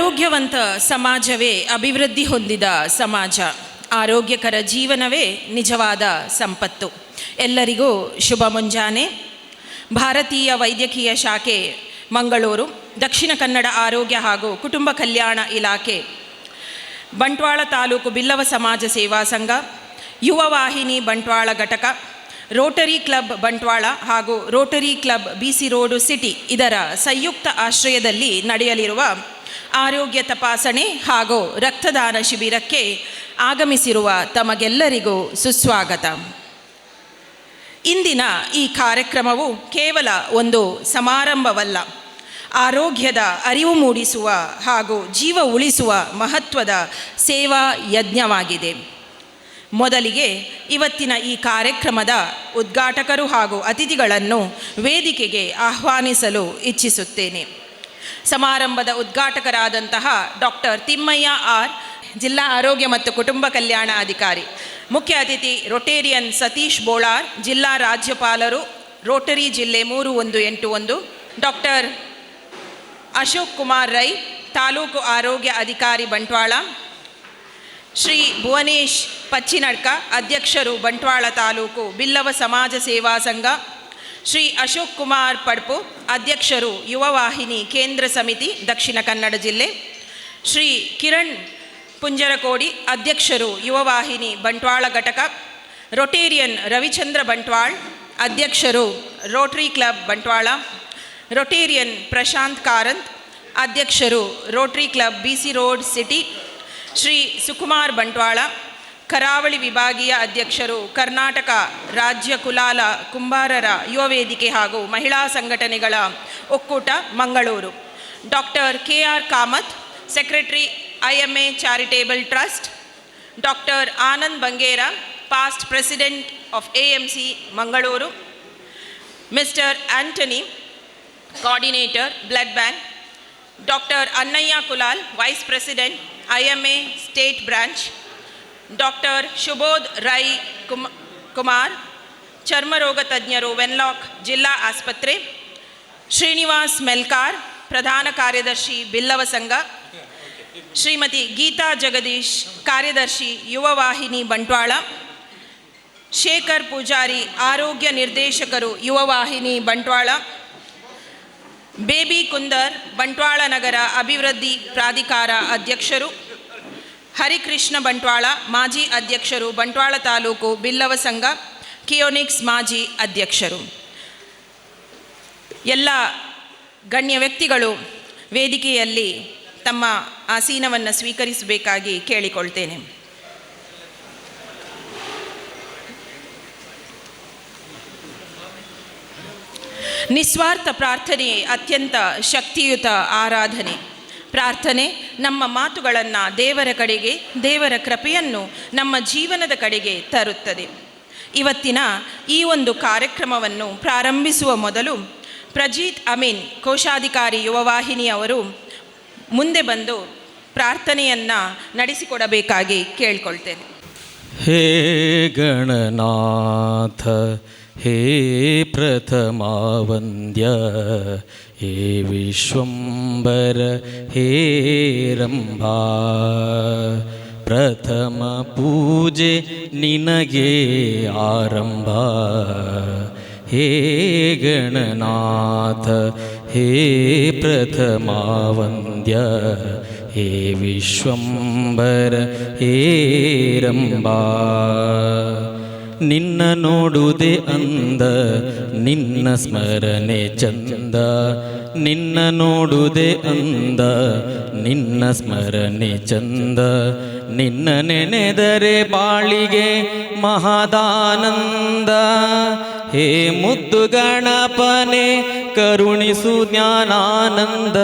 ಆರೋಗ್ಯವಂತ ಸಮಾಜವೇ ಅಭಿವೃದ್ಧಿ ಹೊಂದಿದ ಸಮಾಜ. ಆರೋಗ್ಯಕರ ಜೀವನವೇ ನಿಜವಾದ ಸಂಪತ್ತು. ಎಲ್ಲರಿಗೂ ಶುಭ ಮುಂಜಾನೆ. ಭಾರತೀಯ ವೈದ್ಯಕೀಯ ಶಾಖೆ ಮಂಗಳೂರು, ದಕ್ಷಿಣ ಕನ್ನಡ ಆರೋಗ್ಯ ಹಾಗೂ ಕುಟುಂಬ ಕಲ್ಯಾಣ ಇಲಾಖೆ, ಬಂಟ್ವಾಳ ತಾಲೂಕು ಬಿಲ್ಲವ ಸಮಾಜ ಸೇವಾ ಸಂಘ, ಯುವ ವಾಹಿನಿ ಬಂಟ್ವಾಳ ಘಟಕ, ರೋಟರಿ ಕ್ಲಬ್ ಬಂಟ್ವಾಳ ಹಾಗೂ Rotary club BC road city ಇದರ ಸಂಯುಕ್ತ ಆಶ್ರಯದಲ್ಲಿ ನಡೆಯಲಿರುವ ಆರೋಗ್ಯ ತಪಾಸಣೆ ಹಾಗೂ ರಕ್ತದಾನ ಶಿಬಿರಕ್ಕೆ ಆಗಮಿಸಿರುವ ತಮಗೆಲ್ಲರಿಗೂ ಸುಸ್ವಾಗತ. ಇಂದಿನ ಈ ಕಾರ್ಯಕ್ರಮವು ಕೇವಲ ಒಂದು ಸಮಾರಂಭವಲ್ಲ, ಆರೋಗ್ಯದ ಅರಿವು ಮೂಡಿಸುವ ಹಾಗೂ ಜೀವ ಉಳಿಸುವ ಮಹತ್ವದ ಸೇವಾ ಯಜ್ಞವಾಗಿದೆ. ಮೊದಲಿಗೆ ಇವತ್ತಿನ ಈ ಕಾರ್ಯಕ್ರಮದ ಉದ್ಘಾಟಕರು ಹಾಗೂ ಅತಿಥಿಗಳನ್ನು ವೇದಿಕೆಗೆ ಆಹ್ವಾನಿಸಲು ಇಚ್ಛಿಸುತ್ತೇನೆ. ಸಮಾರಂಭದ ಉದ್ಘಾಟಕರಾದಂತಹ ಡಾಕ್ಟರ್ ತಿಮ್ಮಯ್ಯ ಆರ್, ಜಿಲ್ಲಾ ಆರೋಗ್ಯ ಮತ್ತು ಕುಟುಂಬ ಕಲ್ಯಾಣ ಅಧಿಕಾರಿ. ಮುಖ್ಯ ಅತಿಥಿ ರೊಟೇರಿಯನ್ ಸತೀಶ್ ಬೋಳಾರ್, ಜಿಲ್ಲಾ ರಾಜ್ಯಪಾಲರು, ರೋಟರಿ ಜಿಲ್ಲೆ 3181. ಡಾಕ್ಟರ್ ಅಶೋಕ್ ಕುಮಾರ್ ರೈ, ತಾಲೂಕು ಆರೋಗ್ಯ ಅಧಿಕಾರಿ ಬಂಟ್ವಾಳ. ಶ್ರೀ ಭುವನೇಶ್ ಪಚ್ಚಿನಡ್ಕ, ಅಧ್ಯಕ್ಷರು ಬಂಟ್ವಾಳ ತಾಲೂಕು ಬಿಲ್ಲವ ಸಮಾಜ ಸೇವಾ ಸಂಘ. ಶ್ರೀ ಅಶೋಕ್ ಕುಮಾರ್ ಪಡ್ಪು, ಅಧ್ಯಕ್ಷರು ಯುವ ವಾಹಿನಿ ಕೇಂದ್ರ ಸಮಿತಿ, ದಕ್ಷಿಣ ಕನ್ನಡ ಜಿಲ್ಲೆ. ಶ್ರೀ ಕಿರಣ್ ಪುಂಜರಕೋಡಿ, ಅಧ್ಯಕ್ಷರು ಯುವ ವಾಹಿನಿ ಬಂಟ್ವಾಳ ಘಟಕ. ರೊಟೇರಿಯನ್ ರವಿಚಂದ್ರ ಬಂಟ್ವಾಳ್, ಅಧ್ಯಕ್ಷರು Rotary club Bantwal. Rotarian Prashant Karanth, ಅಧ್ಯಕ್ಷರು Rotary club BC road city. Shri Sukumar Bantwal, ಕರಾವಳಿ ವಿಭಾಗೀಯ ಅಧ್ಯಕ್ಷರು, ಕರ್ನಾಟಕ ರಾಜ್ಯ ಕುಲಾಲ ಕುಂಬಾರರ ಯುವ ವೇದಿಕೆ ಹಾಗೂ ಮಹಿಳಾ ಸಂಘಟನೆಗಳ ಒಕ್ಕೂಟ, Mangaluru. Doctor KR Kamath, secretary IMA charitable trust. Doctor Anand Bangera, past president of AMC Mangaluru. Mister Antony, coordinator blood bank. Doctor Annayya Kulal, vice president IMA state branch. Doctor Subodh Rai Kumar, ಚರ್ಮರೋಗ ತಜ್ಞರು, ವೆನ್ಲಾಕ್ ಜಿಲ್ಲಾ ಆಸ್ಪತ್ರೆ. ಶ್ರೀನಿವಾಸ್ ಮೆಲ್ಕಾರ್, ಪ್ರಧಾನ ಕಾರ್ಯದರ್ಶಿ ಬಿಲ್ಲವ ಸಂಘ. ಶ್ರೀಮತಿ ಗೀತಾ ಜಗದೀಶ್, ಕಾರ್ಯದರ್ಶಿ ಯುವ ವಾಹಿನಿ ಬಂಟ್ವಾಳ. ಶೇಖರ್ ಪೂಜಾರಿ, ಆರೋಗ್ಯ ನಿರ್ದೇಶಕರು ಯುವ ವಾಹಿನಿ ಬಂಟ್ವಾಳ. ಬೇಬಿ ಕುಂದರ್, ಬಂಟ್ವಾಳ ನಗರ ಅಭಿವೃದ್ಧಿ ಪ್ರಾಧಿಕಾರ ಅಧ್ಯಕ್ಷರು. ಹರಿಕೃಷ್ಣ ಬಂಟ್ವಾಳ, ಮಾಜಿ ಅಧ್ಯಕ್ಷರು, ಬಂಟ್ವಾಳ ತಾಲೂಕು ಬಿಲ್ಲವ ಸಂಘ. ಕಿಯೋನಿಕ್ಸ್ ಮಾಜಿ ಅಧ್ಯಕ್ಷರು. ಎಲ್ಲ ಗಣ್ಯ ವ್ಯಕ್ತಿಗಳು ವೇದಿಕೆಯಲ್ಲಿ ತಮ್ಮ ಆಸೀನವನ್ನು ಸ್ವೀಕರಿಸಬೇಕಾಗಿ ಕೇಳಿಕೊಳ್ತೇನೆ. ನಿಸ್ವಾರ್ಥ ಪ್ರಾರ್ಥನೆಯೇ ಅತ್ಯಂತ ಶಕ್ತಿಯುತ ಆರಾಧನೆ. ಪ್ರಾರ್ಥನೆ ನಮ್ಮ ಮಾತುಗಳನ್ನು ದೇವರ ಕಡೆಗೆ, ದೇವರ ಕೃಪೆಯನ್ನು ನಮ್ಮ ಜೀವನದ ಕಡೆಗೆ ತರುತ್ತದೆ. ಇವತ್ತಿನ ಈ ಒಂದು ಕಾರ್ಯಕ್ರಮವನ್ನು ಪ್ರಾರಂಭಿಸುವ ಮೊದಲು ಪ್ರಜೀತ್ ಅಮೀನ್, ಕೋಶಾಧಿಕಾರಿ ಯುವ ವಾಹಿನಿಯವರು ಮುಂದೆ ಬಂದು ಪ್ರಾರ್ಥನೆಯನ್ನು ನಡೆಸಿಕೊಡಬೇಕಾಗಿ ಕೇಳಿಕೊಳ್ತೇನೆ. ಹೇ ಗಣನಾಥ, ಹೇ ಪ್ರಥಮ ವಂದ್ಯ, ಹೇ ವಿಶ್ವಂಬರ, ಹೇ ರಂಭಾ, ಪ್ರಥಮ ಪೂಜೆ ನಿನಗೆ ಆರಂಭ. ಹೇ ಗಣನಾಥ, ಹೇ ಪ್ರಥಮ ವಂದ್ಯ, ಹೇ ವಿಶ್ವಂಬರ, ಹೇ ರಂಭಾ. ನಿನ್ನ ನೋಡುವುದೇ ಅಂದ, ನಿನ್ನ ಸ್ಮರಣೆ ಚಂದ. ನಿನ್ನ ನೋಡುವುದೇ ಅಂದ, ನಿನ್ನ ಸ್ಮರಣೆ ಚಂದ. ನಿನ್ನ ನೆನೆದರೆ ಬಾಳಿಗೆ ಮಹದಾನಂದ. ಹೇ ಮುದ್ದು ಗಣಪನೆ ಕರುಣಿಸು ಜ್ಞಾನಾನಂದ.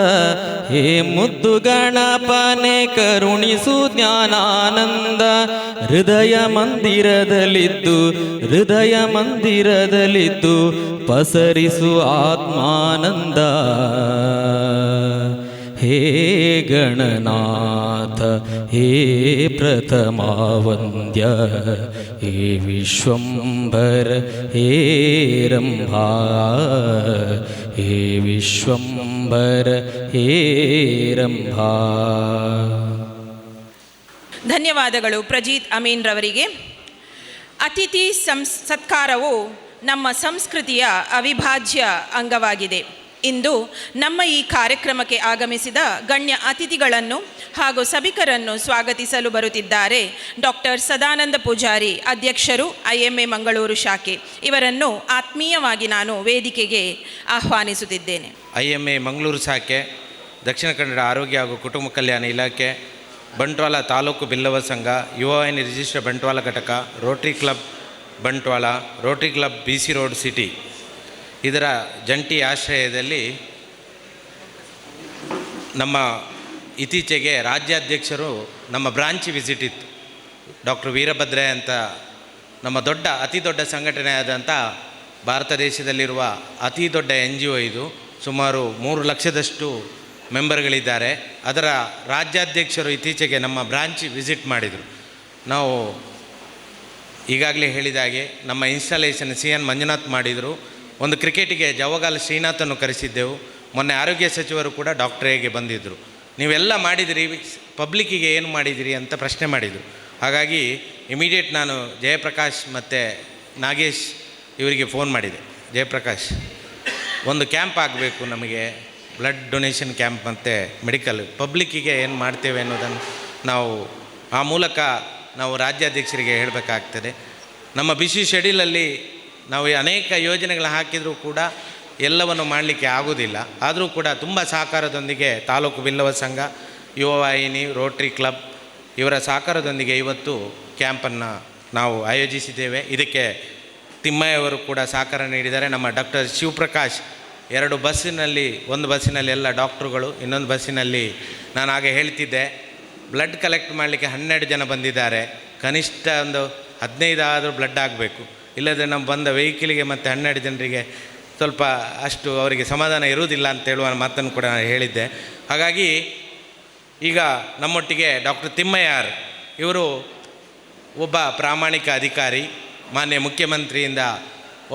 ಹೇ ಮುದ್ದು ಗಣಪನೆ ಕರುಣಿಸು ಜ್ಞಾನಾನಂದ. ಹೃದಯ ಮಂದಿರದಲ್ಲಿದ್ದು, ಹೃದಯ ಮಂದಿರದಲ್ಲಿದ್ದು ಪಸರಿಸು ಆತ್ಮಾನಂದ. ಹೇ ಗಣನಾಥ ಹೇ ಪ್ರಥಮ ವಂದ್ಯ ಹೇ ವಿಶ್ವಂಭರ ಹೇ ರಂಭಾ ಹೇ ವಿಶ್ವಂಭರ ಹೇ ರಂಭಾ. ಧನ್ಯವಾದಗಳು ಪ್ರಜೀತ್ ಅಮೀನ್ ರವರಿಗೆ. ಅತಿಥಿ ಸತ್ಕಾರವು ನಮ್ಮ ಸಂಸ್ಕೃತಿಯ ಅವಿಭಾಜ್ಯ ಅಂಗವಾಗಿದೆ. ಇಂದು ನಮ್ಮ ಈ ಕಾರ್ಯಕ್ರಮಕ್ಕೆ ಆಗಮಿಸಿದ ಗಣ್ಯ ಅತಿಥಿಗಳನ್ನು ಹಾಗೂ ಸಭಿಕರನ್ನು ಸ್ವಾಗತಿಸಲು ಬರುತ್ತಿದ್ದಾರೆ ಡಾಕ್ಟರ್ ಸದಾನಂದ ಪೂಜಾರಿ, ಅಧ್ಯಕ್ಷರು IMA ಮಂಗಳೂರು ಶಾಖೆ. ಇವರನ್ನು ಆತ್ಮೀಯವಾಗಿ ನಾನು ವೇದಿಕೆಗೆ ಆಹ್ವಾನಿಸುತ್ತಿದ್ದೇನೆ. IMA ಮಂಗಳೂರು ಶಾಖೆ, ದಕ್ಷಿಣ ಕನ್ನಡ ಆರೋಗ್ಯ ಹಾಗೂ ಕುಟುಂಬ ಕಲ್ಯಾಣ ಇಲಾಖೆ, ಬಂಟ್ವಾಳ ತಾಲೂಕು ಬಿಲ್ಲವ ಸಂಘ, ಯುವವಾಹಿನಿ ರಿಜಿಸ್ಟರ್ ಬಂಟ್ವಾಳ ಘಟಕ, Rotary club Bantwal, Rotary club BC road city ಇದರ ಜಂಟಿ ಆಶ್ರಯದಲ್ಲಿ ನಮ್ಮ ಇತ್ತೀಚೆಗೆ ರಾಜ್ಯಾಧ್ಯಕ್ಷರು ನಮ್ಮ ಬ್ರಾಂಚ್ ವಿಸಿಟ್ ಇತ್ತು. ಡಾಕ್ಟರ್ ವೀರಭದ್ರಯ್ಯ ಅಂತ ನಮ್ಮ ಅತಿ ದೊಡ್ಡ ಸಂಘಟನೆ ಆದಂಥ ಭಾರತ ದೇಶದಲ್ಲಿರುವ ಅತಿ ದೊಡ್ಡ NGO ಇದು. ಸುಮಾರು 3 ಲಕ್ಷದಷ್ಟು ಮೆಂಬರ್ಗಳಿದ್ದಾರೆ. ಅದರ ರಾಜ್ಯಾಧ್ಯಕ್ಷರು ಇತ್ತೀಚೆಗೆ ನಮ್ಮ ಬ್ರಾಂಚ್ ವಿಸಿಟ್ ಮಾಡಿದರು. ನಾವು ಈಗಾಗಲೇ ಹೇಳಿದ ಹಾಗೆ ನಮ್ಮ ಇನ್ಸ್ಟಾಲೇಷನ್ CN ಮಂಜುನಾಥ್ ಮಾಡಿದರು. ಒಂದು ಕ್ರಿಕೆಟಿಗೆ ಜವಗಾಲ ಶ್ರೀನಾಥನ್ನು ಕರೆಸಿದ್ದೆವು. ಮೊನ್ನೆ ಆರೋಗ್ಯ ಸಚಿವರು ಕೂಡ ಡಾಕ್ಟರ್ ಎಗೆ ಬಂದಿದ್ದರು. ನೀವೆಲ್ಲ ಮಾಡಿದಿರಿ, ಪಬ್ಲಿಕ್ಕಿಗೆ ಏನು ಮಾಡಿದಿರಿ ಅಂತ ಪ್ರಶ್ನೆ ಮಾಡಿದರು. ಹಾಗಾಗಿ ಇಮಿಡಿಯೇಟ್ ನಾನು ಜಯಪ್ರಕಾಶ್ ಮತ್ತು ನಾಗೇಶ್ ಇವರಿಗೆ ಫೋನ್ ಮಾಡಿದೆ. ಜಯಪ್ರಕಾಶ್, ಒಂದು ಕ್ಯಾಂಪ್ ಆಗಬೇಕು, ನಮಗೆ ಬ್ಲಡ್ ಡೊನೇಷನ್ ಕ್ಯಾಂಪ್ ಮತ್ತು ಮೆಡಿಕಲ್ ಪಬ್ಲಿಕ್ಕಿಗೆ ಏನು ಮಾಡ್ತೇವೆ ಅನ್ನೋದನ್ನು ನಾವು ಆ ಮೂಲಕ ನಾವು ರಾಜ್ಯಾಧ್ಯಕ್ಷರಿಗೆ ಹೇಳಬೇಕಾಗ್ತದೆ. ನಮ್ಮ ಬಿಸಿ ಶೆಡ್ಯೂಲಲ್ಲಿ ನಾವು ಅನೇಕ ಯೋಜನೆಗಳು ಹಾಕಿದರೂ ಕೂಡ ಎಲ್ಲವನ್ನು ಮಾಡಲಿಕ್ಕೆ ಆಗೋದಿಲ್ಲ. ಆದರೂ ಕೂಡ ತುಂಬ ಸಹಕಾರದೊಂದಿಗೆ ತಾಲೂಕು ಬಿಲ್ಲವ ಸಂಘ, ಯುವವಾಹಿನಿ, ರೋಟರಿ ಕ್ಲಬ್ ಇವರ ಸಹಕಾರದೊಂದಿಗೆ ಇವತ್ತು ಕ್ಯಾಂಪನ್ನು ನಾವು ಆಯೋಜಿಸಿದ್ದೇವೆ. ಇದಕ್ಕೆ ತಿಮ್ಮಯ್ಯವರು ಕೂಡ ಸಹಕಾರ ನೀಡಿದ್ದಾರೆ. ನಮ್ಮ ಡಾಕ್ಟರ್ ಶಿವಪ್ರಕಾಶ್ 2 ಬಸ್ಸಿನಲ್ಲಿ, ಒಂದು ಬಸ್ಸಿನಲ್ಲಿ ಎಲ್ಲ ಡಾಕ್ಟ್ರುಗಳು, ಇನ್ನೊಂದು ಬಸ್ಸಿನಲ್ಲಿ ನಾನು ಹಾಗೆ ಹೇಳ್ತಿದ್ದೆ ಬ್ಲಡ್ ಕಲೆಕ್ಟ್ ಮಾಡಲಿಕ್ಕೆ 12 ಜನ ಬಂದಿದ್ದಾರೆ. ಕನಿಷ್ಠ ಒಂದು 15 ಆದರೂ ಬ್ಲಡ್ ಆಗಬೇಕು, ಇಲ್ಲದ್ರೆ ನಮ್ಮ ಬಂದ ವೆಹಿಕಲಿಗೆ ಮತ್ತು 12 ಜನರಿಗೆ ಸ್ವಲ್ಪ ಅಷ್ಟು ಅವರಿಗೆ ಸಮಾಧಾನ ಇರುವುದಿಲ್ಲ ಅಂತ ಹೇಳುವ ಮಾತನ್ನು ಕೂಡ ನಾನು ಹೇಳಿದ್ದೆ. ಹಾಗಾಗಿ ಈಗ ನಮ್ಮೊಟ್ಟಿಗೆ ಡಾಕ್ಟರ್ ತಿಮ್ಮಯ್ಯರ್ ಇವರು ಒಬ್ಬ ಪ್ರಾಮಾಣಿಕ ಅಧಿಕಾರಿ, ಮಾನ್ಯ ಮುಖ್ಯಮಂತ್ರಿಯಿಂದ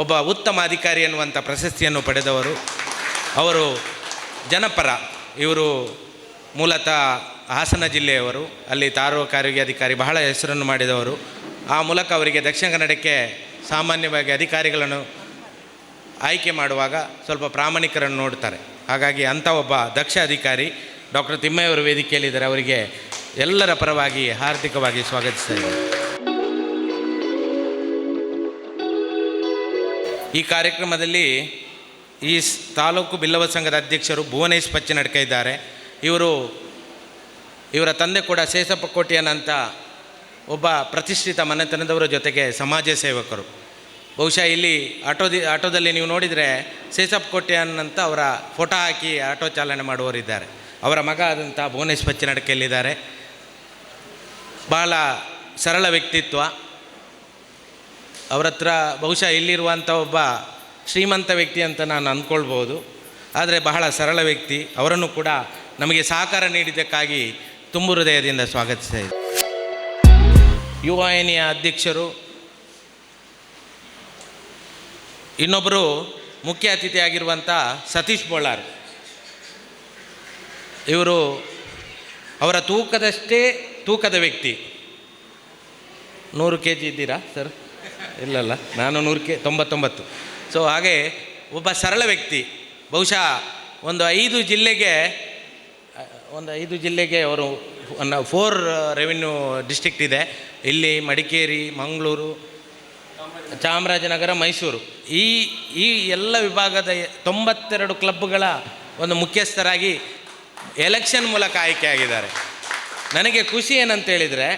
ಒಬ್ಬ ಉತ್ತಮ ಅಧಿಕಾರಿ ಎನ್ನುವಂಥ ಪ್ರಶಸ್ತಿಯನ್ನು ಪಡೆದವರು. ಅವರು ಜನಪರ, ಇವರು ಮೂಲತಃ ಹಾಸನ ಜಿಲ್ಲೆಯವರು, ಅಲ್ಲಿ ತಾಲೂಕು ಆರೋಗ್ಯ ಅಧಿಕಾರಿ ಬಹಳ ಹೆಸರನ್ನು ಮಾಡಿದವರು. ಆ ಮೂಲಕ ಅವರಿಗೆ ದಕ್ಷಿಣ ಕನ್ನಡಕ್ಕೆ ಸಾಮಾನ್ಯವಾಗಿ ಅಧಿಕಾರಿಗಳನ್ನು ಆಯ್ಕೆ ಮಾಡುವಾಗ ಸ್ವಲ್ಪ ಪ್ರಾಮಾಣಿಕರನ್ನು ನೋಡ್ತಾರೆ. ಹಾಗಾಗಿ ಅಂಥ ಒಬ್ಬ ದಕ್ಷ ಅಧಿಕಾರಿ ಡಾಕ್ಟರ್ ತಿಮ್ಮಯ್ಯವರು ವೇದಿಕೆಯಲ್ಲಿದ್ದಾರೆ. ಅವರಿಗೆ ಎಲ್ಲರ ಪರವಾಗಿ ಹಾರ್ದಿಕವಾಗಿ ಸ್ವಾಗತಿಸ್ತಾ ಇದ್ದಾರೆ. ಈ ಕಾರ್ಯಕ್ರಮದಲ್ಲಿ ಈ ತಾಲೂಕು ಬಿಲ್ಲವ ಸಂಘದ ಅಧ್ಯಕ್ಷರು ಭುವನೇಶ್ ಪಚ್ಚಿನಡ್ಕ ಇದ್ದಾರೆ. ಇವರ ತಂದೆ ಕೂಡ ಶೇಷಪ್ಪ ಕೋಟ್ಯಾನ್ ಅಂತ ಒಬ್ಬ ಪ್ರತಿಷ್ಠಿತ ಮನೆತನದವರ ಜೊತೆಗೆ ಸಮಾಜ ಸೇವಕರು. ಬಹುಶಃ ಇಲ್ಲಿ ಆಟೋದಲ್ಲಿ ನೀವು ನೋಡಿದರೆ ಶೇಷಪ್ಪ ಕೋಟ್ಯಾನ್ ಅಂತ ಅವರ ಫೋಟೋ ಹಾಕಿ ಆಟೋ ಚಾಲನೆ ಮಾಡುವವರಿದ್ದಾರೆ. ಅವರ ಮಗ ಆದಂಥ ಭುವನೇಶ್ ಪಚ್ಚಿನಡ್ಕೆಯಲ್ಲಿದ್ದಾರೆ. ಬಹಳ ಸರಳ ವ್ಯಕ್ತಿತ್ವ. ಅವರ ಹತ್ರ ಬಹುಶಃ ಇಲ್ಲಿರುವಂಥ ಒಬ್ಬ ಶ್ರೀಮಂತ ವ್ಯಕ್ತಿ ಅಂತ ನಾನು ಅಂದ್ಕೊಳ್ಬೋದು, ಆದರೆ ಬಹಳ ಸರಳ ವ್ಯಕ್ತಿ. ಅವರನ್ನು ಕೂಡ ನಮಗೆ ಸಹಕಾರ ನೀಡಿದ್ದಕ್ಕಾಗಿ ತುಂಬು ಹೃದಯದಿಂದ ಸ್ವಾಗತಿಸ್ತಾ ಇದ್ದೀನಿ. ಯುವವಾಹಿನಿಯ ಅಧ್ಯಕ್ಷರು, ಇನ್ನೊಬ್ಬರು ಮುಖ್ಯ ಅತಿಥಿಯಾಗಿರುವಂಥ ಸತೀಶ್ ಬೋಳಾರ್. ಇವರು ಅವರ ತೂಕದಷ್ಟೇ ತೂಕದ ವ್ಯಕ್ತಿ. 100 kg ಇದ್ದೀರಾ ಸರ್? ಇಲ್ಲಲ್ಲ, ನಾನು 99. ಸೊ ಹಾಗೆ ಒಬ್ಬ ಸರಳ ವ್ಯಕ್ತಿ. ಬಹುಶಃ ಒಂದು 5 ಜಿಲ್ಲೆಗೆ ಅವರು 4 ರೆವಿನ್ಯೂ ಡಿಸ್ಟ್ರಿಕ್ಟ್ ಇದೆ. ಇಲ್ಲಿ ಮಡಿಕೇರಿ, ಮಂಗಳೂರು, ಚಾಮರಾಜನಗರ, ಮೈಸೂರು, ಈ ಎಲ್ಲ ವಿಭಾಗದ 92 ಕ್ಲಬ್ಗಳ ಒಂದು ಮುಖ್ಯಸ್ಥರಾಗಿ ಎಲೆಕ್ಷನ್ ಮೂಲಕ ಆಯ್ಕೆಯಾಗಿದ್ದಾರೆ. ನನಗೆ ಖುಷಿ ಏನಂತ ಹೇಳಿದರೆ,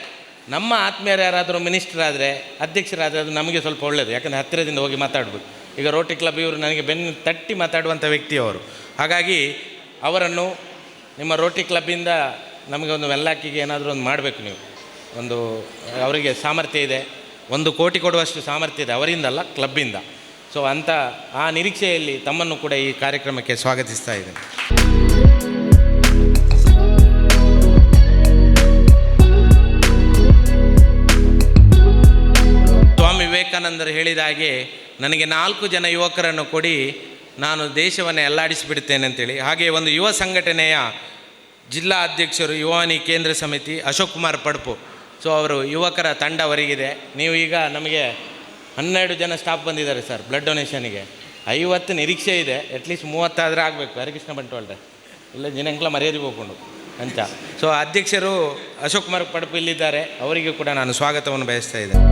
ನಮ್ಮ ಆತ್ಮೀಯರು ಯಾರಾದರೂ ಮಿನಿಸ್ಟರ್ ಆದರೆ, ಅಧ್ಯಕ್ಷರಾದರೆ ಅದು ನಮಗೆ ಸ್ವಲ್ಪ ಒಳ್ಳೆಯದು. ಯಾಕಂದರೆ ಹತ್ತಿರದಿಂದ ಹೋಗಿ ಮಾತಾಡಬೇಕು. ಈಗ ರೋಟರಿ ಕ್ಲಬ್ ಇವರು ನನಗೆ ಬೆನ್ನು ತಟ್ಟಿ ಮಾತಾಡುವಂಥ ವ್ಯಕ್ತಿಯವರು. ಹಾಗಾಗಿ ಅವರನ್ನು ನಿಮ್ಮ ರೋಟರಿ ಕ್ಲಬ್ಬಿಂದ ನಮಗೆ ಒಂದು ವೆಲ್ಲಾಕಿಗೆ ಏನಾದರೂ ಒಂದು ಮಾಡಬೇಕು. ನೀವು ಒಂದು ಅವರಿಗೆ ಸಾಮರ್ಥ್ಯ ಇದೆ, 1 ಕೋಟಿ ಕೊಡುವಷ್ಟು ಸಾಮರ್ಥ್ಯ ಇದೆ, ಅವರಿಂದಲ್ಲ ಕ್ಲಬ್ಬಿಂದ. ಸೊ ಅಂಥ ಆ ನಿರೀಕ್ಷೆಯಲ್ಲಿ ತಮ್ಮನ್ನು ಕೂಡ ಈ ಕಾರ್ಯಕ್ರಮಕ್ಕೆ ಸ್ವಾಗತಿಸ್ತಾ ಇದ್ದೇನೆ. ವಿವೇಕಾನಂದರು ಹೇಳಿದ ಹಾಗೆ ನನಗೆ 4 ಜನ ಯುವಕರನ್ನು ಕೊಡಿ, ನಾನು ದೇಶವನ್ನು ಅಲ್ಲಾಡಿಸಿಬಿಡ್ತೇನೆ ಅಂತೇಳಿ. ಹಾಗೆ ಒಂದು ಯುವ ಸಂಘಟನೆಯ ಜಿಲ್ಲಾ ಅಧ್ಯಕ್ಷರು ಯುವವಾಣಿ ಕೇಂದ್ರ ಸಮಿತಿ ಅಶೋಕ್ ಕುಮಾರ್ ಪಡ್ಪು. ಸೊ ಅವರು ಯುವಕರ ತಂಡ ಹೊರಗಿದೆ. ನೀವು ಈಗ ನಮಗೆ 12 ಜನ ಸ್ಟಾಫ್ ಬಂದಿದ್ದಾರೆ ಸರ್ ಬ್ಲಡ್ ಡೊನೇಷನಿಗೆ. 50 ನಿರೀಕ್ಷೆ ಇದೆ, ಅಟ್ಲೀಸ್ಟ್ 30 ಆದರೆ ಆಗಬೇಕು. ಹರಿಕೃಷ್ಣ ಬಂಟ್ವಾಳ್ರೆ ಇಲ್ಲ ಜಿನಂಕ್ಲ ಮರ್ಯಾದೆ ಹೋಗ್ಕೊಂಡು ಅಂತ. ಸೊ ಅಧ್ಯಕ್ಷರು ಅಶೋಕ್ ಕುಮಾರ್ ಪಡ್ಪು ಇಲ್ಲಿದ್ದಾರೆ, ಅವರಿಗೂ ಕೂಡ ನಾನು ಸ್ವಾಗತವನ್ನು ಬಯಸ್ತಾ ಇದ್ದೇನೆ.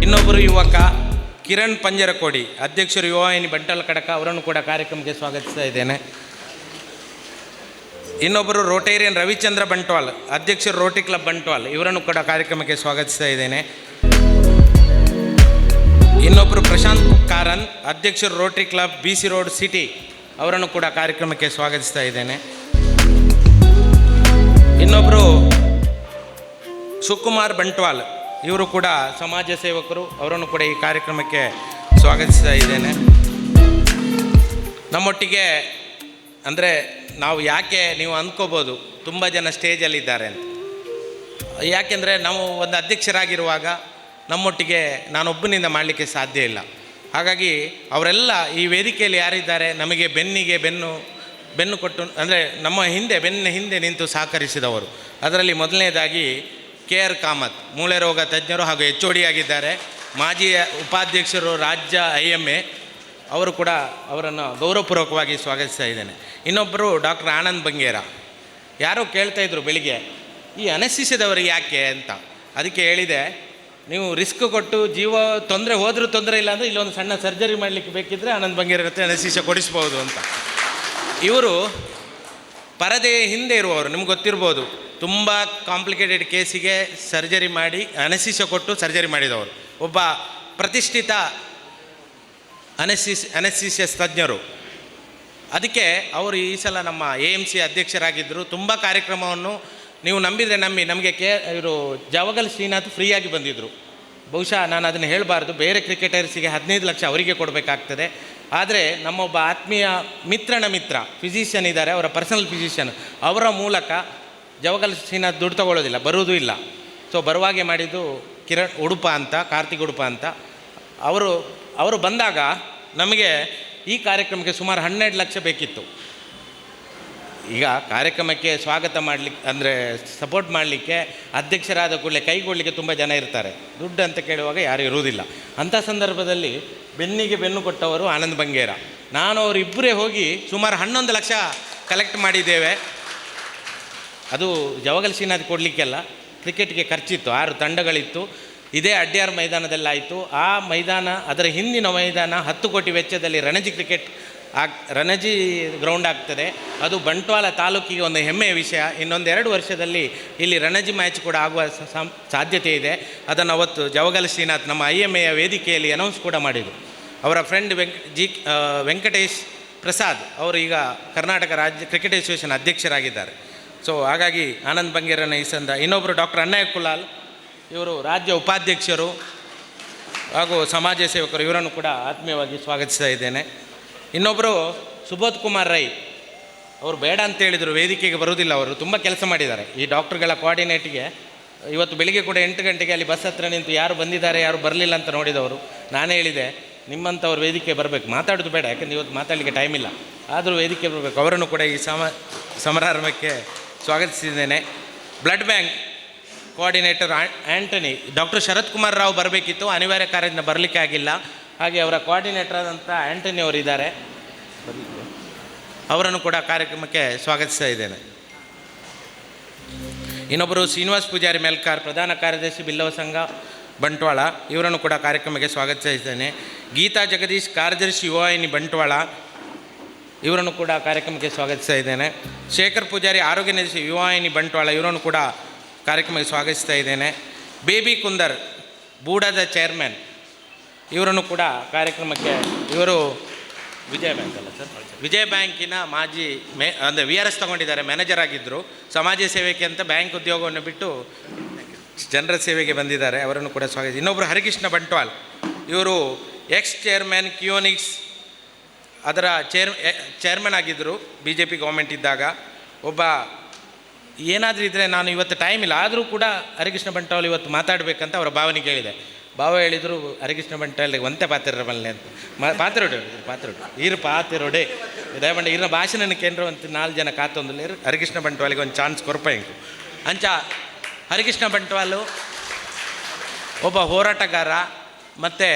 ಇನ್ನೊಬ್ಬರು ಯುವಕ ಕಿರಣ್ ಪಂಜರಕೋಡಿ, ಅಧ್ಯಕ್ಷರು ಯುವವಾಹಿನಿ ಬಂಟ್ವಾಳ ಕಡಕ, ಅವರನ್ನು ಕೂಡ ಕಾರ್ಯಕ್ರಮಕ್ಕೆ ಸ್ವಾಗತಿಸ್ತಾ ಇದ್ದೇನೆ. ಇನ್ನೊಬ್ಬರು ರೋಟೇರಿಯನ್ ರವಿಚಂದ್ರ ಬಂಟ್ವಾಲ್, ಅಧ್ಯಕ್ಷರು ರೋಟರಿ ಕ್ಲಬ್ ಬಂಟ್ವಾಲ್, ಇವರನ್ನು ಕೂಡ ಕಾರ್ಯಕ್ರಮಕ್ಕೆ ಸ್ವಾಗತಿಸ್ತಾ ಇದ್ದೇನೆ. ಇನ್ನೊಬ್ಬರು ಪ್ರಶಾಂತ್ ಕಾರನ್, ಅಧ್ಯಕ್ಷರು Rotary club BC road city, ಅವರನ್ನು ಕೂಡ ಕಾರ್ಯಕ್ರಮಕ್ಕೆ ಸ್ವಾಗತಿಸ್ತಾ ಇದ್ದೇನೆ. ಇನ್ನೊಬ್ಬರು ಶಿವಕುಮಾರ್ ಬಂಟ್ವಾಲ್, ಇವರು ಕೂಡ ಸಮಾಜ ಸೇವಕರು, ಅವರನ್ನು ಕೂಡ ಈ ಕಾರ್ಯಕ್ರಮಕ್ಕೆ ಸ್ವಾಗತಿಸ್ತಾ ಇದ್ದೇನೆ. ನಮ್ಮೊಟ್ಟಿಗೆ ಅಂದರೆ ನಾವು ಯಾಕೆ ನೀವು ಅಂದ್ಕೋಬೋದು ತುಂಬ ಜನ ಸ್ಟೇಜಲ್ಲಿದ್ದಾರೆ ಅಂತ. ಯಾಕೆಂದರೆ ನಾವು ಒಂದು ಅಧ್ಯಕ್ಷರಾಗಿರುವಾಗ ನಮ್ಮೊಟ್ಟಿಗೆ ನಾನೊಬ್ಬನಿಂದ ಮಾಡಲಿಕ್ಕೆ ಸಾಧ್ಯ ಇಲ್ಲ. ಹಾಗಾಗಿ ಅವರೆಲ್ಲ ಈ ವೇದಿಕೆಯಲ್ಲಿ ಯಾರಿದ್ದಾರೆ ನಮಗೆ ಬೆನ್ನು ಕೊಟ್ಟು ಅಂದರೆ ನಮ್ಮ ಬೆನ್ನ ಹಿಂದೆ ನಿಂತು ಸಹಕರಿಸಿದವರು. ಅದರಲ್ಲಿ ಮೊದಲನೇದಾಗಿ KR ಕಾಮತ್, ಮೂಳೆ ರೋಗ ತಜ್ಞರು ಹಾಗೂ HOD ಆಗಿದ್ದಾರೆ. ಮಾಜಿ ಉಪಾಧ್ಯಕ್ಷರು ರಾಜ್ಯ IMA, ಅವರು ಕೂಡ ಅವರನ್ನು ಗೌರವಪೂರ್ವಕವಾಗಿ ಸ್ವಾಗತಿಸ್ತಾ ಇದ್ದೇನೆ. ಇನ್ನೊಬ್ಬರು ಡಾಕ್ಟರ್ ಆನಂದ್ ಬಂಗೇರ. ಯಾರೋ ಕೇಳ್ತಾಯಿದ್ರು ಬೆಳಿಗ್ಗೆ ಈ ಅನಸ್ತಿಸಿದವರು ಯಾಕೆ ಅಂತ. ಅದಕ್ಕೆ ಹೇಳಿದೆ, ನೀವು ರಿಸ್ಕ್ ಕೊಟ್ಟು ಜೀವ ತೊಂದರೆ ಹೋದರೂ ತೊಂದರೆ ಇಲ್ಲ ಅಂದರೆ ಇಲ್ಲೊಂದು ಸಣ್ಣ ಸರ್ಜರಿ ಮಾಡಲಿಕ್ಕೆ ಬೇಕಿದ್ದರೆ ಆನಂದ್ ಬಂಗೇರ ಹತ್ರ ಅನಸ್ತಿಷ ಕೊಡಿಸ್ಬೋದು ಅಂತ. ಇವರು ಪರದೆ ಹಿಂದೆ ಇರುವವರು, ನಿಮ್ಗೆ ಗೊತ್ತಿರ್ಬೋದು, ತುಂಬ ಕಾಂಪ್ಲಿಕೇಟೆಡ್ ಕೇಸಿಗೆ ಸರ್ಜರಿ ಮಾಡಿ ಅನಸ್ತಿಷ ಕೊಟ್ಟು ಸರ್ಜರಿ ಮಾಡಿದವರು. ಒಬ್ಬ ಪ್ರತಿಷ್ಠಿತ ಅನಸ್ತಿಷಿಯಸ್ ತಜ್ಞರು. ಅದಕ್ಕೆ ಅವರು ಈ ಸಲ ನಮ್ಮ AMC ಅಧ್ಯಕ್ಷರಾಗಿದ್ದರು. ತುಂಬ ಕಾರ್ಯಕ್ರಮವನ್ನು ನೀವು ನಂಬಿದರೆ ನಂಬಿ ನಮಗೆ ಇವರು ಜಾವಗಲ್ ಶ್ರೀನಾಥ್ ಫ್ರೀಯಾಗಿ ಬಂದಿದ್ದರು. ಬಹುಶಃ ನಾನು ಅದನ್ನು ಹೇಳಬಾರ್ದು, ಬೇರೆ ಕ್ರಿಕೆಟರ್ಸಿಗೆ 15 ಲಕ್ಷ ಅವರಿಗೆ ಕೊಡಬೇಕಾಗ್ತದೆ. ಆದರೆ ನಮ್ಮೊಬ್ಬ ಆತ್ಮೀಯ ಮಿತ್ರನ ಮಿತ್ರ ಫಿಸಿಷಿಯನ್ ಇದ್ದಾರೆ, ಅವರ ಪರ್ಸನಲ್ ಫಿಸಿಷಿಯನ್, ಅವರ ಮೂಲಕ ಜಾವಗಲ್ ಶ್ರೀನಾಥ್ ದುಡ್ಡು ತಗೊಳ್ಳೋದಿಲ್ಲ, ಬರುವುದೂ ಇಲ್ಲ. ಸೊ ಬರುವಾಗೆ ಮಾಡಿದ್ದು ಕಿರಣ್ ಉಡುಪ ಅಂತ, ಕಾರ್ತಿಕ್ ಉಡುಪ ಅಂತ. ಅವರು ಬಂದಾಗ ನಮಗೆ ಈ ಕಾರ್ಯಕ್ರಮಕ್ಕೆ ಸುಮಾರು 12 ಲಕ್ಷ ಬೇಕಿತ್ತು. ಈಗ ಕಾರ್ಯಕ್ರಮಕ್ಕೆ ಸ್ವಾಗತ ಮಾಡಲಿಕ್ಕೆ ಅಂದರೆ ಸಪೋರ್ಟ್ ಮಾಡಲಿಕ್ಕೆ ಅಧ್ಯಕ್ಷರಾದ ಕೂಡಲೇ ಕೈಗೊಳ್ಳಲಿಕ್ಕೆ ತುಂಬ ಜನ ಇರ್ತಾರೆ, ದುಡ್ಡು ಅಂತ ಕೇಳುವಾಗ ಯಾರೂ ಇರುವುದಿಲ್ಲ. ಅಂಥ ಸಂದರ್ಭದಲ್ಲಿ ಬೆನ್ನಿಗೆ ಬೆನ್ನು ಕೊಟ್ಟವರು ಆನಂದ್ ಬಂಗೇರ. ನಾನು ಅವರಿಬ್ಬರೇ ಹೋಗಿ ಸುಮಾರು 11 ಲಕ್ಷ ಕಲೆಕ್ಟ್ ಮಾಡಿದ್ದೇವೆ. ಅದು ಜಾವಗಲ್ ಶ್ರೀನಾಥ್ ಕೊಡಲಿಕ್ಕೆಲ್ಲ, ಕ್ರಿಕೆಟ್ಗೆ ಖರ್ಚಿತ್ತು, 6 ತಂಡಗಳಿತ್ತು. ಇದೇ ಅಡ್ಯಾರ್ ಮೈದಾನದಲ್ಲಾಯಿತು. ಆ ಮೈದಾನ, ಅದರ ಹಿಂದಿನ ಮೈದಾನ 10 ಕೋಟಿ ವೆಚ್ಚದಲ್ಲಿ ರಣಜಿ ಗ್ರೌಂಡ್ ಆಗ್ತದೆ. ಅದು ಬಂಟ್ವಾಳ ತಾಲೂಕಿಗೆ ಒಂದು ಹೆಮ್ಮೆಯ ವಿಷಯ. ಇನ್ನೊಂದು 2 ವರ್ಷದಲ್ಲಿ ಇಲ್ಲಿ ರಣಜಿ ಮ್ಯಾಚ್ ಕೂಡ ಆಗುವ ಸಾಧ್ಯತೆ ಇದೆ. ಅದನ್ನು ಅವತ್ತು ಜಾವಗಲ್ ಶ್ರೀನಾಥ್ ನಮ್ಮ IMAಯ ವೇದಿಕೆಯಲ್ಲಿ ಅನೌನ್ಸ್ ಕೂಡ ಮಾಡಿದರು. ಅವರ ಫ್ರೆಂಡ್ ವೆಂಕಟೇಶ್ ಪ್ರಸಾದ್ ಅವರು ಈಗ ಕರ್ನಾಟಕ ರಾಜ್ಯ ಕ್ರಿಕೆಟ್ ಅಸೋಸಿಯೇಷನ್ ಅಧ್ಯಕ್ಷರಾಗಿದ್ದಾರೆ. ಸೊ ಹಾಗಾಗಿ ಆನಂದ್ ಬಂಗೇರನ ಈ ಇನ್ನೊಬ್ಬರು ಡಾಕ್ಟರ್ ಅಣ್ಣಯ್ಯ ಕುಲಾಲ್, ಇವರು ರಾಜ್ಯ ಉಪಾಧ್ಯಕ್ಷರು ಹಾಗೂ ಸಮಾಜ ಸೇವಕರು, ಇವರನ್ನು ಕೂಡ ಆತ್ಮೀಯವಾಗಿ ಸ್ವಾಗತಿಸ್ತಾ ಇದ್ದೇನೆ. ಇನ್ನೊಬ್ಬರು ಸುಬೋಧ್ ಕುಮಾರ್ ರೈ, ಅವರು ಬೇಡ ಅಂತೇಳಿದರು, ವೇದಿಕೆಗೆ ಬರುವುದಿಲ್ಲ. ಅವರು ತುಂಬ ಕೆಲಸ ಮಾಡಿದ್ದಾರೆ ಈ ಡಾಕ್ಟ್ರುಗಳ ಕೋಆರ್ಡಿನೇಟಿಗೆ. ಇವತ್ತು ಬೆಳಿಗ್ಗೆ ಕೂಡ 8 ಗಂಟೆಗೆ ಅಲ್ಲಿ ಬಸ್ ಹತ್ರ ನಿಂತು ಯಾರು ಬಂದಿದ್ದಾರೆ ಯಾರು ಬರಲಿಲ್ಲ ಅಂತ ನೋಡಿದವರು. ನಾನೇ ಹೇಳಿದೆ, ನಿಮ್ಮಂಥವ್ರು ವೇದಿಕೆ ಬರಬೇಕು, ಮಾತಾಡೋದು ಬೇಡ, ಯಾಕೆಂದರೆ ಇವತ್ತು ಮಾತಾಡಲಿಕ್ಕೆ ಟೈಮ್ ಇಲ್ಲ, ಆದರೂ ವೇದಿಕೆ ಬರಬೇಕು. ಅವರನ್ನು ಕೂಡ ಈ ಸಮಾರಂಭಕ್ಕೆ ಸ್ವಾಗತಿಸಿದ್ದೇನೆ. Blood bank coordinator Antony, doctor Sharath Kumar Rao ಬರಬೇಕಿತ್ತು, ಅನಿವಾರ್ಯ ಕಾರ್ಯದಿಂದ ಬರಲಿಕ್ಕೆ ಆಗಿಲ್ಲ. ಹಾಗೆ ಅವರ ಕೋಆರ್ಡಿನೇಟರ್ ಆದಂಥ ಆ್ಯಂಟನಿ ಅವರಿದ್ದಾರೆ, ಅವರನ್ನು ಕೂಡ ಕಾರ್ಯಕ್ರಮಕ್ಕೆ ಸ್ವಾಗತಿಸ್ತಾ ಇದ್ದೇನೆ. ಇನ್ನೊಬ್ಬರು ಶ್ರೀನಿವಾಸ್ ಪೂಜಾರಿ ಮೆಲ್ಕಾರ್, ಪ್ರಧಾನ ಕಾರ್ಯದರ್ಶಿ ಬಿಲ್ಲವ ಸಂಘ ಬಂಟ್ವಾಳ, ಇವರನ್ನು ಕೂಡ ಕಾರ್ಯಕ್ರಮಕ್ಕೆ ಸ್ವಾಗತಿಸ್ತಾ ಇದ್ದೇನೆ. ಗೀತಾ ಜಗದೀಶ್, ಕಾರ್ಯದರ್ಶಿ ಯುವವಾಹಿನಿ ಬಂಟ್ವಾಳ, ಇವರನ್ನು ಕೂಡ ಕಾರ್ಯಕ್ರಮಕ್ಕೆ ಸ್ವಾಗತಿಸ್ತಾ ಇದ್ದೇನೆ. ಶೇಖರ್ ಪೂಜಾರಿ, ಆರೋಗ್ಯ ನಿರ್ದೇಶಕ ಯುವವಾಹಿನಿ ಬಂಟ್ವಾಳ, ಇವರನ್ನು ಕೂಡ ಕಾರ್ಯಕ್ರಮಕ್ಕೆ ಸ್ವಾಗತಿಸ್ತಾ ಇದ್ದೇನೆ. ಬೇಬಿ ಕುಂದರ್, ಬೂಡದ ಚೇರ್ಮನ್, ಇವರನ್ನು ಕೂಡ ಕಾರ್ಯಕ್ರಮಕ್ಕೆ, ಇವರು ವಿಜಯ ಬ್ಯಾಂಕ್ ಅಲ್ಲ ಸರ್, ವಿಜಯ ಬ್ಯಾಂಕಿನ ಮಾಜಿ ಅಂದರೆ VRS ತಗೊಂಡಿದ್ದಾರೆ, ಮ್ಯಾನೇಜರ್ ಆಗಿದ್ದರು. ಸಮಾಜ ಸೇವೆಗೆ ಅಂತ ಬ್ಯಾಂಕ್ ಉದ್ಯೋಗವನ್ನು ಬಿಟ್ಟು ಜನರ ಸೇವೆಗೆ ಬಂದಿದ್ದಾರೆ, ಅವರನ್ನು ಕೂಡ ಸ್ವಾಗತ. ಇನ್ನೊಬ್ಬರು ಹರಿಕೃಷ್ಣ ಬಂಟ್ವಾಲ್, ಇವರು ಎಕ್ಸ್ ಚೇರ್ಮನ್ ಕಿಯೋನಿಕ್ಸ್, ಅದರ ಚೇರ್ಮನ್ ಆಗಿದ್ದರು BJP ಗೌರ್ಮೆಂಟ್ ಇದ್ದಾಗ. ಒಬ್ಬ ಏನಾದರೂ ಇದ್ದರೆ ನಾನು ಇವತ್ತು ಟೈಮ್ ಇಲ್ಲ, ಆದರೂ ಕೂಡ ಹರಿಕೃಷ್ಣ ಬಂಟ್ವಾಳ ಇವತ್ತು ಮಾತಾಡಬೇಕಂತ ಅವರ ಭಾವನೆ ಕೇಳಿದೆ. ಭಾವ ಹೇಳಿದರು ಹರಿಕೃಷ್ಣ ಬಂಟ್ವಾಳಿಗೆ ಒಂತೆ ಪಾತಿರಮಲ್ಲೆ ಅಂತ ಪಾತಿರೋಡೆ ಈರು ಪಾತಿರೋಡೆ ದಯಮಾಡಿ ಇರೋ ಭಾಷೆನ ಕೇಂದ್ರ ಅಂತ 4 ಜನ ಕಾತೊಂದಿಲ್ಲ ಹರಿಕೃಷ್ಣ ಬಂಟ್ವಾಳಿಗೆ ಒಂದು ಚಾನ್ಸ್ ಕೊರಪ ಇಂಕು ಅಂಚ ಹರಿಕೃಷ್ಣ ಬಂಟ್ವಾಳು ಒಬ್ಬ ಹೋರಾಟಗಾರ. ಮತ್ತು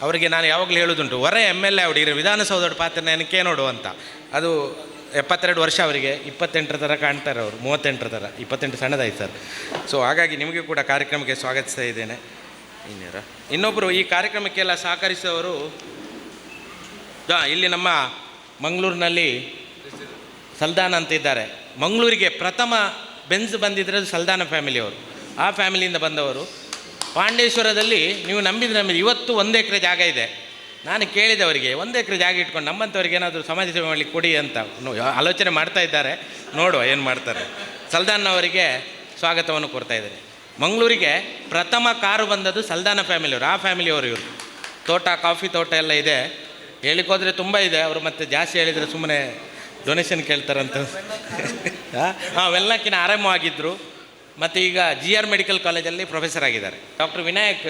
ಅವರಿಗೆ ನಾನು ಯಾವಾಗಲೂ ಹೇಳೋದುಂಟು, ಹೊರ MLA ಅವಡಿ ಇರೋ ವಿಧಾನಸೌಧದ ಪಾತ್ರ ನನಗೆ ನೋಡು ಅಂತ. ಅದು 72 ವರ್ಷ ಅವರಿಗೆ, 28 ಥರ ಕಾಣ್ತಾರೆ ಅವರು, 38 ಥರ, 28 ಸಣ್ಣದಾಯ್ತು ಸರ್. ಸೊ ಹಾಗಾಗಿ ನಿಮಗೆ ಕೂಡ ಕಾರ್ಯಕ್ರಮಕ್ಕೆ ಸ್ವಾಗತಿಸ್ತಾ ಇದ್ದೇನೆ. ಇನ್ನೊಬ್ಬರು ಈ ಕಾರ್ಯಕ್ರಮಕ್ಕೆಲ್ಲ ಸಹಕರಿಸುವವರು ಇಲ್ಲಿ ನಮ್ಮ ಮಂಗಳೂರಿನಲ್ಲಿ ಸಲ್ದಾನ ಅಂತ ಇದ್ದಾರೆ. ಮಂಗಳೂರಿಗೆ ಪ್ರಥಮ ಬೆಂಜ್ ಬಂದಿದ್ದರೆ ಸಲ್ದಾನ ಫ್ಯಾಮಿಲಿಯವರು, ಆ ಫ್ಯಾಮಿಲಿಯಿಂದ ಬಂದವರು. ಪಾಂಡೇಶ್ವರದಲ್ಲಿ ನೀವು ನಂಬಿದ್ರೆ ಇವತ್ತು 1 ಎಕರೆ ಜಾಗ ಇದೆ. ನಾನು ಕೇಳಿದೆ ಅವರಿಗೆ, 1 ಎಕರೆ ಜಾಗ ಇಟ್ಕೊಂಡು ನಮ್ಮಂಥವ್ರಿಗೆ ಏನಾದರೂ ಸಮಾಜ ಸೇವೆ ಮಾಡಲಿಕ್ಕೆ ಕೊಡಿ ಅಂತ ಆಲೋಚನೆ ಮಾಡ್ತಾ ಇದ್ದಾರೆ. ನೋಡುವ ಏನು ಮಾಡ್ತಾರೆ. ಸಲ್ದಾನ್ನವರಿಗೆ ಸ್ವಾಗತವನ್ನು ಕೊಡ್ತಾ ಇದ್ದಾರೆ. ಮಂಗಳೂರಿಗೆ ಪ್ರಥಮ ಕಾರು ಬಂದದ್ದು ಸಲ್ದಾನ ಫ್ಯಾಮಿಲಿಯವರು, ಆ ಫ್ಯಾಮಿಲಿಯವರು. ಇವರು ತೋಟ, ಕಾಫಿ ತೋಟ ಎಲ್ಲ ಇದೆ, ಹೇಳಿಕೋದ್ರೆ ತುಂಬ ಇದೆ. ಅವರು ಮತ್ತೆ ಜಾಸ್ತಿ ಹೇಳಿದರೆ ಸುಮ್ಮನೆ ಡೊನೇಷನ್ ಕೇಳ್ತಾರಂತ. ಹಾಂ, ವೆಲ್ನಕ್ಕಿನ ಆರಂಭವಾಗಿದ್ದರು. ಮತ್ತು ಈಗ GR ಮೆಡಿಕಲ್ ಕಾಲೇಜಲ್ಲಿ ಪ್ರೊಫೆಸರ್ ಆಗಿದ್ದಾರೆ. ಡಾಕ್ಟರ್ ವಿನಾಯಕ್,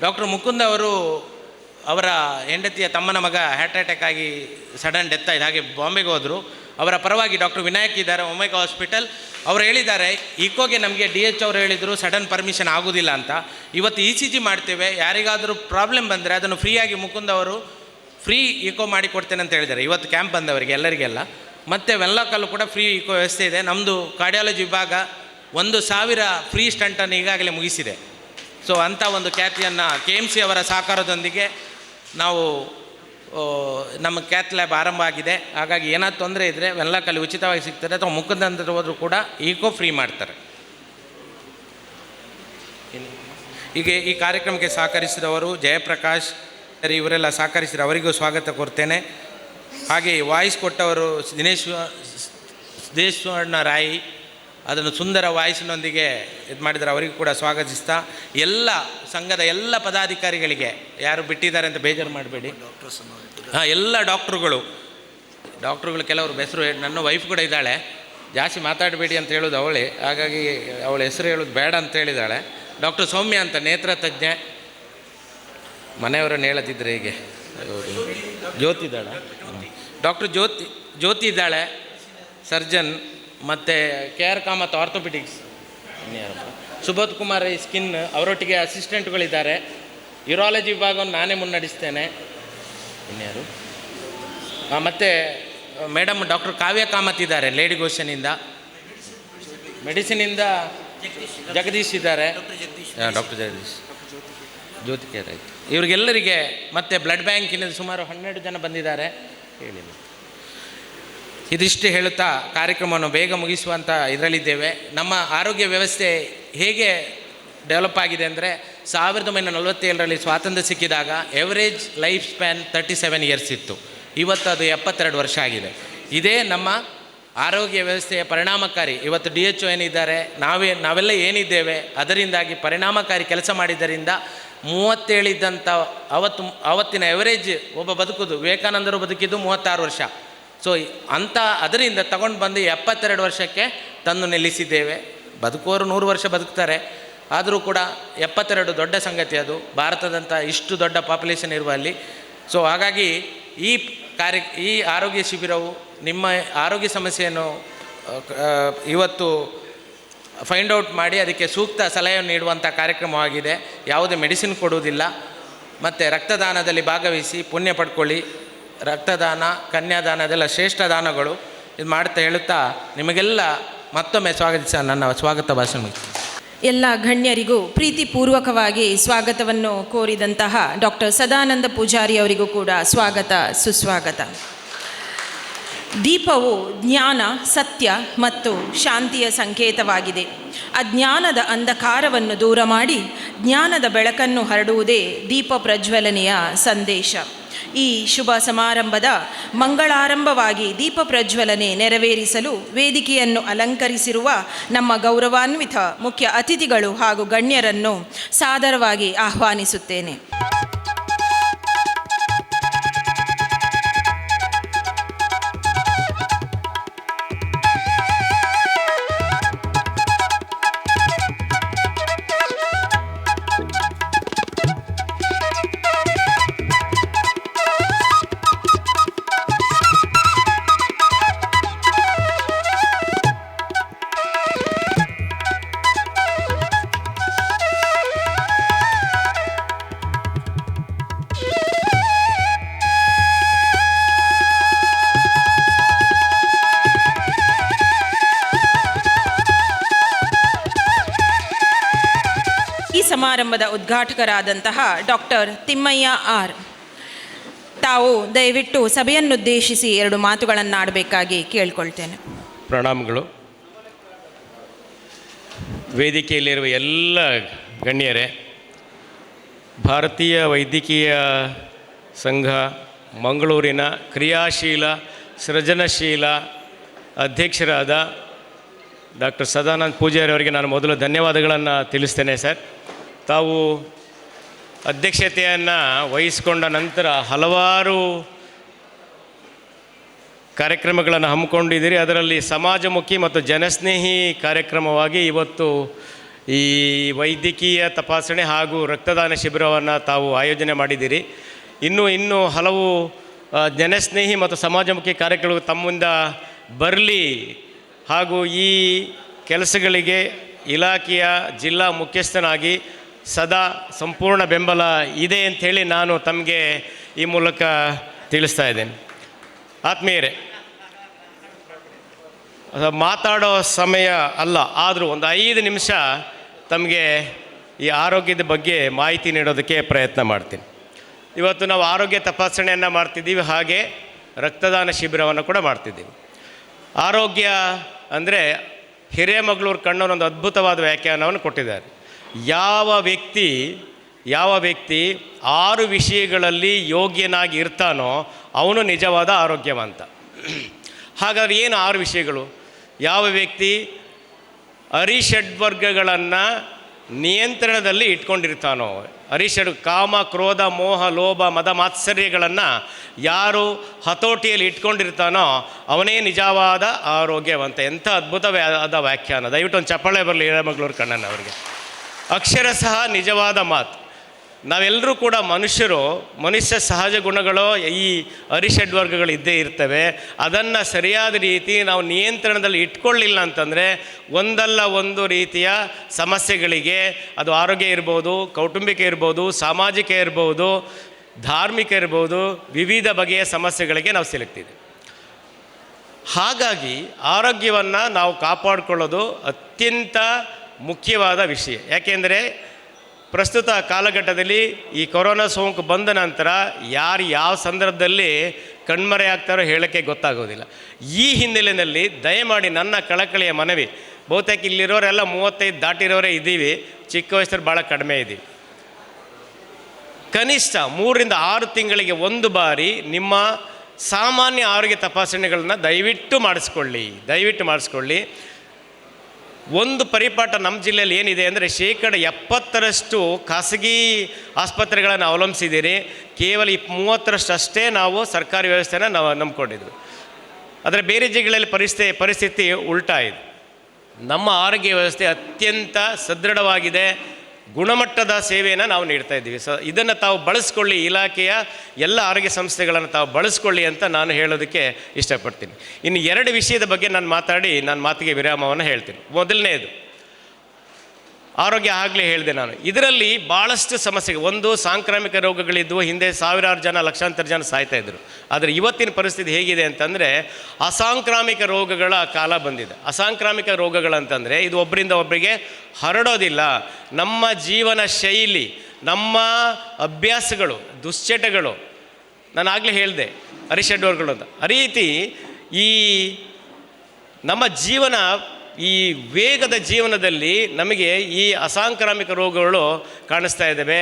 ಡಾಕ್ಟರ್ ಮುಕುಂದ್ ಅವರು ಅವರ ಹೆಂಡತಿಯ ತಮ್ಮನ ಮಗ ಹಾರ್ಟ್ ಅಟ್ಯಾಕ್ ಆಗಿ ಸಡನ್ ಡೆತ್ ಆಯಿತು, ಹಾಗೆ ಬಾಂಬೆಗೆ ಹೋದರು. ಅವರ ಪರವಾಗಿ ಡಾಕ್ಟರ್ ವಿನಾಯಕ್ ಇದ್ದಾರೆ, ಒಮೆಗಾ ಹಾಸ್ಪಿಟಲ್. ಅವರು ಹೇಳಿದ್ದಾರೆ, ಇಕೋಗೆ ನಮಗೆ DH ಅವರು ಹೇಳಿದರು ಸಡನ್ ಪರ್ಮಿಷನ್ ಆಗೋದಿಲ್ಲ ಅಂತ. ಇವತ್ತು ECG ಮಾಡ್ತೇವೆ, ಯಾರಿಗಾದರೂ ಪ್ರಾಬ್ಲಮ್ ಬಂದರೆ ಅದನ್ನು ಫ್ರೀಯಾಗಿ ಮುಕುಂದ್ ಅವರು ಫ್ರೀ ಇಕೋ ಮಾಡಿ ಕೊಡ್ತೇನೆ ಅಂತ ಹೇಳಿದ್ದಾರೆ. ಇವತ್ತು ಕ್ಯಾಂಪ್ ಬಂದವರಿಗೆ ಎಲ್ಲರಿಗೆಲ್ಲ. ಮತ್ತು ವೆನ್ಲಾಕಲ್ಲೂ ಕೂಡ ಫ್ರೀ ಇಕೋ ವ್ಯವಸ್ಥೆ ಇದೆ. ನಮ್ಮದು ಕಾರ್ಡಿಯಾಲಜಿ ವಿಭಾಗ 1,000 ಫ್ರೀ ಸ್ಟಂಟನ್ನು ಈಗಾಗಲೇ ಮುಗಿಸಿದೆ. ಸೊ ಅಂಥ ಒಂದು ಖ್ಯಾತಿಯನ್ನು KMC ಅವರ ಸಹಕಾರದೊಂದಿಗೆ ನಾವು ನಮ್ಮ ಕ್ಯಾತ್ ಲ್ಯಾಬ್ ಆರಂಭ ಆಗಿದೆ. ಹಾಗಾಗಿ ಏನಾದ್ರು ತೊಂದರೆ ಇದ್ದರೆ ವೆನ್ಲಾಕಲ್ಲಿ ಉಚಿತವಾಗಿ ಸಿಗ್ತದೆ, ಅಥವಾ ಮುಖದಂತ ಹೋದರೂ ಕೂಡ ಈಕೋ ಫ್ರೀ ಮಾಡ್ತಾರೆ. ಹೀಗೆ ಈ ಕಾರ್ಯಕ್ರಮಕ್ಕೆ ಸಹಕರಿಸಿದವರು ಜಯಪ್ರಕಾಶ್ ಇವರೆಲ್ಲ ಸಹಕರಿಸಿದ ಅವರಿಗೂ ಸ್ವಾಗತ ಕೊಡ್ತೇನೆ. ಹಾಗೆ ವಾಯ್ಸ್ ಕೊಟ್ಟವರು ಸಿದ್ದೇಶ್ವರನ ರಾಯಿ, ಅದನ್ನು ಸುಂದರ ವಾಯ್ಸಿನೊಂದಿಗೆ ಇದು ಮಾಡಿದರೆ ಅವರಿಗೂ ಕೂಡ ಸ್ವಾಗತಿಸ್ತಾ, ಎಲ್ಲ ಸಂಘದ ಎಲ್ಲ ಪದಾಧಿಕಾರಿಗಳಿಗೆ ಯಾರು ಬಿಟ್ಟಿದ್ದಾರೆ ಅಂತ ಬೇಜಾರು ಮಾಡಬೇಡಿ. ಹಾಂ, ಎಲ್ಲ ಡಾಕ್ಟ್ರುಗಳು ಕೆಲವರು ಹೆಸರು, ನನ್ನ ವೈಫ್ ಕೂಡ ಇದ್ದಾಳೆ, ಜಾಸ್ತಿ ಮಾತಾಡಬೇಡಿ ಅಂತ ಹೇಳೋದು ಅವಳೇ, ಹಾಗಾಗಿ ಅವಳ ಹೆಸರು ಹೇಳೋದು ಬೇಡ ಅಂತ ಹೇಳಿದ್ದಾಳೆ. ಡಾಕ್ಟರ್ ಸೌಮ್ಯ ಅಂತ ನೇತ್ರ ತಜ್ಞೆ, ಮನೆಯವರನ್ನು ಹೇಳದಿದ್ದರೆ ಹೀಗೆ. ಜ್ಯೋತಿ ಇದ್ದಾಳೆ, ಡಾಕ್ಟರ್ ಜ್ಯೋತಿ ಇದ್ದಾಳೆ, ಸರ್ಜನ್. ಮತ್ತು KR Kamath orthopaedics, Subodh Kumar skin, ಅವರೊಟ್ಟಿಗೆ ಅಸಿಸ್ಟೆಂಟ್ಗಳಿದ್ದಾರೆ. ಯೂರಾಲಜಿ ವಿಭಾಗವನ್ನು ನಾನೇ ಮುನ್ನಡೆಸ್ತೇನೆ. ಇನ್ಯಾರು? ಮತ್ತು ಮೇಡಮ್ ಡಾಕ್ಟರ್ ಕಾವ್ಯ ಕಾಮತ್ ಇದ್ದಾರೆ ಲೇಡಿ ಗೋಷನಿಂದ. ಮೆಡಿಸಿನಿಂದ ಜಗದೀಶ್ ಇದ್ದಾರೆ, ಡಾಕ್ಟರ್ ಜಗದೀಶ್, ಜ್ಯೋತಿ ಕೇರ್ ಆಯಿತು. ಇವರಿಗೆಲ್ಲರಿಗೆ ಮತ್ತು ಬ್ಲಡ್ ಬ್ಯಾಂಕಿನಿಂದ ಸುಮಾರು 12 ಜನ ಬಂದಿದ್ದಾರೆ. ಹೇಳಿಲ್ಲ, ಇದಿಷ್ಟು ಹೇಳುತ್ತಾ ಕಾರ್ಯಕ್ರಮವನ್ನು ಬೇಗ ಮುಗಿಸುವಂಥ ಇದರಲ್ಲಿದ್ದೇವೆ. ನಮ್ಮ ಆರೋಗ್ಯ ವ್ಯವಸ್ಥೆ ಹೇಗೆ ಡೆವಲಪ್ ಆಗಿದೆ ಅಂದರೆ, 1947ರಲ್ಲಿ ಸ್ವಾತಂತ್ರ್ಯ ಸಿಕ್ಕಿದಾಗ ಎವರೇಜ್ ಲೈಫ್ ಸ್ಪ್ಯಾನ್ 37 ಇಯರ್ಸ್ ಇತ್ತು. ಇವತ್ತು ಅದು 72 ವರ್ಷ ಆಗಿದೆ. ಇದೇ ನಮ್ಮ ಆರೋಗ್ಯ ವ್ಯವಸ್ಥೆಯ ಪರಿಣಾಮಕಾರಿ. ಇವತ್ತು DHO ಏನಿದ್ದಾರೆ, ನಾವೆಲ್ಲ ಏನಿದ್ದೇವೆ ಅದರಿಂದಾಗಿ ಪರಿಣಾಮಕಾರಿ ಕೆಲಸ ಮಾಡಿದ್ದರಿಂದ 37 ಇದ್ದಂಥ ಅವತ್ತಿನ ಎವರೇಜ್ ಒಬ್ಬ ಬದುಕುದು, ವಿವೇಕಾನಂದರು ಬದುಕಿದ್ದು 36 ವರ್ಷ. ಸೊ ಅದರಿಂದ ತಗೊಂಡು ಬಂದು 72 ವರ್ಷಕ್ಕೆ ತಂದು ನಿಲ್ಲಿಸಿದ್ದೇವೆ. ಬದುಕುವವರು 100 ವರ್ಷ ಬದುಕ್ತಾರೆ, ಆದರೂ ಕೂಡ 72 ದೊಡ್ಡ ಸಂಗತಿ. ಅದು ಭಾರತದಂಥ ಇಷ್ಟು ದೊಡ್ಡ ಪಾಪ್ಯುಲೇಷನ್ ಇರುವಲ್ಲಿ. ಸೊ ಹಾಗಾಗಿ ಈ ಆರೋಗ್ಯ ಶಿಬಿರವು ನಿಮ್ಮ ಆರೋಗ್ಯ ಸಮಸ್ಯೆಯನ್ನು ಇವತ್ತು ಫೈಂಡ್ ಔಟ್ ಮಾಡಿ ಅದಕ್ಕೆ ಸೂಕ್ತ ಸಲಹೆಯನ್ನು ನೀಡುವಂಥ ಕಾರ್ಯಕ್ರಮವಾಗಿದೆ. ಯಾವುದೇ ಮೆಡಿಸಿನ್ ಕೊಡುವುದಿಲ್ಲ. ಮತ್ತು ರಕ್ತದಾನದಲ್ಲಿ ಭಾಗವಹಿಸಿ ಪುಣ್ಯ ಪಡ್ಕೊಳ್ಳಿ. ರಕ್ತದಾನ, ಕನ್ಯಾದಾನದೆಲ್ಲ ಶ್ರೇಷ್ಠ ದಾನಗಳು. ಇದು ಮಾಡ್ತಾ ಹೇಳುತ್ತಾ ನಿಮಗೆಲ್ಲ ಮತ್ತೊಮ್ಮೆ ಸ್ವಾಗತಿಸ ನನ್ನ ಸ್ವಾಗತ ಭಾಷಣ ಮುಗಿಸಿ. ಎಲ್ಲ ಗಣ್ಯರಿಗೂ ಪ್ರೀತಿಪೂರ್ವಕವಾಗಿ ಸ್ವಾಗತವನ್ನು ಕೋರಿದಂತಹ ಡಾಕ್ಟರ್ ಸದಾನಂದ ಪೂಜಾರಿ ಅವರಿಗೂ ಕೂಡ ಸ್ವಾಗತ, ಸುಸ್ವಾಗತ. ದೀಪವು ಜ್ಞಾನ, ಸತ್ಯ ಮತ್ತು ಶಾಂತಿಯ ಸಂಕೇತವಾಗಿದೆ. ಅಜ್ಞಾನದ ಅಂಧಕಾರವನ್ನು ದೂರ ಮಾಡಿ ಜ್ಞಾನದ ಬೆಳಕನ್ನು ಹರಡುವುದೇ ದೀಪ ಪ್ರಜ್ವಲನೆಯ ಸಂದೇಶ. ಈ ಶುಭ ಸಮಾರಂಭದ ಮಂಗಳಾರಂಭವಾಗಿ ದೀಪ ಪ್ರಜ್ವಲನೆ ನೆರವೇರಿಸಲು ವೇದಿಕೆಯನ್ನು ಅಲಂಕರಿಸಿರುವ ನಮ್ಮ ಗೌರವಾನ್ವಿತ ಮುಖ್ಯ ಅತಿಥಿಗಳು ಹಾಗೂ ಗಣ್ಯರನ್ನು ಸಾದರವಾಗಿ ಆಹ್ವಾನಿಸುತ್ತೇನೆ. ಸಮಾರಂಭದ ಉದ್ಘಾಟಕರಾದಂತಹ ಡಾಕ್ಟರ್ ತಿಮ್ಮಯ್ಯ ಆರ್ ತಾವು ದಯವಿಟ್ಟು ಸಭೆಯನ್ನುದ್ದೇಶಿಸಿ 2 ಮಾತುಗಳನ್ನಾಡಬೇಕಾಗಿ ಕೇಳ್ಕೊಳ್ತೇನೆ. ಪ್ರಣಾಮಗಳು. ವೇದಿಕೆಯಲ್ಲಿರುವ ಎಲ್ಲ ಗಣ್ಯರೇ, ಭಾರತೀಯ ವೈದ್ಯಕೀಯ ಸಂಘ ಮಂಗಳೂರಿನ ಕ್ರಿಯಾಶೀಲ ಸೃಜನಶೀಲ ಅಧ್ಯಕ್ಷರಾದ ಡಾಕ್ಟರ್ ಸದಾನಂದ ಪೂಜಾರಿ ಅವರಿಗೆ ನಾನು ಮೊದಲು ಧನ್ಯವಾದಗಳನ್ನು ತಿಳಿಸ್ತೇನೆ. ಸರ್, ತಾವು ಅಧ್ಯಕ್ಷತೆಯನ್ನು ವಹಿಸಿಕೊಂಡ ನಂತರ ಹಲವಾರು ಕಾರ್ಯಕ್ರಮಗಳನ್ನು ಹಮ್ಮಿಕೊಂಡಿದ್ದೀರಿ. ಅದರಲ್ಲಿ ಸಮಾಜಮುಖಿ ಮತ್ತು ಜನಸ್ನೇಹಿ ಕಾರ್ಯಕ್ರಮವಾಗಿ ಇವತ್ತು ಈ ವೈದ್ಯಕೀಯ ತಪಾಸಣೆ ಹಾಗೂ ರಕ್ತದಾನ ಶಿಬಿರವನ್ನು ತಾವು ಆಯೋಜನೆ ಮಾಡಿದ್ದೀರಿ. ಇನ್ನೂ ಹಲವು ಜನಸ್ನೇಹಿ ಮತ್ತು ಸಮಾಜಮುಖಿ ಕಾರ್ಯಕ್ರಮಗಳು ತಮ್ಮಿಂದ ಬರಲಿ ಹಾಗೂ ಈ ಕೆಲಸಗಳಿಗೆ ಇಲಾಖೆಯ ಜಿಲ್ಲಾ ಮುಖ್ಯಸ್ಥನಾಗಿ ಸದಾ ಸಂಪೂರ್ಣ ಬೆಂಬಲ ಇದೆ ಅಂಥೇಳಿ ನಾನು ತಮಗೆ ಈ ಮೂಲಕ ತಿಳಿಸ್ತಾ ಇದ್ದೇನೆ. ಆತ್ಮೀಯರೇ, ಮಾತಾಡೋ ಸಮಯ ಅಲ್ಲ, ಆದರೂ ಒಂದು 5 ನಿಮಿಷ ತಮಗೆ ಈ ಆರೋಗ್ಯದ ಬಗ್ಗೆ ಮಾಹಿತಿ ನೀಡೋದಕ್ಕೆ ಪ್ರಯತ್ನ ಮಾಡ್ತೀನಿ. ಇವತ್ತು ನಾವು ಆರೋಗ್ಯ ತಪಾಸಣೆಯನ್ನು ಮಾಡ್ತಿದ್ದೀವಿ, ಹಾಗೆ ರಕ್ತದಾನ ಶಿಬಿರವನ್ನು ಕೂಡ ಮಾಡ್ತಿದ್ದೀವಿ. ಆರೋಗ್ಯ ಅಂದರೆ ಹಿರೇಮಗಳೂರು ಕಣ್ಣವರು ಒಂದು ಅದ್ಭುತವಾದ ವ್ಯಾಖ್ಯಾನವನ್ನು ಕೊಟ್ಟಿದ್ದಾರೆ. ಯಾವ ವ್ಯಕ್ತಿ 6 ವಿಷಯಗಳಲ್ಲಿ ಯೋಗ್ಯನಾಗಿ ಇರ್ತಾನೋ ಅವನು ನಿಜವಾದ ಆರೋಗ್ಯವಂತ. ಹಾಗಾದರೆ ಏನು 6 ವಿಷಯಗಳು? ಯಾವ ವ್ಯಕ್ತಿ ಅರಿಷಡ್ವರ್ಗಗಳನ್ನು ನಿಯಂತ್ರಣದಲ್ಲಿ ಇಟ್ಕೊಂಡಿರ್ತಾನೋ, ಕಾಮ, ಕ್ರೋಧ, ಮೋಹ, ಲೋಭ, ಮದ, ಮಾತ್ಸರ್ಯಗಳನ್ನು ಯಾರು ಹತೋಟಿಯಲ್ಲಿ ಇಟ್ಕೊಂಡಿರ್ತಾನೋ ಅವನೇ ನಿಜವಾದ ಆರೋಗ್ಯವಂತ. ಎಂಥ ಅದ್ಭುತವಾದ ವ್ಯಾಖ್ಯಾನ! ದಯವಿಟ್ಟು ಒಂದು ಚಪ್ಪಾಳೆ ಬರಲಿ ಹಿರೇಮಗಳೂರು ಕಣ್ಣನವರಿಗೆ. ಅಕ್ಷರಶಃ ನಿಜವಾದ ಮಾತು. ನಾವೆಲ್ಲರೂ ಕೂಡ ಮನುಷ್ಯ ಸಹಜ ಗುಣಗಳು ಈ ಅರಿಷಡ್ವರ್ಗಗಳು ಇದ್ದೇ ಇರ್ತವೆ. ಅದನ್ನು ಸರಿಯಾದ ರೀತಿ ನಾವು ನಿಯಂತ್ರಣದಲ್ಲಿ ಇಟ್ಕೊಳ್ಳಿಲ್ಲ ಅಂತಂದರೆ ಒಂದಲ್ಲ ಒಂದು ರೀತಿಯ ಸಮಸ್ಯೆಗಳಿಗೆ, ಅದು ಆರೋಗ್ಯ ಇರ್ಬೋದು, ಕೌಟುಂಬಿಕ ಇರ್ಬೋದು, ಸಾಮಾಜಿಕ ಇರ್ಬೋದು, ಧಾರ್ಮಿಕ ಇರ್ಬೋದು, ವಿವಿಧ ಬಗೆಯ ಸಮಸ್ಯೆಗಳಿಗೆ ನಾವು ಸಿಲುಕ್ತೀವಿ. ಹಾಗಾಗಿ ಆರೋಗ್ಯವನ್ನು ನಾವು ಕಾಪಾಡಿಕೊಳ್ಳೋದು ಅತ್ಯಂತ ಮುಖ್ಯವಾದ ವಿಷಯ. ಯಾಕೆಂದರೆ ಪ್ರಸ್ತುತ ಕಾಲಘಟ್ಟದಲ್ಲಿ ಈ ಕೊರೋನಾ ಸೋಂಕು ಬಂದ ನಂತರ ಯಾರು ಯಾವ ಸಂದರ್ಭದಲ್ಲಿ ಕಣ್ಮರೆ ಆಗ್ತಾರೋ ಹೇಳೋಕ್ಕೆ ಗೊತ್ತಾಗೋದಿಲ್ಲ. ಈ ಹಿನ್ನೆಲೆಯಲ್ಲಿ ದಯಮಾಡಿ ನನ್ನ ಕಳಕಳಿಯ ಮನವಿ, ಬಹುತೇಕ ಇಲ್ಲಿರೋರೆಲ್ಲ 35 ದಾಟಿರೋರೇ ಇದ್ದೀವಿ, ಚಿಕ್ಕ ವಯಸ್ಸರು ಭಾಳ ಕಡಿಮೆ ಇದ್ದೀವಿ. ಕನಿಷ್ಠ 3 ರಿಂದ 6 ತಿಂಗಳಿಗೆ ಒಂದು ಬಾರಿ ನಿಮ್ಮ ಸಾಮಾನ್ಯ ಆರೋಗ್ಯ ತಪಾಸಣೆಗಳನ್ನ ದಯವಿಟ್ಟು ಮಾಡಿಸ್ಕೊಳ್ಳಿ. ಒಂದು ಪರಿಪಾಠ ನಮ್ಮ ಜಿಲ್ಲೆಯಲ್ಲಿ ಏನಿದೆ ಅಂದರೆ 70% ಖಾಸಗಿ ಆಸ್ಪತ್ರೆಗಳನ್ನು ಅವಲಂಬಿಸಿದ್ದೀರಿ. ಕೇವಲ 30% ಅಷ್ಟೇ ನಾವು ಸರ್ಕಾರಿ ವ್ಯವಸ್ಥೆನ ನಾವು ನಂಬ್ಕೊಂಡಿದ್ವಿ. ಆದರೆ ಬೇರೆ ಜಿಲ್ಲೆಗಳಲ್ಲಿ ಪರಿಸ್ಥಿತಿ ಉಲ್ಟಾ ಇದೆ. ನಮ್ಮ ಆರೋಗ್ಯ ವ್ಯವಸ್ಥೆ ಅತ್ಯಂತ ಸದೃಢವಾಗಿದೆ, ಗುಣಮಟ್ಟದ ಸೇವೆಯನ್ನು ನಾವು ನೀಡ್ತಾ ಇದ್ದೀವಿ. ಇದನ್ನು ತಾವು ಬಳಸ್ಕೊಳ್ಳಿ, ಇಲಾಖೆಯ ಎಲ್ಲ ಆರೋಗ್ಯ ಸಂಸ್ಥೆಗಳನ್ನು ತಾವು ಬಳಸ್ಕೊಳ್ಳಿ ಅಂತ ನಾನು ಹೇಳೋದಕ್ಕೆ ಇಷ್ಟಪಡ್ತೀನಿ. ಇನ್ನು 2 ವಿಷಯದ ಬಗ್ಗೆ ನಾನು ನನ್ನ ಮಾತಿಗೆ ವಿರಾಮವನ್ನು ಹೇಳ್ತೀನಿ. ಮೊದಲನೇದು ಆರೋಗ್ಯ, ಆಗಲೇ ಹೇಳಿದೆ ನಾನು. ಇದರಲ್ಲಿ ಭಾಳಷ್ಟು ಸಮಸ್ಯೆಗಳು. ಒಂದು, ಸಾಂಕ್ರಾಮಿಕ ರೋಗಗಳಿದ್ವು. ಹಿಂದೆ ಸಾವಿರಾರು ಜನ, ಲಕ್ಷಾಂತರ ಜನ ಸಾಯ್ತಾಯಿದ್ರು. ಆದರೆ ಇವತ್ತಿನ ಪರಿಸ್ಥಿತಿ ಹೇಗಿದೆ ಅಂತಂದರೆ ಅಸಾಂಕ್ರಾಮಿಕ ರೋಗಗಳ ಕಾಲ ಬಂದಿದೆ. ಅಸಾಂಕ್ರಾಮಿಕ ರೋಗಗಳಂತಂದರೆ ಇದು ಒಬ್ಬರಿಂದ ಒಬ್ಬರಿಗೆ ಹರಡೋದಿಲ್ಲ. ನಮ್ಮ ಜೀವನ ಶೈಲಿ, ನಮ್ಮ ಅಭ್ಯಾಸಗಳು, ದುಶ್ಚಟಗಳು, ನಾನು ಆಗಲೇ ಹೇಳಿದೆ ಅರಿಷಡ್ವರ್ಗಗಳು ಅಂತ. ಆ ರೀತಿ ಈ ನಮ್ಮ ಜೀವನ, ಈ ವೇಗದ ಜೀವನದಲ್ಲಿ ನಮಗೆ ಈ ಅಸಾಂಕ್ರಾಮಿಕ ರೋಗಗಳು ಕಾಣಿಸ್ತಾ ಇದ್ದಾವೆ.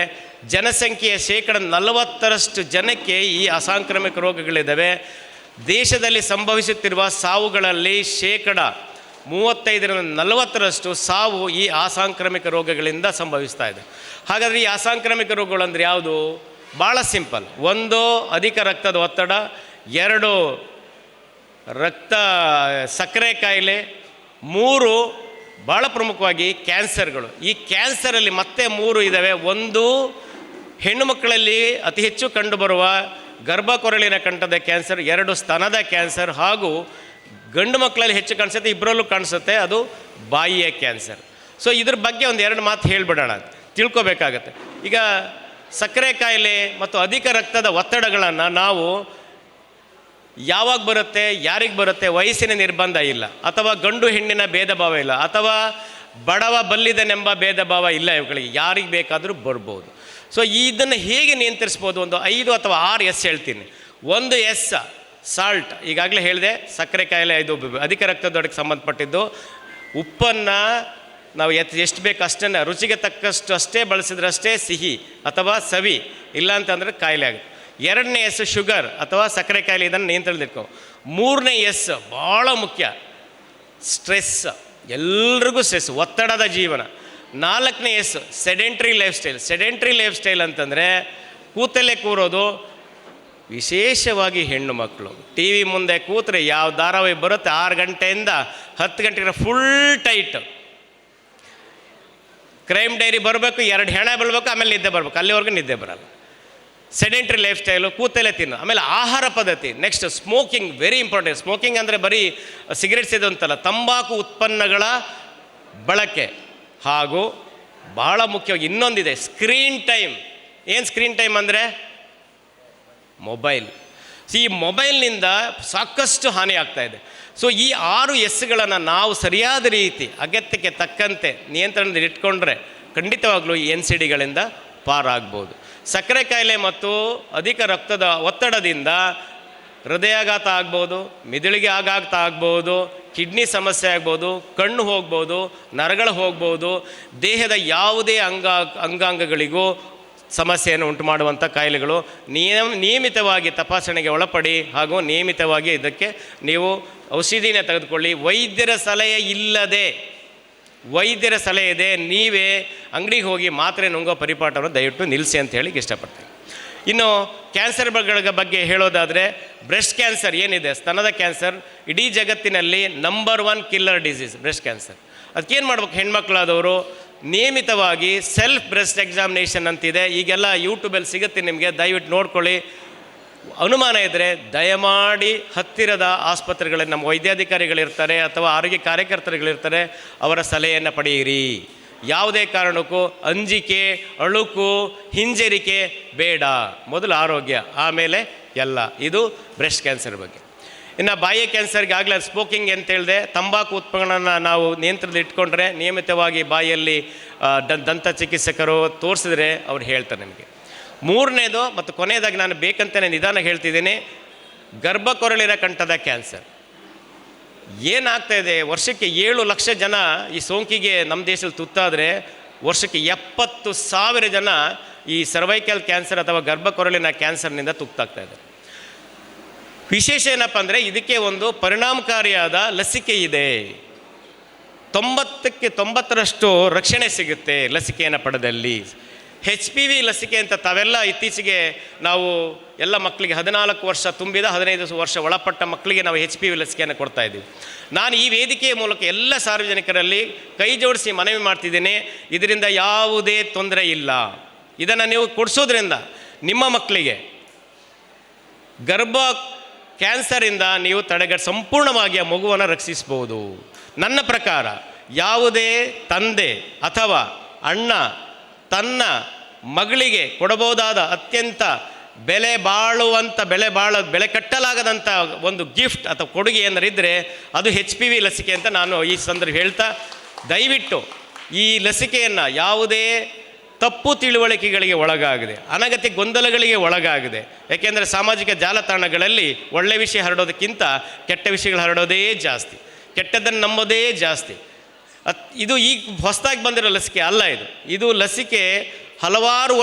ಜನಸಂಖ್ಯೆಯ 40% ಜನಕ್ಕೆ ಈ ಅಸಾಂಕ್ರಾಮಿಕ ರೋಗಗಳಿದ್ದಾವೆ. ದೇಶದಲ್ಲಿ ಸಂಭವಿಸುತ್ತಿರುವ ಸಾವುಗಳಲ್ಲಿ 35 ರಿಂದ 40% ಸಾವು ಈ ಅಸಾಂಕ್ರಾಮಿಕ ರೋಗಗಳಿಂದ ಸಂಭವಿಸ್ತಾ ಇದೆ. ಹಾಗಾದರೆ ಈ ಅಸಾಂಕ್ರಾಮಿಕ ರೋಗಗಳು ಅಂದರೆ ಯಾವುದು? ಭಾಳ ಸಿಂಪಲ್. 1, ಅಧಿಕ ರಕ್ತದ ಒತ್ತಡ. 2, ಸಕ್ಕರೆ ಕಾಯಿಲೆ. 3, ಭಾಳ ಪ್ರಮುಖವಾಗಿ ಕ್ಯಾನ್ಸರ್ಗಳು. ಈ ಕ್ಯಾನ್ಸರಲ್ಲಿ ಮತ್ತೆ 3 ಇದ್ದಾವೆ. 1, ಹೆಣ್ಣು ಮಕ್ಕಳಲ್ಲಿ ಅತಿ ಹೆಚ್ಚು ಕಂಡುಬರುವ ಗರ್ಭಕೊರಳಿನ ಕಂಠದ ಕ್ಯಾನ್ಸರ್. 2, ಸ್ತನದ ಕ್ಯಾನ್ಸರ್. ಹಾಗೂ ಗಂಡು ಮಕ್ಕಳಲ್ಲಿ ಹೆಚ್ಚು ಕಾಣಿಸುತ್ತೆ, ಇಬ್ಬರಲ್ಲೂ ಕಾಣಿಸುತ್ತೆ, ಅದು ಬಾಯಿಯ ಕ್ಯಾನ್ಸರ್. ಸೊ ಇದ್ರ ಬಗ್ಗೆ 1-2 ಮಾತು ಹೇಳಿಬಿಡೋಣ, ತಿಳ್ಕೊಬೇಕಾಗತ್ತೆ. ಈಗ ಸಕ್ಕರೆ ಕಾಯಿಲೆ ಮತ್ತು ಅಧಿಕ ರಕ್ತದ ಒತ್ತಡಗಳನ್ನು ನಾವು ಯಾವಾಗ ಬರುತ್ತೆ, ಯಾರಿಗೆ ಬರುತ್ತೆ, ವಯಸ್ಸಿನ ನಿರ್ಬಂಧ ಇಲ್ಲ, ಅಥವಾ ಗಂಡು ಹೆಣ್ಣಿನ ಭೇದ ಭಾವ ಇಲ್ಲ, ಅಥವಾ ಬಡವ ಬಲ್ಲಿದನೆಂಬ ಭೇದ ಭಾವ ಇಲ್ಲ ಇವುಗಳಿಗೆ, ಯಾರಿಗೆ ಬೇಕಾದರೂ ಬರ್ಬೋದು. ಸೊ ಇದನ್ನು ಹೇಗೆ ನಿಯಂತ್ರಿಸ್ಬೋದು? ಒಂದು 5 ಅಥವಾ 6 ಎಸ್ ಹೇಳ್ತೀನಿ. ಒಂದು ಎಸ್ ಸಾಲ್ಟ್, ಈಗಾಗಲೇ ಹೇಳಿದೆ, ಸಕ್ಕರೆ ಕಾಯಿಲೆ ಇದು ಅಧಿಕ ರಕ್ತದೊಳಗೆ ಸಂಬಂಧಪಟ್ಟಿದ್ದು. ಉಪ್ಪನ್ನು ನಾವು ಎಷ್ಟು ಬೇಕು ಅಷ್ಟನ್ನು ರುಚಿಗೆ ತಕ್ಕಷ್ಟು ಅಷ್ಟೇ ಬಳಸಿದ್ರಷ್ಟೇ ಸಿಹಿ ಅಥವಾ ಸವಿ, ಇಲ್ಲ ಅಂತಂದರೆ ಕಾಯಿಲೆ ಆಗುತ್ತೆ. 2ನೇ ಎಸ್ ಶುಗರ್ ಅಥವಾ ಸಕ್ಕರೆ ಕಾಯಿಲೆ, ಇದನ್ನು ನಿಯಂತ್ರಣದಲ್ಲಿಟ್ಕೊ. 3ನೇ ಎಸ್ ಭಾಳ ಮುಖ್ಯ, ಸ್ಟ್ರೆಸ್, ಎಲ್ರಿಗೂ ಸ್ಟ್ರೆಸ್, ಒತ್ತಡದ ಜೀವನ. 4ನೇ S sedentary lifestyle. Sedentary lifestyle ಅಂತಂದರೆ ಕೂತಲ್ಲೇ ಕೂರೋದು, ವಿಶೇಷವಾಗಿ ಹೆಣ್ಣು ಮಕ್ಕಳು ಟಿ ವಿ ಮುಂದೆ ಕೂತ್ರೆ ಯಾವ ಧಾರಾವಾಹಿ ಬರುತ್ತೆ 6 ಗಂಟೆಯಿಂದ 10 ಗಂಟೆಗೆ ಫುಲ್ ಟೈಟ್. ಕ್ರೈಮ್ ಡೈರಿ ಬರಬೇಕು, 2 ಹೆಣ ಬೀಳ್ಬೇಕು, ಆಮೇಲೆ ನಿದ್ದೆ ಬರಬೇಕು, ಅಲ್ಲಿವರೆಗೂ ನಿದ್ದೆ ಬರಲ್ಲ. ಸೆಡೆಂಟ್ರಿ ಲೈಫ್ ಸ್ಟೈಲು, ಕೂತಲ್ಲೇ ತಿನ್ನು. ಆಮೇಲೆ ಆಹಾರ ಪದ್ಧತಿ. Next smoking, very important. Smoking ಅಂದರೆ ಬರೀ ಸಿಗರೆಟ್ಸ್ ಇದು ಅಂತಲ್ಲ, ತಂಬಾಕು ಉತ್ಪನ್ನಗಳ ಬಳಕೆ. ಹಾಗೂ ಭಾಳ ಮುಖ್ಯವಾಗಿ ಇನ್ನೊಂದಿದೆ, ಸ್ಕ್ರೀನ್ ಟೈಮ್. ಏನು ಸ್ಕ್ರೀನ್ ಟೈಮ್ ಅಂದರೆ ಮೊಬೈಲ್. ಈ ಮೊಬೈಲ್ನಿಂದ ಸಾಕಷ್ಟು ಹಾನಿ ಆಗ್ತಾಯಿದೆ. ಸೊ ಈ 6 ಎಸ್ಗಳನ್ನು ನಾವು ಸರಿಯಾದ ರೀತಿ ಅಗತ್ಯಕ್ಕೆ ತಕ್ಕಂತೆ ನಿಯಂತ್ರಣದಲ್ಲಿ ಇಟ್ಕೊಂಡ್ರೆ ಖಂಡಿತವಾಗ್ಲೂ ಈ NCDಗಳಿಂದ ಪಾರಾಗ್ಬೋದು. ಸಕ್ಕರೆ ಕಾಯಿಲೆ ಮತ್ತು ಅಧಿಕ ರಕ್ತದ ಒತ್ತಡದಿಂದ ಹೃದಯಾಘಾತ ಆಗ್ಬೋದು, ಮಿದುಳಿಗೆ ಆಘಾತ ಆಗ್ಬೋದು, ಕಿಡ್ನಿ ಸಮಸ್ಯೆ ಆಗ್ಬೋದು, ಕಣ್ಣು ಹೋಗ್ಬೋದು, ನರಗಳು ಹೋಗ್ಬೋದು, ದೇಹದ ಯಾವುದೇ ಅಂಗಾಂಗಗಳಿಗೂ ಸಮಸ್ಯೆಯನ್ನು ಉಂಟು ಮಾಡುವಂಥ ಕಾಯಿಲೆಗಳು. ನಿಯಮಿತವಾಗಿ ತಪಾಸಣೆಗೆ ಒಳಪಡಿ ಹಾಗೂ ನಿಯಮಿತವಾಗಿ ಇದಕ್ಕೆ ನೀವು ಔಷಧಿನ ತೆಗೆದುಕೊಳ್ಳಿ. ವೈದ್ಯರ ಸಲಹೆ ಇದೆ, ನೀವೇ ಅಂಗಡಿಗೆ ಹೋಗಿ ಮಾತ್ರೆ ನುಂಗೋ ಪರಿಪಾಠವನ್ನು ದಯವಿಟ್ಟು ನಿಲ್ಲಿಸಿ ಅಂತ ಹೇಳಿ ಇಷ್ಟಪಡ್ತೀನಿ. ಇನ್ನು ಕ್ಯಾನ್ಸರ್ಗಳ ಬಗ್ಗೆ ಹೇಳೋದಾದರೆ, ಬ್ರೆಸ್ಟ್ ಕ್ಯಾನ್ಸರ್ ಏನಿದೆ, ಸ್ತನದ ಕ್ಯಾನ್ಸರ್ ಇಡೀ ಜಗತ್ತಿನಲ್ಲಿ number 1 killer disease breast cancer. ಅದಕ್ಕೇನು ಮಾಡ್ಬೇಕು? ಹೆಣ್ಮಕ್ಳಾದವರು ನಿಯಮಿತವಾಗಿ ಸೆಲ್ಫ್ ಬ್ರೆಸ್ಟ್ ಎಕ್ಸಾಮಿನೇಷನ್ ಅಂತಿದೆ, ಈಗೆಲ್ಲ ಯೂಟ್ಯೂಬಲ್ಲಿ ಸಿಗುತ್ತೆ ನಿಮಗೆ, ದಯವಿಟ್ಟು ನೋಡ್ಕೊಳ್ಳಿ. ಅನುಮಾನ ಇದ್ದರೆ ದಯಮಾಡಿ ಹತ್ತಿರದ ಆಸ್ಪತ್ರೆಗಳಲ್ಲಿ ನಮ್ಮ ವೈದ್ಯಾಧಿಕಾರಿಗಳಿರ್ತಾರೆ ಅಥವಾ ಆರೋಗ್ಯ ಕಾರ್ಯಕರ್ತರುಗಳಿರ್ತಾರೆ, ಅವರ ಸಲಹೆಯನ್ನು ಪಡೆಯಿರಿ. ಯಾವುದೇ ಕಾರಣಕ್ಕೂ ಅಂಜಿಕೆ, ಅಳುಕು, ಹಿಂಜರಿಕೆ ಬೇಡ. ಮೊದಲು ಆರೋಗ್ಯ, ಆಮೇಲೆ ಎಲ್ಲ. ಇದು ಬ್ರೆಸ್ಟ್ ಕ್ಯಾನ್ಸರ್ ಬಗ್ಗೆ. ಇನ್ನು ಬಾಯಿ ಕ್ಯಾನ್ಸರ್ಗೆ ಆಗಲೇ ಸ್ಮೋಕಿಂಗ್ ಅಂತ ಹೇಳಿದೆ, ತಂಬಾಕು ಉತ್ಪನ್ನಗಳನ್ನು ನಾವು ನಿಯಂತ್ರಣದಲ್ಲಿ ಇಟ್ಕೊಂಡ್ರೆ, ನಿಯಮಿತವಾಗಿ ಬಾಯಲ್ಲಿ ದಂತ ಚಿಕಿತ್ಸಕರು ತೋರಿಸಿದ್ರೆ ಅವ್ರು ಹೇಳ್ತಾರೆ ನಿಮಗೆ. 3ನೇದು ಮತ್ತು ಕೊನೆಯದಾಗಿ ನಾನು ಬೇಕಂತಲೇ ನಿಧಾನ ಹೇಳ್ತಿದ್ದೀನಿ, ಗರ್ಭಕೊರಳಿನ ಕಂಠದ ಕ್ಯಾನ್ಸರ್. ಏನಾಗ್ತಾಯಿದೆ, ವರ್ಷಕ್ಕೆ 7 ಲಕ್ಷ ಜನ ಈ ಸೋಂಕಿಗೆ ನಮ್ಮ ದೇಶದಲ್ಲಿ ತುತ್ತಾದರೆ, ವರ್ಷಕ್ಕೆ 70,000 ಜನ ಈ ಸರ್ವೈಕಲ್ ಕ್ಯಾನ್ಸರ್ ಅಥವಾ ಗರ್ಭಕೊರಳಿನ ಕ್ಯಾನ್ಸರ್ನಿಂದ ತುತ್ತಾಗ್ತಾಯಿದ್ದಾರೆ. ವಿಶೇಷ ಏನಪ್ಪ ಅಂದರೆ, ಇದಕ್ಕೆ ಒಂದು ಪರಿಣಾಮಕಾರಿಯಾದ ಲಸಿಕೆ ಇದೆ. 90ಕ್ಕೆ 90ರಷ್ಟು ರಕ್ಷಣೆ ಸಿಗುತ್ತೆ ಲಸಿಕೆಯನ್ನು ಪಡೆದಲ್ಲಿ. HPV ಲಸಿಕೆ ಅಂತ ತಾವೆಲ್ಲ ಇತ್ತೀಚೆಗೆ ನಾವು ಎಲ್ಲ ಮಕ್ಕಳಿಗೆ 14 ವರ್ಷ ತುಂಬಿದ 15 ವರ್ಷ ಒಳಪಟ್ಟ ಮಕ್ಕಳಿಗೆ ನಾವು HPV ಲಸಿಕೆಯನ್ನು ಕೊಡ್ತಾ ಇದ್ದೀವಿ. ನಾನು ಈ ವೇದಿಕೆಯ ಮೂಲಕ ಎಲ್ಲ ಸಾರ್ವಜನಿಕರಲ್ಲಿ ಕೈ ಜೋಡಿಸಿ ಮನವಿ ಮಾಡ್ತಿದ್ದೇನೆ, ಇದರಿಂದ ಯಾವುದೇ ತೊಂದರೆ ಇಲ್ಲ. ಇದನ್ನು ನೀವು ಕೊಡಿಸೋದ್ರಿಂದ ನಿಮ್ಮ ಮಕ್ಕಳಿಗೆ ಗರ್ಭ ಕ್ಯಾನ್ಸರಿಂದ ನೀವು ಸಂಪೂರ್ಣವಾಗಿ ಆ ಮಗುವನ್ನು ರಕ್ಷಿಸ್ಬೋದು. ನನ್ನ ಪ್ರಕಾರ ಯಾವುದೇ ತಂದೆ ಅಥವಾ ಅಣ್ಣ ತನ್ನ ಮಗಳಿಗೆ ಕೊಡಬಹುದಾದ ಅತ್ಯಂತ ಬೆಲೆ ಕಟ್ಟಲಾಗದಂಥ ಒಂದು ಗಿಫ್ಟ್ ಅಥವಾ ಕೊಡುಗೆ ಏನಾರಿದ್ದರೆ ಅದು HPV ಲಸಿಕೆ ಅಂತ ನಾನು ಈ ಸಂದರ್ಭ ಹೇಳ್ತಾ, ದಯವಿಟ್ಟು ಈ ಲಸಿಕೆಯನ್ನು ಯಾವುದೇ ತಪ್ಪು ತಿಳುವಳಿಕೆಗಳಿಗೆ ಒಳಗಾಗಿದೆ, ಅನಗತ್ಯ ಗೊಂದಲಗಳಿಗೆ ಒಳಗಾಗಿದೆ. ಯಾಕೆಂದರೆ ಸಾಮಾಜಿಕ ಜಾಲತಾಣಗಳಲ್ಲಿ ಒಳ್ಳೆಯ ವಿಷಯ ಹರಡೋದಕ್ಕಿಂತ ಕೆಟ್ಟ ವಿಷಯಗಳು ಹರಡೋದೇ ಜಾಸ್ತಿ, ಕೆಟ್ಟದ್ದನ್ನು ನಂಬೋದೇ ಜಾಸ್ತಿ. ಇದು ಈಗ ಹೊಸದಾಗಿ ಬಂದಿರೋ ಲಸಿಕೆ ಅಲ್ಲ. ಇದು ಲಸಿಕೆ ಹಲವಾರು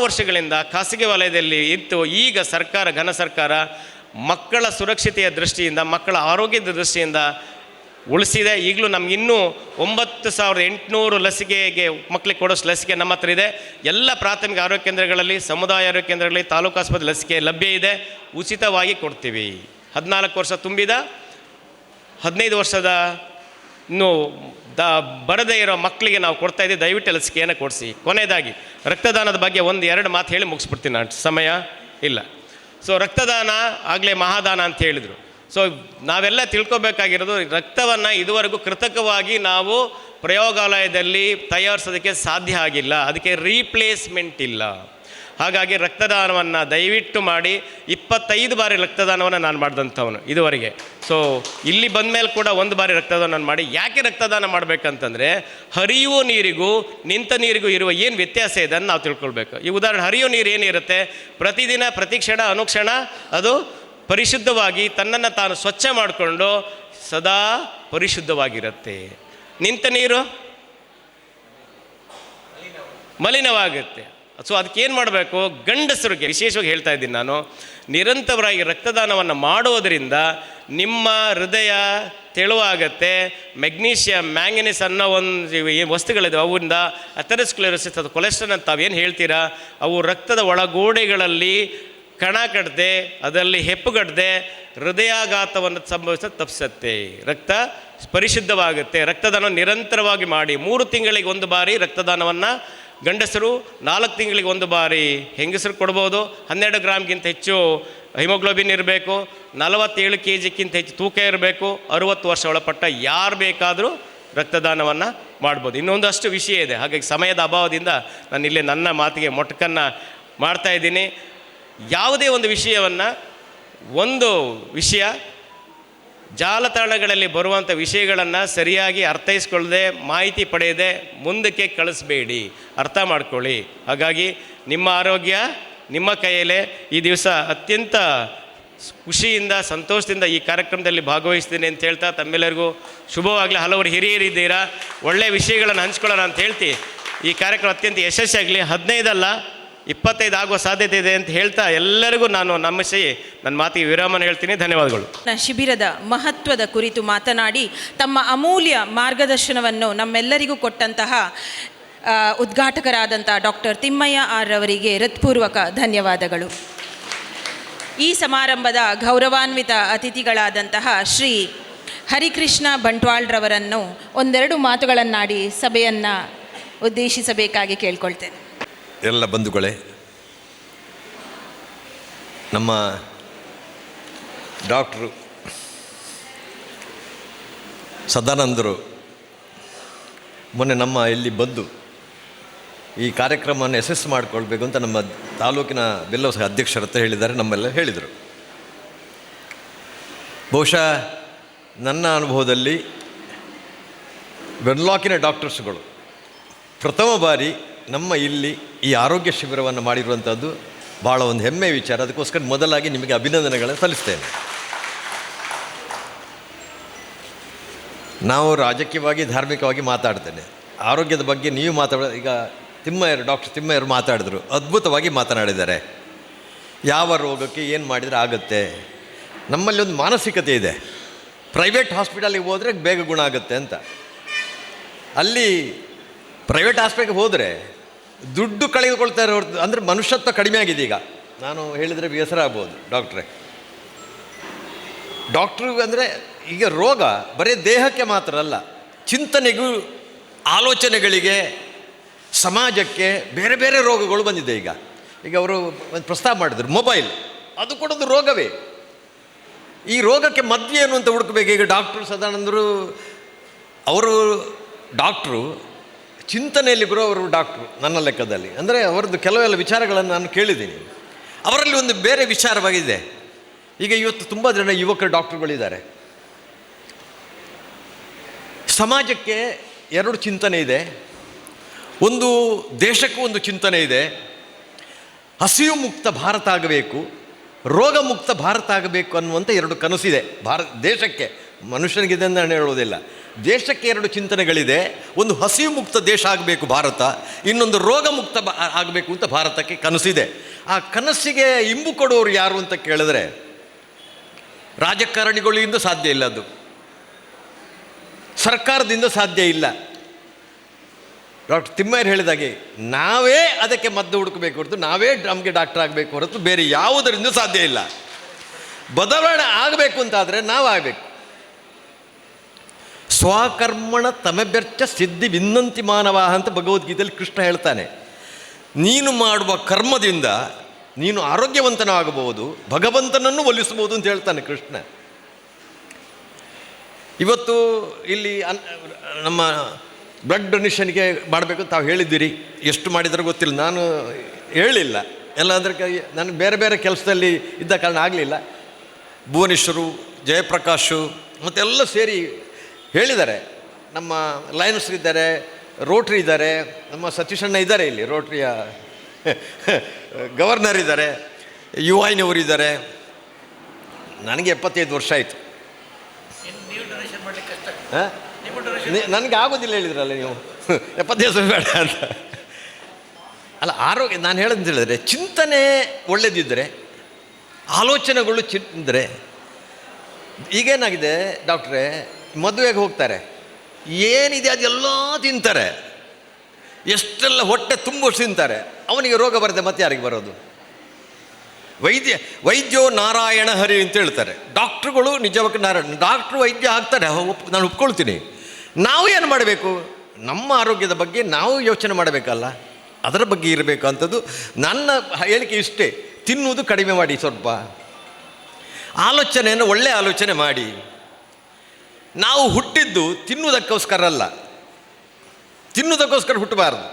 ವರ್ಷಗಳಿಂದ ಖಾಸಗಿ ವಲಯದಲ್ಲಿ ಇತ್ತು. ಈಗ ಘನ ಸರ್ಕಾರ ಮಕ್ಕಳ ಸುರಕ್ಷತೆಯ ದೃಷ್ಟಿಯಿಂದ, ಮಕ್ಕಳ ಆರೋಗ್ಯದ ದೃಷ್ಟಿಯಿಂದ ಉಳಿಸಿದೆ. ಈಗಲೂ ನಮಗಿನ್ನೂ 9,800 ಲಸಿಕೆಗೆ ಮಕ್ಕಳಿಗೆ ಕೊಡೋಷ್ಟು ಲಸಿಕೆ ನಮ್ಮ ಹತ್ರ ಇದೆ. ಎಲ್ಲ ಪ್ರಾಥಮಿಕ ಆರೋಗ್ಯ ಕೇಂದ್ರಗಳಲ್ಲಿ, ಸಮುದಾಯ ಆರೋಗ್ಯ ಕೇಂದ್ರಗಳಲ್ಲಿ, ತಾಲೂಕು ಆಸ್ಪತ್ರೆ ಲಸಿಕೆ ಲಭ್ಯ ಇದೆ. ಉಚಿತವಾಗಿ ಕೊಡ್ತೀವಿ. 14 ವರ್ಷ ತುಂಬಿದ 15 ವರ್ಷದ ಇನ್ನೂ ಬರದೇ ಇರೋ ಮಕ್ಕಳಿಗೆ ನಾವು ಕೊಡ್ತಾಯಿದ್ದೀವಿ. ದಯವಿಟ್ಟು ಲಸಿಕೆಯನ್ನು ಕೊಡಿಸಿ. ಕೊನೆಯದಾಗಿ ರಕ್ತದಾನದ ಬಗ್ಗೆ 1-2 ಮಾತು ಹೇಳಿ ಮುಗಿಸ್ಬಿಡ್ತೀನಿ, ನಾನು ಸಮಯ ಇಲ್ಲ. ಸೊ ರಕ್ತದಾನ ಆಗಲೇ ಮಹಾದಾನ ಅಂತ ಹೇಳಿದರು. ಸೊ ನಾವೆಲ್ಲ ತಿಳ್ಕೊಬೇಕಾಗಿರೋದು, ರಕ್ತವನ್ನು ಇದುವರೆಗೂ ಕೃತಕವಾಗಿ ನಾವು ಪ್ರಯೋಗಾಲಯದಲ್ಲಿ ತಯಾರಿಸೋದಕ್ಕೆ ಸಾಧ್ಯ ಆಗಿಲ್ಲ, ಅದಕ್ಕೆ ರೀಪ್ಲೇಸ್ಮೆಂಟ್ ಇಲ್ಲ. ಹಾಗಾಗಿ ರಕ್ತದಾನವನ್ನು ದಯವಿಟ್ಟು ಮಾಡಿ. 25 ಬಾರಿ ರಕ್ತದಾನವನ್ನು ನಾನು ಮಾಡಿದಂಥವನು ಇದುವರೆಗೆ. ಸೊ ಇಲ್ಲಿ ಬಂದ ಮೇಲೆ ಕೂಡ 1 ಬಾರಿ ರಕ್ತದಾನ ಮಾಡಿ. ಯಾಕೆ ರಕ್ತದಾನ ಮಾಡಬೇಕಂತಂದರೆ ಹರಿಯುವ ನೀರಿಗೂ ನಿಂತ ನೀರಿಗೂ ಇರುವ ಏನು ವ್ಯತ್ಯಾಸ ಇದೆ ಅಂತ ನಾವು ತಿಳ್ಕೊಳ್ಬೇಕು. ಈ ಉದಾಹರಣೆ, ಹರಿಯೋ ನೀರು ಏನಿರುತ್ತೆ, ಪ್ರತಿದಿನ ಪ್ರತಿ ಕ್ಷಣ ಅನುಕ್ಷಣ ಅದು ಪರಿಶುದ್ಧವಾಗಿ ತನ್ನನ್ನು ತಾನು ಸ್ವಚ್ಛ ಮಾಡಿಕೊಂಡು ಸದಾ ಪರಿಶುದ್ಧವಾಗಿರುತ್ತೆ. ನಿಂತ ನೀರು ಮಲಿನವಾಗುತ್ತೆ. ಸೊ ಅದಕ್ಕೇನು ಮಾಡಬೇಕು, ಗಂಡಸರಿಗೆ ವಿಶೇಷವಾಗಿ ಹೇಳ್ತಾ ಇದ್ದೀನಿ ನಾನು, ನಿರಂತರವಾಗಿ ರಕ್ತದಾನವನ್ನು ಮಾಡೋದರಿಂದ ನಿಮ್ಮ ಹೃದಯ ತೆಳುವಾಗತ್ತೆ. ಮೆಗ್ನೀಷಿಯಮ್, ಮ್ಯಾಂಗನೀಸ್ ಅನ್ನೋ ಒಂದು ವಸ್ತುಗಳಿದೆ, ಅವರಿಂದ ಅಥೆರೋಸ್ಕ್ಲೆರೋಸಿಸ್ ಅದು ಕೊಲೆಸ್ಟ್ರಾಲ್ ಅಂತ ತಾವೇನು ಹೇಳ್ತೀರಾ, ಅವು ರಕ್ತದ ಒಳಗೋಡೆಗಳಲ್ಲಿ ಕಣ ಕಟ್ಟದೆ, ಅದರಲ್ಲಿ ಹೆಪ್ಪುಗಟ್ಟದೆ ಹೃದಯಾಘಾತವನ್ನು ಸಂಭವಿಸೋದು ತಪ್ಪಿಸುತ್ತೆ. ರಕ್ತ ಪರಿಶುದ್ಧವಾಗುತ್ತೆ. ರಕ್ತದಾನ ನಿರಂತರವಾಗಿ ಮಾಡಿ. 3 ತಿಂಗಳಿಗೆ 1 ಬಾರಿ ರಕ್ತದಾನವನ್ನು ಗಂಡಸರು, 4 ತಿಂಗಳಿಗೆ 1 ಬಾರಿ ಹೆಂಗಸರು ಕೊಡ್ಬೋದು. 12 ಗ್ರಾಮ್ಗಿಂತ ಹೆಚ್ಚು ಹಿಮೋಗ್ಲೋಬಿನ್ ಇರಬೇಕು, 47 kgಕ್ಕಿಂತ ಹೆಚ್ಚು ತೂಕ ಇರಬೇಕು, 60 ವರ್ಷ ಒಳಪಟ್ಟ ಯಾರು ಬೇಕಾದರೂ ರಕ್ತದಾನವನ್ನು ಮಾಡ್ಬೋದು. ಇನ್ನೊಂದಷ್ಟು ವಿಷಯ ಇದೆ, ಹಾಗಾಗಿ ಸಮಯದ ಅಭಾವದಿಂದ ನಾನು ಇಲ್ಲೇ ನನ್ನ ಮಾತಿಗೆ ಮೊಟಕನ್ನು ಮಾಡ್ತಾಯಿದ್ದೀನಿ. ಯಾವುದೇ ಒಂದು ವಿಷಯವನ್ನು, ಒಂದು ವಿಷಯ ಜಾಲತಾಣಗಳಲ್ಲಿ ಬರುವಂಥ ವಿಷಯಗಳನ್ನು ಸರಿಯಾಗಿ ಅರ್ಥೈಸ್ಕೊಳ್ಳದೆ, ಮಾಹಿತಿ ಪಡೆಯದೆ ಮುಂದಕ್ಕೆ ಕಳಿಸ್ಬೇಡಿ, ಅರ್ಥ ಮಾಡ್ಕೊಳ್ಳಿ. ಹಾಗಾಗಿ ನಿಮ್ಮ ಆರೋಗ್ಯ ನಿಮ್ಮ ಕೈಯಲ್ಲೇ. ಈ ದಿವಸ ಅತ್ಯಂತ ಖುಷಿಯಿಂದ ಸಂತೋಷದಿಂದ ಈ ಕಾರ್ಯಕ್ರಮದಲ್ಲಿ ಭಾಗವಹಿಸ್ತೀನಿ ಅಂತ ಹೇಳ್ತಾ ತಮ್ಮೆಲ್ಲರಿಗೂ ಶುಭವಾಗಲಿ. ಹಲವರು ಹಿರಿಯರಿದ್ದೀರಾ, ಒಳ್ಳೆಯ ವಿಷಯಗಳನ್ನು ಹಂಚ್ಕೊಳ್ಳೋಣ ಅಂತ ಹೇಳ್ತಿ ಈ ಕಾರ್ಯಕ್ರಮ ಅತ್ಯಂತ ಯಶಸ್ವಿಯಾಗಲಿ. 15 ಅಲ್ಲ 25 ಆಗುವ ಸಾಧ್ಯತೆ ಇದೆ ಅಂತ ಹೇಳ್ತಾ ಎಲ್ಲರಿಗೂ ನಾನು ನಮ್ಮಿಸಿ ನನ್ನ ಮಾತಿಗೆ ವಿರಾಮನ ಹೇಳ್ತೀನಿ. ಧನ್ಯವಾದಗಳು. ಶಿಬಿರದ ಮಹತ್ವದ ಕುರಿತು ಮಾತನಾಡಿ ತಮ್ಮ ಅಮೂಲ್ಯ ಮಾರ್ಗದರ್ಶನವನ್ನು ನಮ್ಮೆಲ್ಲರಿಗೂ ಕೊಟ್ಟಂತಹ ಉದ್ಘಾಟಕರಾದಂಥ ಡಾಕ್ಟರ್ ತಿಮ್ಮಯ್ಯ ಆರ್ ರವರಿಗೆ ಹೃತ್ಪೂರ್ವಕ ಧನ್ಯವಾದಗಳು. ಈ ಸಮಾರಂಭದ ಗೌರವಾನ್ವಿತ ಅತಿಥಿಗಳಾದಂತಹ ಶ್ರೀ ಹರಿಕೃಷ್ಣ ಬಂಟ್ವಾಳ್ರವರನ್ನು ಒಂದೆರಡು ಮಾತುಗಳನ್ನಾಡಿ ಸಭೆಯನ್ನು ಉದ್ದೇಶಿಸಬೇಕಾಗಿ ಕೇಳ್ಕೊಳ್ತೇನೆ. ಎಲ್ಲ ಬಂಧುಗಳೇ, ನಮ್ಮ ಡಾಕ್ಟ್ರು ಸದಾನಂದರು ಮೊನ್ನೆ ನಮ್ಮ ಇಲ್ಲಿ ಬಂದು ಈ ಕಾರ್ಯಕ್ರಮವನ್ನು ಯಶಸ್ಸು ಮಾಡಿಕೊಳ್ಬೇಕು ಅಂತ ನಮ್ಮ ತಾಲೂಕಿನ ಬೆಲ್ಲವ ಅಧ್ಯಕ್ಷರ ಹತ್ರ ಹೇಳಿದ್ದಾರೆ, ನಮ್ಮೆಲ್ಲ ಹೇಳಿದರು. ಬಹುಶಃ ನನ್ನ ಅನುಭವದಲ್ಲಿ ವೆನ್ಲಾಕಿನ ಡಾಕ್ಟರ್ಸ್ಗಳು ಪ್ರಥಮ ಬಾರಿ ನಮ್ಮ ಇಲ್ಲಿ ಈ ಆರೋಗ್ಯ ಶಿಬಿರವನ್ನು ಮಾಡಿರುವಂಥದ್ದು ಭಾಳ ಒಂದು ಹೆಮ್ಮೆಯ ವಿಚಾರ. ಅದಕ್ಕೋಸ್ಕರ ಮೊದಲಾಗಿ ನಿಮಗೆ ಅಭಿನಂದನೆಗಳನ್ನು ಸಲ್ಲಿಸ್ತೇನೆ. ನಾವು ರಾಜಕೀಯವಾಗಿ ಧಾರ್ಮಿಕವಾಗಿ ಮಾತಾಡ್ತೇನೆ, ಆರೋಗ್ಯದ ಬಗ್ಗೆ ನೀವು ಈಗ ಡಾಕ್ಟರ್ ತಿಮ್ಮಯ್ಯರು ಮಾತಾಡಿದ್ರು, ಅದ್ಭುತವಾಗಿ ಮಾತನಾಡಿದ್ದಾರೆ. ಯಾವ ರೋಗಕ್ಕೆ ಏನು ಮಾಡಿದರೆ ಆಗುತ್ತೆ. ನಮ್ಮಲ್ಲಿ ಒಂದು ಮಾನಸಿಕತೆ ಇದೆ, ಪ್ರೈವೇಟ್ ಹಾಸ್ಪಿಟಲಿಗೆ ಹೋದರೆ ಬೇಗ ಗುಣ ಆಗುತ್ತೆ ಅಂತ. ಅಲ್ಲಿ ಪ್ರೈವೇಟ್ ಹಾಸ್ಪಿಟಲ್ಗೆ ಹೋದರೆ ದುಡ್ಡು ಕಳೆದುಕೊಳ್ತಾರೆ ಹೊರತು, ಅಂದರೆ ಮನುಷ್ಯತ್ವ ಕಡಿಮೆ ಆಗಿದೆ. ಈಗ ನಾನು ಹೇಳಿದರೆ ಬೇಸರ ಆಗ್ಬೋದು ಡಾಕ್ಟ್ರು ಅಂದರೆ ಈಗ ರೋಗ ಬರೀ ದೇಹಕ್ಕೆ ಮಾತ್ರ ಅಲ್ಲ, ಚಿಂತನೆಗೂ ಆಲೋಚನೆಗಳಿಗೆ ಸಮಾಜಕ್ಕೆ ಬೇರೆ ಬೇರೆ ರೋಗಗಳು ಬಂದಿದೆ. ಈಗ ಅವರು ಒಂದು ಪ್ರಸ್ತಾವ ಮಾಡಿದ್ರು, ಮೊಬೈಲ್ ಅದು ಕೂಡ ಒಂದು ರೋಗವೇ. ಈ ರೋಗಕ್ಕೆ ಮದ್ದು ಏನು ಅಂತ ಹುಡುಕಬೇಕು. ಈಗ ಡಾಕ್ಟ್ರು ಸದಾನಂದರು ಅವರು ಡಾಕ್ಟ್ರು, ಚಿಂತನೆಯಲ್ಲಿ ಬರೋವರು ಡಾಕ್ಟ್ರು ನನ್ನ ಲೆಕ್ಕದಲ್ಲಿ. ಅಂದರೆ ಅವರದ್ದು ಕೆಲವೆಲ್ಲ ವಿಚಾರಗಳನ್ನು ನಾನು ಕೇಳಿದ್ದೀನಿ. ಅವರಲ್ಲಿ ಒಂದು ಬೇರೆ ವಿಚಾರವಾಗಿದೆ. ಈಗ ಇವತ್ತು ತುಂಬ ಜನ ಯುವಕರು ಡಾಕ್ಟ್ರುಗಳಿದ್ದಾರೆ. ಸಮಾಜಕ್ಕೆ 2 ಚಿಂತನೆ ಇದೆ. ಒಂದು ದೇಶಕ್ಕೂ ಒಂದು ಚಿಂತನೆ ಇದೆ. ಹಸಿವು ಮುಕ್ತ ಭಾರತ ಆಗಬೇಕು, ರೋಗ ಮುಕ್ತ ಭಾರತ ಆಗಬೇಕು ಅನ್ನುವಂಥ 2 ಕನಸಿದೆ ದೇಶಕ್ಕೆ. ಮನುಷ್ಯನಿಗಿದೆ ಅಂತ ನಾನು ಹೇಳೋದಿಲ್ಲ. ದೇಶಕ್ಕೆ 2 ಚಿಂತನೆಗಳಿದೆ. ಒಂದು ಹಸಿವು ಮುಕ್ತ ದೇಶ ಆಗಬೇಕು ಭಾರತ, ಇನ್ನೊಂದು ರೋಗ ಮುಕ್ತ ಆಗಬೇಕು ಅಂತ ಭಾರತಕ್ಕೆ ಕನಸಿದೆ. ಆ ಕನಸಿಗೆ ಇಂಬು ಕೊಡುವವರು ಯಾರು ಅಂತ ಕೇಳಿದ್ರೆ ರಾಜಕಾರಣಿಗಳಿಂದ ಸಾಧ್ಯ ಇಲ್ಲ, ಅದು ಸರ್ಕಾರದಿಂದ ಸಾಧ್ಯ ಇಲ್ಲ. ಡಾಕ್ಟರ್ ತಿಮ್ಮಯ್ಯರು ಹೇಳಿದಾಗೆ ನಾವೇ ಅದಕ್ಕೆ ಮದ್ದು ಹುಡುಕಬೇಕು ಹೊರತು, ನಾವೇ ನಮಗೆ ಡಾಕ್ಟರ್ ಆಗಬೇಕು ಹೊರತು ಬೇರೆ ಯಾವುದರಿಂದ ಸಾಧ್ಯ ಇಲ್ಲ. ಬದಲಾವಣೆ ಆಗಬೇಕು ಅಂತಾದರೆ ನಾವು ಆಗಬೇಕು. ಸ್ವಕರ್ಮಣ ತಮೆಬೆರ್ಚ ಸಿದ್ಧಿ ವಿನ್ನಂತಿ ಮಾನವ ಅಂತ ಭಗವದ್ಗೀತೆಯಲ್ಲಿ ಕೃಷ್ಣ ಹೇಳ್ತಾನೆ. ನೀನು ಮಾಡುವ ಕರ್ಮದಿಂದ ನೀನು ಆರೋಗ್ಯವಂತನಾಗಬಹುದು, ಭಗವಂತನನ್ನು ಒಲಿಸಬಹುದು ಅಂತ ಹೇಳ್ತಾನೆ ಕೃಷ್ಣ. ಇವತ್ತು ಇಲ್ಲಿ ನಮ್ಮ ಬ್ಲಡ್ ಡೊನೇಷನ್ಗೆ ಮಾಡಬೇಕು ಅಂತ ತಾವು ಹೇಳಿದ್ದೀರಿ. ಎಷ್ಟು ಮಾಡಿದರೂ ಗೊತ್ತಿಲ್ಲ, ನಾನು ಹೇಳಿಲ್ಲ. ಎಲ್ಲ ಅದಕ್ಕೆ ನನಗೆ ಬೇರೆ ಬೇರೆ ಕೆಲಸದಲ್ಲಿ ಇದ್ದ ಕಾರಣ ಆಗಲಿಲ್ಲ. ಭುವನೇಶ್ವರು, ಜಯಪ್ರಕಾಶು ಮತ್ತೆಲ್ಲ ಸೇರಿ ಹೇಳಿದ್ದಾರೆ. ನಮ್ಮ ಲಯನ್ಸ್ ಇದ್ದಾರೆ, ರೋಟ್ರಿ ಇದ್ದಾರೆ, ನಮ್ಮ ಸತೀಶಣ್ಣ ಇದ್ದಾರೆ, ಇಲ್ಲಿ ರೋಟ್ರಿಯ ಗವರ್ನರ್ ಇದ್ದಾರೆ, ಯು ಐನವರು ಇದ್ದಾರೆ. ನನಗೆ 75 ವರ್ಷ ಆಯಿತು. ನನಗೆ ಆಗೋದಿಲ್ಲ ಹೇಳಿದ್ರಲ್ಲ ನೀವು 75 ವರ್ಷ ಬೇಡ ಅಂತ. ಅಲ್ಲ, ಆರೋಗ್ಯ ನಾನು ಹೇಳೋದು ಹೇಳಿದ್ರೆ ಚಿಂತನೆ ಒಳ್ಳೆದಿದ್ದರೆ, ಆಲೋಚನೆಗಳು ಇದ್ದರೆ. ಈಗೇನಾಗಿದೆ ಡಾಕ್ಟ್ರೇ, ಮದುವೆಗೆ ಹೋಗ್ತಾರೆ, ಏನಿದೆ ಅದೆಲ್ಲ ತಿಂತಾರೆ, ಎಷ್ಟೆಲ್ಲ ಹೊಟ್ಟೆ ತುಂಬ ತಿಂತಾರೆ, ಅವನಿಗೆ ರೋಗ ಬರದೆ ಮತ್ತೆ ಯಾರಿಗೆ ಬರೋದು? ವೈದ್ಯೋ ನಾರಾಯಣ ಹರಿ ಅಂತ ಹೇಳ್ತಾರೆ. ಡಾಕ್ಟ್ರುಗಳು ನಿಜವಾಗಿ ನಾರಾಯಣ, ಡಾಕ್ಟ್ರು ವೈದ್ಯ ಆಗ್ತಾರೆ, ನಾನು ಒಪ್ಕೊಳ್ತೀನಿ. ನಾವು ಏನು ಮಾಡಬೇಕು? ನಮ್ಮ ಆರೋಗ್ಯದ ಬಗ್ಗೆ ನಾವು ಯೋಚನೆ ಮಾಡಬೇಕಲ್ಲ, ಅದರ ಬಗ್ಗೆ ಇರಬೇಕು ಅಂಥದ್ದು ನನ್ನ ಹೇಳಿಕೆ ಇಷ್ಟೇ. ತಿನ್ನುವುದು ಕಡಿಮೆ ಮಾಡಿ, ಸ್ವಲ್ಪ ಆಲೋಚನೆಯನ್ನು ಒಳ್ಳೆಯ ಆಲೋಚನೆ ಮಾಡಿ. ನಾವು ಹುಟ್ಟಿದ್ದು ತಿನ್ನುವುದಕ್ಕೋಸ್ಕರ ಅಲ್ಲ, ತಿನ್ನುವುದಕ್ಕೋಸ್ಕರ ಹುಟ್ಟಬಾರ್ದು.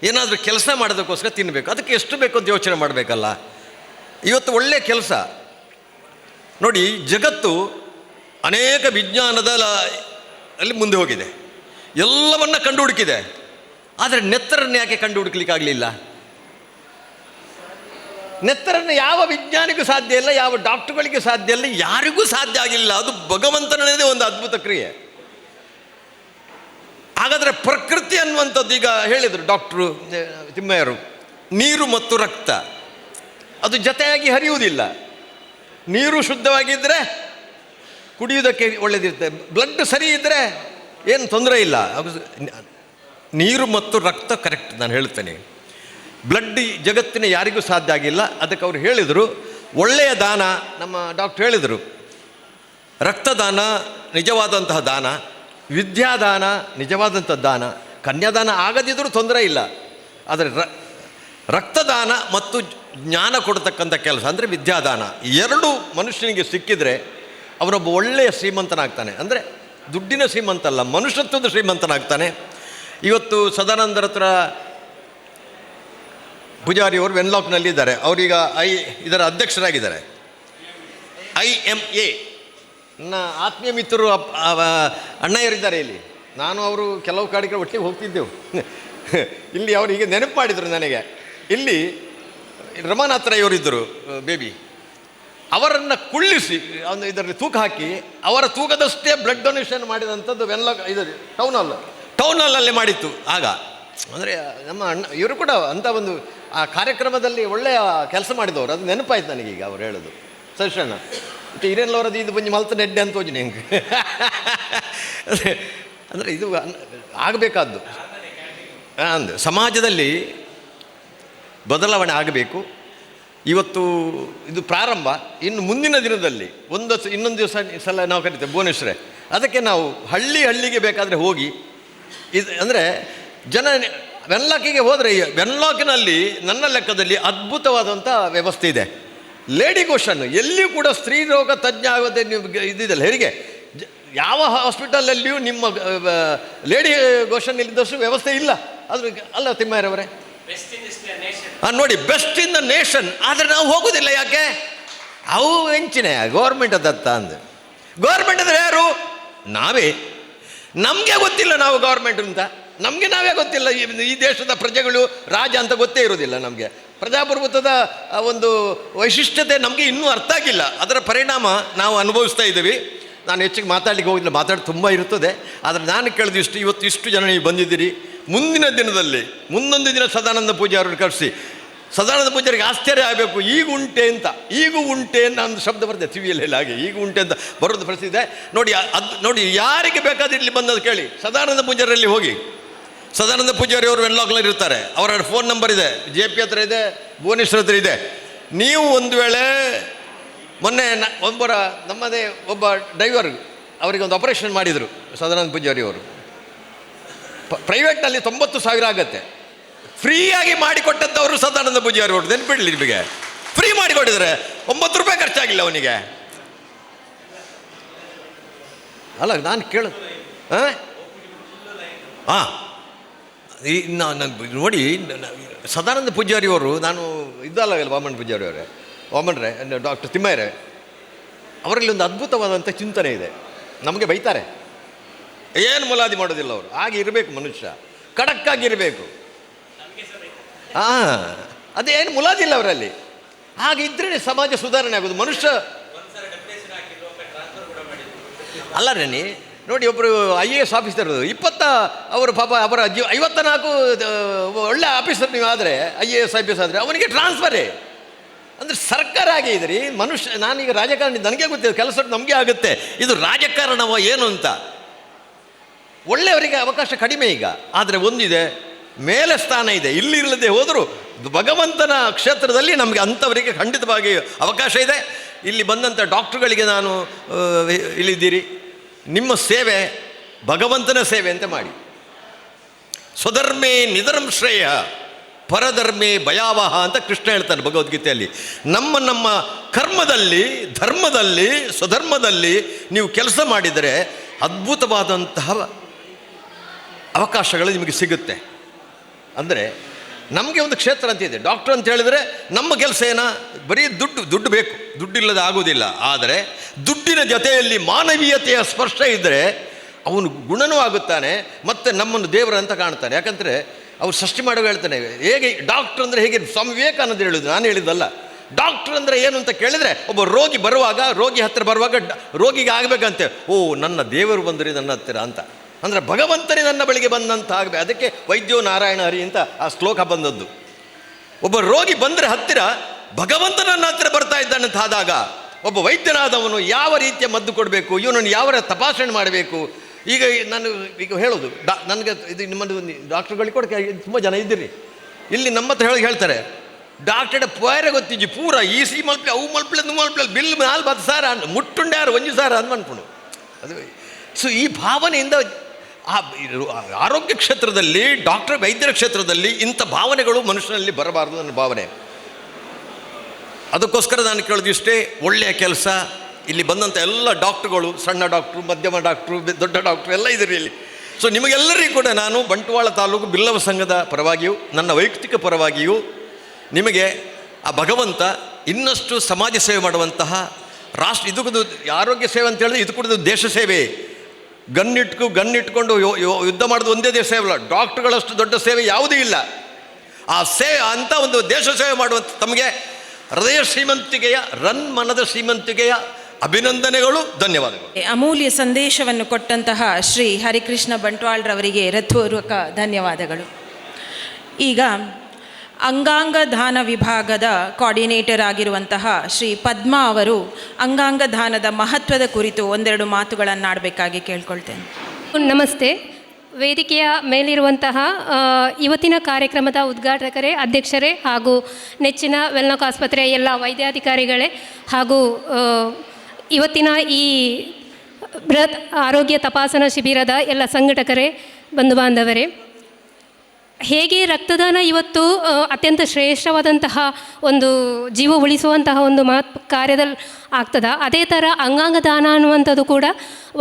ಏನಾದರೂ ಕೆಲಸ ಮಾಡೋದಕ್ಕೋಸ್ಕರ ತಿನ್ನಬೇಕು. ಅದಕ್ಕೆ ಎಷ್ಟು ಬೇಕು ಅಂತ ಯೋಚನೆ ಮಾಡಬೇಕಲ್ಲ. ಇವತ್ತು ಒಳ್ಳೆಯ ಕೆಲಸ ನೋಡಿ, ಜಗತ್ತು ಅನೇಕ ವಿಜ್ಞಾನದ ಅಲ್ಲಿ ಮುಂದೆ ಹೋಗಿದೆ, ಎಲ್ಲವನ್ನ ಕಂಡು ಹುಡುಕಿದೆ. ಆದರೆ ನೆತ್ತರನ್ನು ಯಾಕೆ ಕಂಡು ಹುಡುಕಲಿಕ್ಕಾಗಲಿಲ್ಲ? ನೆತ್ತರನ್ನು ಯಾವ ವಿಜ್ಞಾನಿಗೂ ಸಾಧ್ಯ ಇಲ್ಲ, ಯಾವ ಡಾಕ್ಟರ್ಗಳಿಗೆ ಸಾಧ್ಯ ಇಲ್ಲ, ಯಾರಿಗೂ ಸಾಧ್ಯ ಆಗಿಲ್ಲ. ಅದು ಭಗವಂತನದೇ ಒಂದು ಅದ್ಭುತ ಕ್ರಿಯೆ. ಹಾಗಾದರೆ ಪ್ರಕೃತಿ ಅನ್ನುವಂಥದ್ದು, ಈಗ ಹೇಳಿದರು ಡಾಕ್ಟ್ರು ತಿಮ್ಮಯ್ಯರು, ನೀರು ಮತ್ತು ರಕ್ತ ಅದು ಜೊತೆಯಾಗಿ ಹರಿಯುವುದಿಲ್ಲ. ನೀರು ಶುದ್ಧವಾಗಿದ್ದರೆ ಕುಡಿಯುವುದಕ್ಕೆ ಒಳ್ಳೆಯದಿರುತ್ತೆ, ಬ್ಲಡ್ ಸರಿ ಇದ್ದರೆ ಏನು ತೊಂದರೆ ಇಲ್ಲ. ನೀರು ಮತ್ತು ರಕ್ತ ಕರೆಕ್ಟ್ ನಾನು ಹೇಳ್ತೇನೆ. ಬ್ಲಡ್ ಜಗತ್ತಿನ ಯಾರಿಗೂ ಸಾಧ್ಯ ಆಗಿಲ್ಲ. ಅದಕ್ಕೆ ಅವರು ಹೇಳಿದರು ಒಳ್ಳೆಯ ದಾನ, ನಮ್ಮ ಡಾಕ್ಟ್ರು ಹೇಳಿದರು, ರಕ್ತದಾನ ನಿಜವಾದಂತಹ ದಾನ, ವಿದ್ಯಾದಾನ ನಿಜವಾದಂಥ ದಾನ, ಕನ್ಯಾದಾನ ಆಗದಿದ್ದರೂ ತೊಂದರೆ ಇಲ್ಲ. ಆದರೆ ರಕ್ತದಾನ ಮತ್ತು ಜ್ಞಾನ ಕೊಡ್ತಕ್ಕಂಥ ಕೆಲಸ ಅಂದರೆ ವಿದ್ಯಾದಾನ, ಎರಡೂ ಮನುಷ್ಯನಿಗೆ ಸಿಕ್ಕಿದರೆ ಅವನೊಬ್ಬ ಒಳ್ಳೆಯ ಶ್ರೀಮಂತನಾಗ್ತಾನೆ. ಅಂದರೆ ದುಡ್ಡಿನ ಶ್ರೀಮಂತ ಅಲ್ಲ, ಮನುಷ್ಯತ್ವದ ಶ್ರೀಮಂತನಾಗ್ತಾನೆ. ಇವತ್ತು ಸದಾನಂದರ ಹತ್ರ ಪೂಜಾರಿಯವರು ವೆನ್ಲಾಕ್ನಲ್ಲಿದ್ದಾರೆ. ಅವರೀಗ ಇದರ ಅಧ್ಯಕ್ಷರಾಗಿದ್ದಾರೆ. IMA ನನ್ನ ಆತ್ಮೀಯ ಮಿತ್ರರು ಅಣ್ಣಯ್ಯರಿದ್ದಾರೆ ಇಲ್ಲಿ. ನಾನು ಅವರು ಕೆಲವು ಕಾಡಿಗೆ ಒಟ್ಟಿಗೆ ಹೋಗ್ತಿದ್ದೆವು. ಇಲ್ಲಿ ಅವರು ಹೀಗೆ ನೆನಪು ಮಾಡಿದರು ನನಗೆ. ಇಲ್ಲಿ ರಮಾನಾಥರಯ್ಯವರಿದ್ದರು ಬೇಬಿ, ಅವರನ್ನು ಕುಳ್ಳಿಸಿ ಇದರಲ್ಲಿ ತೂಕ ಹಾಕಿ ಅವರ ತೂಕದಷ್ಟೇ ಬ್ಲಡ್ ಡೊನೇಷನ್ ಮಾಡಿದಂಥದ್ದು ವೆನ್ಲಾಕ್ ಇದು ಟೌನ್ ಹಾಲಲ್ಲೇ ಮಾಡಿತ್ತು ಆಗ. ಅಂದರೆ ನಮ್ಮ ಅಣ್ಣ ಇವರು ಕೂಡ ಅಂಥ ಒಂದು ಆ ಕಾರ್ಯಕ್ರಮದಲ್ಲಿ ಒಳ್ಳೆಯ ಕೆಲಸ ಮಾಡಿದವರು. ಅದು ನೆನಪಾಯ್ತು ನನಗೀಗ ಅವ್ರು ಹೇಳೋದು. ಸರಿಸಣ್ಣ ಮತ್ತು ಹಿರೇನವರದ್ದು ಇದು ಬಂದು ಮಲ್ತ ನೆಡ್ಡೆ ಅಂತ ಹೋಗಿ ಹೆಂಗೆ ಅಂದರೆ ಇದು ಆಗಬೇಕಾದ್ದು. ಅಂದು ಸಮಾಜದಲ್ಲಿ ಬದಲಾವಣೆ ಆಗಬೇಕು. ಇವತ್ತು ಇದು ಪ್ರಾರಂಭ. ಇನ್ನು ಮುಂದಿನ ದಿನದಲ್ಲಿ ಇನ್ನೊಂದು ದಿವಸ ಸಲ ನಾವು ಕರಿತೇವೆ ಭುವನೇಶ್ವರ. ಅದಕ್ಕೆ ನಾವು ಹಳ್ಳಿಗೆ ಬೇಕಾದರೆ ಹೋಗಿ ಇದು ಅಂದರೆ ಜನ ವೆನ್ಲಾಕಿಗೆ ಹೋದರೆ, ವೆನ್ಲಾಕಿನಲ್ಲಿ ನನ್ನ ಲೆಕ್ಕದಲ್ಲಿ ಅದ್ಭುತವಾದಂಥ ವ್ಯವಸ್ಥೆ ಇದೆ. ಲೇಡಿ ಗೋಷನ್ ಎಲ್ಲಿಯೂ ಕೂಡ ಸ್ತ್ರೀ ರೋಗ ತಜ್ಞ ಆಗೋದೇ ನೀವು ಇದ್ದಿದ್ದಲ್ಲ ಹೆರಿಗೆ. ಯಾವ ಹಾಸ್ಪಿಟಲಲ್ಲಿಯೂ ನಿಮ್ಮ ಲೇಡಿ ಗೋಷನ್ ಇಲ್ಲದಷ್ಟು ವ್ಯವಸ್ಥೆ ಇಲ್ಲ. ಅದು ಅಲ್ಲ ತಿಮ್ಮಯ್ಯರವರೇ, ನೋಡಿ ಬೆಸ್ಟ್ ಇನ್ ದ ನೇಷನ್. ಆದರೆ ನಾವು ಹೋಗೋದಿಲ್ಲ. ಯಾಕೆ? ಅವು ಹೆಂಚಿನ ಗೌರ್ಮೆಂಟ್ ಅದತ್ತ ಅಂದು. ಗೌರ್ಮೆಂಟ್ ಅಂದರೆ ಯಾರು? ನಾವೇ. ನಮಗೆ ಗೊತ್ತಿಲ್ಲ ನಾವು ಗೌರ್ಮೆಂಟ್ ಅಂತ. ನಮಗೆ ನಾವೇ ಗೊತ್ತಿಲ್ಲ. ಈ ದೇಶದ ಪ್ರಜೆಗಳು ರಾಜ ಅಂತ ಗೊತ್ತೇ ಇರೋದಿಲ್ಲ ನಮಗೆ. ಪ್ರಜಾಪ್ರಭುತ್ವದ ಒಂದು ವೈಶಿಷ್ಟ್ಯತೆ ನಮಗೆ ಇನ್ನೂ ಅರ್ಥ ಆಗಿಲ್ಲ. ಅದರ ಪರಿಣಾಮ ನಾವು ಅನುಭವಿಸ್ತಾ ಇದ್ದೀವಿ. ನಾನು ಹೆಚ್ಚಿಗೆ ಮಾತಾಡಲಿಕ್ಕೆ ಹೋಗಿಲ್ಲ, ಮಾತಾಡಿ ತುಂಬ ಇರ್ತದೆ. ಆದರೆ ನಾನು ಕೇಳಿದ ಇವತ್ತು ಇಷ್ಟು ಜನ ನೀವು ಬಂದಿದ್ದೀರಿ. ಮುಂದಿನ ದಿನದಲ್ಲಿ ಮುಂದೊಂದು ದಿನ ಸದಾನಂದ ಪೂಜೆ ಅವ್ರನ್ನ ಕರೆಸಿ, ಸದಾನಂದ ಪೂಜಾರಿಗೆ ಆಶ್ಚರ್ಯ ಆಗಬೇಕು. ಈಗ ಉಂಟೆ ಅಂತ, ಈಗ ಉಂಟೆ ಅಂತ ಒಂದು ಶಬ್ದ ಬರ್ತದೆ ಟಿವಿಯಲ್ಲಿ. ಹಾಗೆ ಈಗ ಉಂಟೆ ಅಂತ ಬರೋದು ಪ್ರಸಿದ್ಧ. ನೋಡಿ ನೋಡಿ ಯಾರಿಗೆ ಬೇಕಾದ್ರೆ ಇಲ್ಲಿ ಬಂದದ್ದು ಕೇಳಿ. ಸದಾನಂದ ಪೂಜಾರಲ್ಲಿ ಹೋಗಿ, ಸದಾನಂದ ಪೂಜಾರಿ ಅವರು ವೆನ್ಲಾಕ್ನಲ್ಲಿ ಇರ್ತಾರೆ. ಅವರ ಫೋನ್ ನಂಬರ್ ಇದೆ, JP ಹತ್ರ ಇದೆ, ಭುವನೇಶ್ವರ ಹತ್ರ ಇದೆ. ನೀವು ಒಂದು ವೇಳೆ ಮೊನ್ನೆ ನಮ್ಮದೇ ಒಬ್ಬ ಡ್ರೈವರ್ ಅವರಿಗೆ ಒಂದು ಆಪರೇಷನ್ ಮಾಡಿದರು ಸದಾನಂದ ಪೂಜಾರಿ ಅವರು. ಪ್ರೈವೇಟ್ನಲ್ಲಿ 90,000 ಆಗತ್ತೆ. ಫ್ರೀಯಾಗಿ ಮಾಡಿಕೊಟ್ಟಂಥವರು ಸದಾನಂದ ಪೂಜಾರಿ ಅವರು. ನೆನ್ಪಿಡಲಿ ನಿಮಗೆ, ಫ್ರೀ ಮಾಡಿಕೊಟ್ಟಿದ್ದಾರೆ. 9 ರೂಪಾಯಿ ಖರ್ಚಾಗಿಲ್ಲ ಅವನಿಗೆ. ಅಲ್ಲ ನಾನು ಕೇಳೋದು ನೋಡಿ, ಸದಾನಂದ ಪೂಜಾರಿಯವರು, ನಾನು ಇದ್ದಲ್ಲ ವಾಮನ ಪೂಜಾರಿಯವರೇ, ವಾಮನರೇ, ಡಾಕ್ಟರ್ ತಿಮ್ಮಯ್ಯರೇ, ಅವರಲ್ಲಿ ಒಂದು ಅದ್ಭುತವಾದಂಥ ಚಿಂತನೆ ಇದೆ. ನಮಗೆ ಬೈತಾರೆ, ಏನು ಮುಲಾದಿ ಮಾಡೋದಿಲ್ಲ ಅವರು. ಹಾಗೆ ಇರಬೇಕು ಮನುಷ್ಯ, ಖಡಕ್ಕಾಗಿರಬೇಕು. ಹಾಂ, ಅದೇನು ಮುಲಾದಿಲ್ಲ ಅವರಲ್ಲಿ. ಹಾಗಿದ್ದರೆ ಸಮಾಜ ಸುಧಾರಣೆ ಆಗೋದು. ಮನುಷ್ಯ ಅಲ್ಲ ರೇಣಿ, ನೋಡಿ ಒಬ್ಬರು IAS ಆಫೀಸರ್ ಅವರು ಪಾಪ ಅವರ 54 ಒಳ್ಳೆ ಆಫೀಸರ್ ನೀವು ಆದರೆ, IAS ಆಫೀಸರ್ ಆದರೆ ಅವನಿಗೆ ಟ್ರಾನ್ಸ್ಫರೇ. ಅಂದರೆ ಸರ್ಕಾರ ಆಗೇ ಇದ್ರಿ ಮನುಷ್ಯ. ನಾನೀಗ ರಾಜಕಾರಣಿ, ನನಗೆ ಗೊತ್ತಿದೆ ಕೆಲಸ ನಮಗೆ ಆಗುತ್ತೆ. ಇದು ರಾಜಕಾರಣವೋ ಏನು ಅಂತ. ಒಳ್ಳೆಯವರಿಗೆ ಅವಕಾಶ ಕಡಿಮೆ ಈಗ, ಆದರೆ ಒಂದಿದೆ, ಮೇಲೆ ಸ್ಥಾನ ಇದೆ. ಇಲ್ಲಿಲ್ಲದೆ ಹೋದರೂ ಭಗವಂತನ ಕ್ಷೇತ್ರದಲ್ಲಿ ನಮಗೆ ಅಂಥವರಿಗೆ ಖಂಡಿತವಾಗಿ ಅವಕಾಶ ಇದೆ. ಇಲ್ಲಿ ಬಂದಂಥ ಡಾಕ್ಟ್ರುಗಳಿಗೆ ನಾನು ಇಲ್ಲಿದ್ದೀರಿ, ನಿಮ್ಮ ಸೇವೆ ಭಗವಂತನ ಸೇವೆ ಅಂತ ಮಾಡಿ. ಸ್ವಧರ್ಮೇ ನಿಧರ್ಮ ಶ್ರೇಯ ಪರಧರ್ಮೇ ಭಯಾವಹ ಅಂತ ಕೃಷ್ಣ ಹೇಳ್ತಾನೆ ಭಗವದ್ಗೀತೆಯಲ್ಲಿ. ನಮ್ಮ ಕರ್ಮದಲ್ಲಿ, ಧರ್ಮದಲ್ಲಿ, ಸ್ವಧರ್ಮದಲ್ಲಿ ನೀವು ಕೆಲಸ ಮಾಡಿದರೆ ಅದ್ಭುತವಾದಂತಹ ಅವಕಾಶಗಳು ನಿಮಗೆ ಸಿಗುತ್ತೆ. ಅಂದರೆ ನಮಗೆ ಒಂದು ಕ್ಷೇತ್ರ ಅಂತಿದೆ. ಡಾಕ್ಟ್ರ್ ಅಂತ ಹೇಳಿದರೆ ನಮ್ಮ ಕೆಲಸ ಏನ, ಬರೀ ದುಡ್ಡು ಬೇಕು, ದುಡ್ಡಿಲ್ಲದೆ ಆಗೋದಿಲ್ಲ. ಆದರೆ ದುಡ್ಡಿನ ಜೊತೆಯಲ್ಲಿ ಮಾನವೀಯತೆಯ ಸ್ಪರ್ಶ ಇದ್ದರೆ ಅವನು ಗುಣನೂ ಆಗುತ್ತಾನೆ, ಮತ್ತು ನಮ್ಮನ್ನು ದೇವರಂತ ಕಾಣ್ತಾನೆ. ಯಾಕಂದರೆ ಅವ್ರು ಸೃಷ್ಟಿ ಮಾಡುವ ಹೇಳ್ತಾನೆ, ಹೇಗೆ ಡಾಕ್ಟ್ರ್ ಅಂದರೆ ಹೇಗೆ, ಸ್ವಾಮಿ ವಿವೇಕಾನಂದ ಹೇಳಿದ್ದು, ನಾನು ಹೇಳಿದ್ದಲ್ಲ. ಡಾಕ್ಟ್ರ್ ಅಂದರೆ ಏನು ಅಂತ ಕೇಳಿದರೆ, ಒಬ್ಬ ರೋಗಿ ಹತ್ತಿರ ಬರುವಾಗ ರೋಗಿಗೆ ಆಗಬೇಕಂತೆ, ಓ ನನ್ನ ದೇವರು ಬಂದರೆ ನನ್ನ ಹತ್ತಿರ ಅಂತ. ಅಂದರೆ ಭಗವಂತನೇ ನನ್ನ ಬಳಿಗೆ ಬಂದಂತ ಆಗಬೇಕು. ಅದಕ್ಕೆ ವೈದ್ಯೋ ನಾರಾಯಣ ಹರಿ ಅಂತ ಆ ಶ್ಲೋಕ ಬಂದದ್ದು. ಒಬ್ಬ ರೋಗಿ ಬಂದರೆ ಹತ್ತಿರ ಭಗವಂತ ನನ್ನ ಹತ್ತಿರ ಬರ್ತಾ ಇದ್ದಾನೆ ಅಂತ ಆದಾಗ ಒಬ್ಬ ವೈದ್ಯನಾದವನು ಯಾವ ರೀತಿಯ ಮದ್ದು ಕೊಡಬೇಕು, ಇವನನ್ನು ಯಾವ ತಪಾಸಣೆ ಮಾಡಬೇಕು. ಈಗ ನಾನು ಹೇಳೋದು ನನಗೆ ಇದು ನಿಮ್ಮದು ಡಾಕ್ಟ್ರುಗಳಿಗೆ ಕೊಡಕ್ಕೆ ತುಂಬ ಜನ ಇದ್ದೀರಿ ಇಲ್ಲಿ ನಮ್ಮ ಹತ್ರ ಹೇಳ್ತಾರೆ, ಡಾಕ್ಟರ್ ಪೋಯರೆ ಗೊತ್ತಿಜ್ಜಿ ಪೂರ ಈಸಿ ಮಲ್ಪೆ ಅವು ಮಲ್ಪಲೆ ಮಲ್ಪಲೆ ಬಿಲ್ 40 ಸಾವಿರ ಮುಟ್ಟುಂಡೆ 1 ಸಾವಿರ ಅನ್ಮನ್ಪುಣು. ಅದು ಸೊ ಈ ಭಾವನೆಯಿಂದ ಆರೋಗ್ಯ ಕ್ಷೇತ್ರದಲ್ಲಿ, ವೈದ್ಯರ ಕ್ಷೇತ್ರದಲ್ಲಿ ಇಂಥ ಭಾವನೆಗಳು ಮನುಷ್ಯನಲ್ಲಿ ಬರಬಾರ್ದು ನನ್ನ ಭಾವನೆ. ಅದಕ್ಕೋಸ್ಕರ ನಾನು ಕೇಳೋದು ಇಷ್ಟೇ, ಒಳ್ಳೆಯ ಕೆಲಸ. ಇಲ್ಲಿ ಬಂದಂಥ ಎಲ್ಲ ಡಾಕ್ಟ್ರುಗಳು, ಸಣ್ಣ ಡಾಕ್ಟ್ರು, ಮಧ್ಯಮ ಡಾಕ್ಟ್ರು, ದೊಡ್ಡ ಡಾಕ್ಟ್ರು ಎಲ್ಲ ಇದ್ದೀರಿ ಇಲ್ಲಿ. ಸೊ ನಿಮಗೆಲ್ಲರಿಗೂ ಕೂಡ ನಾನು ಬಂಟ್ವಾಳ ತಾಲೂಕು ಬಿಲ್ಲವ ಸಂಘದ ಪರವಾಗಿಯೂ ನನ್ನ ವೈಯಕ್ತಿಕ ಪರವಾಗಿಯೂ ನಿಮಗೆ ಆ ಭಗವಂತ ಇನ್ನಷ್ಟು ಸಮಾಜ ಸೇವೆ ಮಾಡುವಂತಹ ಇದು ಆರೋಗ್ಯ ಸೇವೆ ಅಂತ ಹೇಳಿದ್ರೆ ಇದು ಕೂಡ ದೇಶ ಸೇವೆ. ಗನ್ನಿಟ್ಕೊಂಡು ಯುದ್ಧ ಮಾಡೋದು ಒಂದೇ ದೇಶ ಸೇವೆ ಅಲ್ಲ, ಡಾಕ್ಟ್ರುಗಳಷ್ಟು ದೊಡ್ಡ ಸೇವೆ ಯಾವುದೂ ಇಲ್ಲ. ಆ ಸೇವೆ ಅಂಥ ಒಂದು ದೇಶ ಸೇವೆ ಮಾಡುವಂಥ ತಮಗೆ ಹೃದಯ ಶ್ರೀಮಂತಿಕೆಯ ಮನದ ಶ್ರೀಮಂತಿಕೆಯ ಅಭಿನಂದನೆಗಳು, ಧನ್ಯವಾದಗಳು. ಅಮೂಲ್ಯ ಸಂದೇಶವನ್ನು ಕೊಟ್ಟಂತಹ ಶ್ರೀ ಹರಿಕೃಷ್ಣ ಬಂಟ್ವಾಳರವರಿಗೆ ಹೃತ್ಪೂರ್ವಕ ಧನ್ಯವಾದಗಳು. ಈಗ ಅಂಗಾಂಗ ದಾನ ವಿಭಾಗದ ಕೋಆರ್ಡಿನೇಟರ್ ಆಗಿರುವಂತಹ ಶ್ರೀ ಪದ್ಮಾ ಅವರು ಅಂಗಾಂಗ ದಾನದ ಮಹತ್ವದ ಕುರಿತು ಒಂದೆರಡು ಮಾತುಗಳನ್ನಾಡಬೇಕಾಗಿ ಕೇಳ್ಕೊಳ್ತೇನೆ. ನಮಸ್ತೆ. ವೇದಿಕೆಯ ಮೇಲಿರುವಂತಹ ಇವತ್ತಿನ ಕಾರ್ಯಕ್ರಮದ ಉದ್ಘಾಟಕರೇ, ಅಧ್ಯಕ್ಷರೇ ಹಾಗೂ ನೆಚ್ಚಿನ ವೆಲ್ನಾಕ್ ಆಸ್ಪತ್ರೆಯ ಎಲ್ಲ ವೈದ್ಯಾಧಿಕಾರಿಗಳೇ ಹಾಗೂ ಇವತ್ತಿನ ಈ ಬೃಹತ್ ಆರೋಗ್ಯ ತಪಾಸಣಾ ಶಿಬಿರದ ಎಲ್ಲ ಸಂಘಟಕರೇ, ಬಂಧು ಬಾಂಧವರೇ, ಹೇಗೆ ರಕ್ತದಾನ ಇವತ್ತು ಅತ್ಯಂತ ಶ್ರೇಷ್ಠವಾದಂತಹ ಒಂದು ಜೀವ ಉಳಿಸುವಂತಹ ಒಂದು ಕಾರ್ಯದಲ್ಲಿ ಆಗ್ತದ, ಅದೇ ಥರ ಅಂಗಾಂಗ ದಾನ ಅನ್ನುವಂಥದ್ದು ಕೂಡ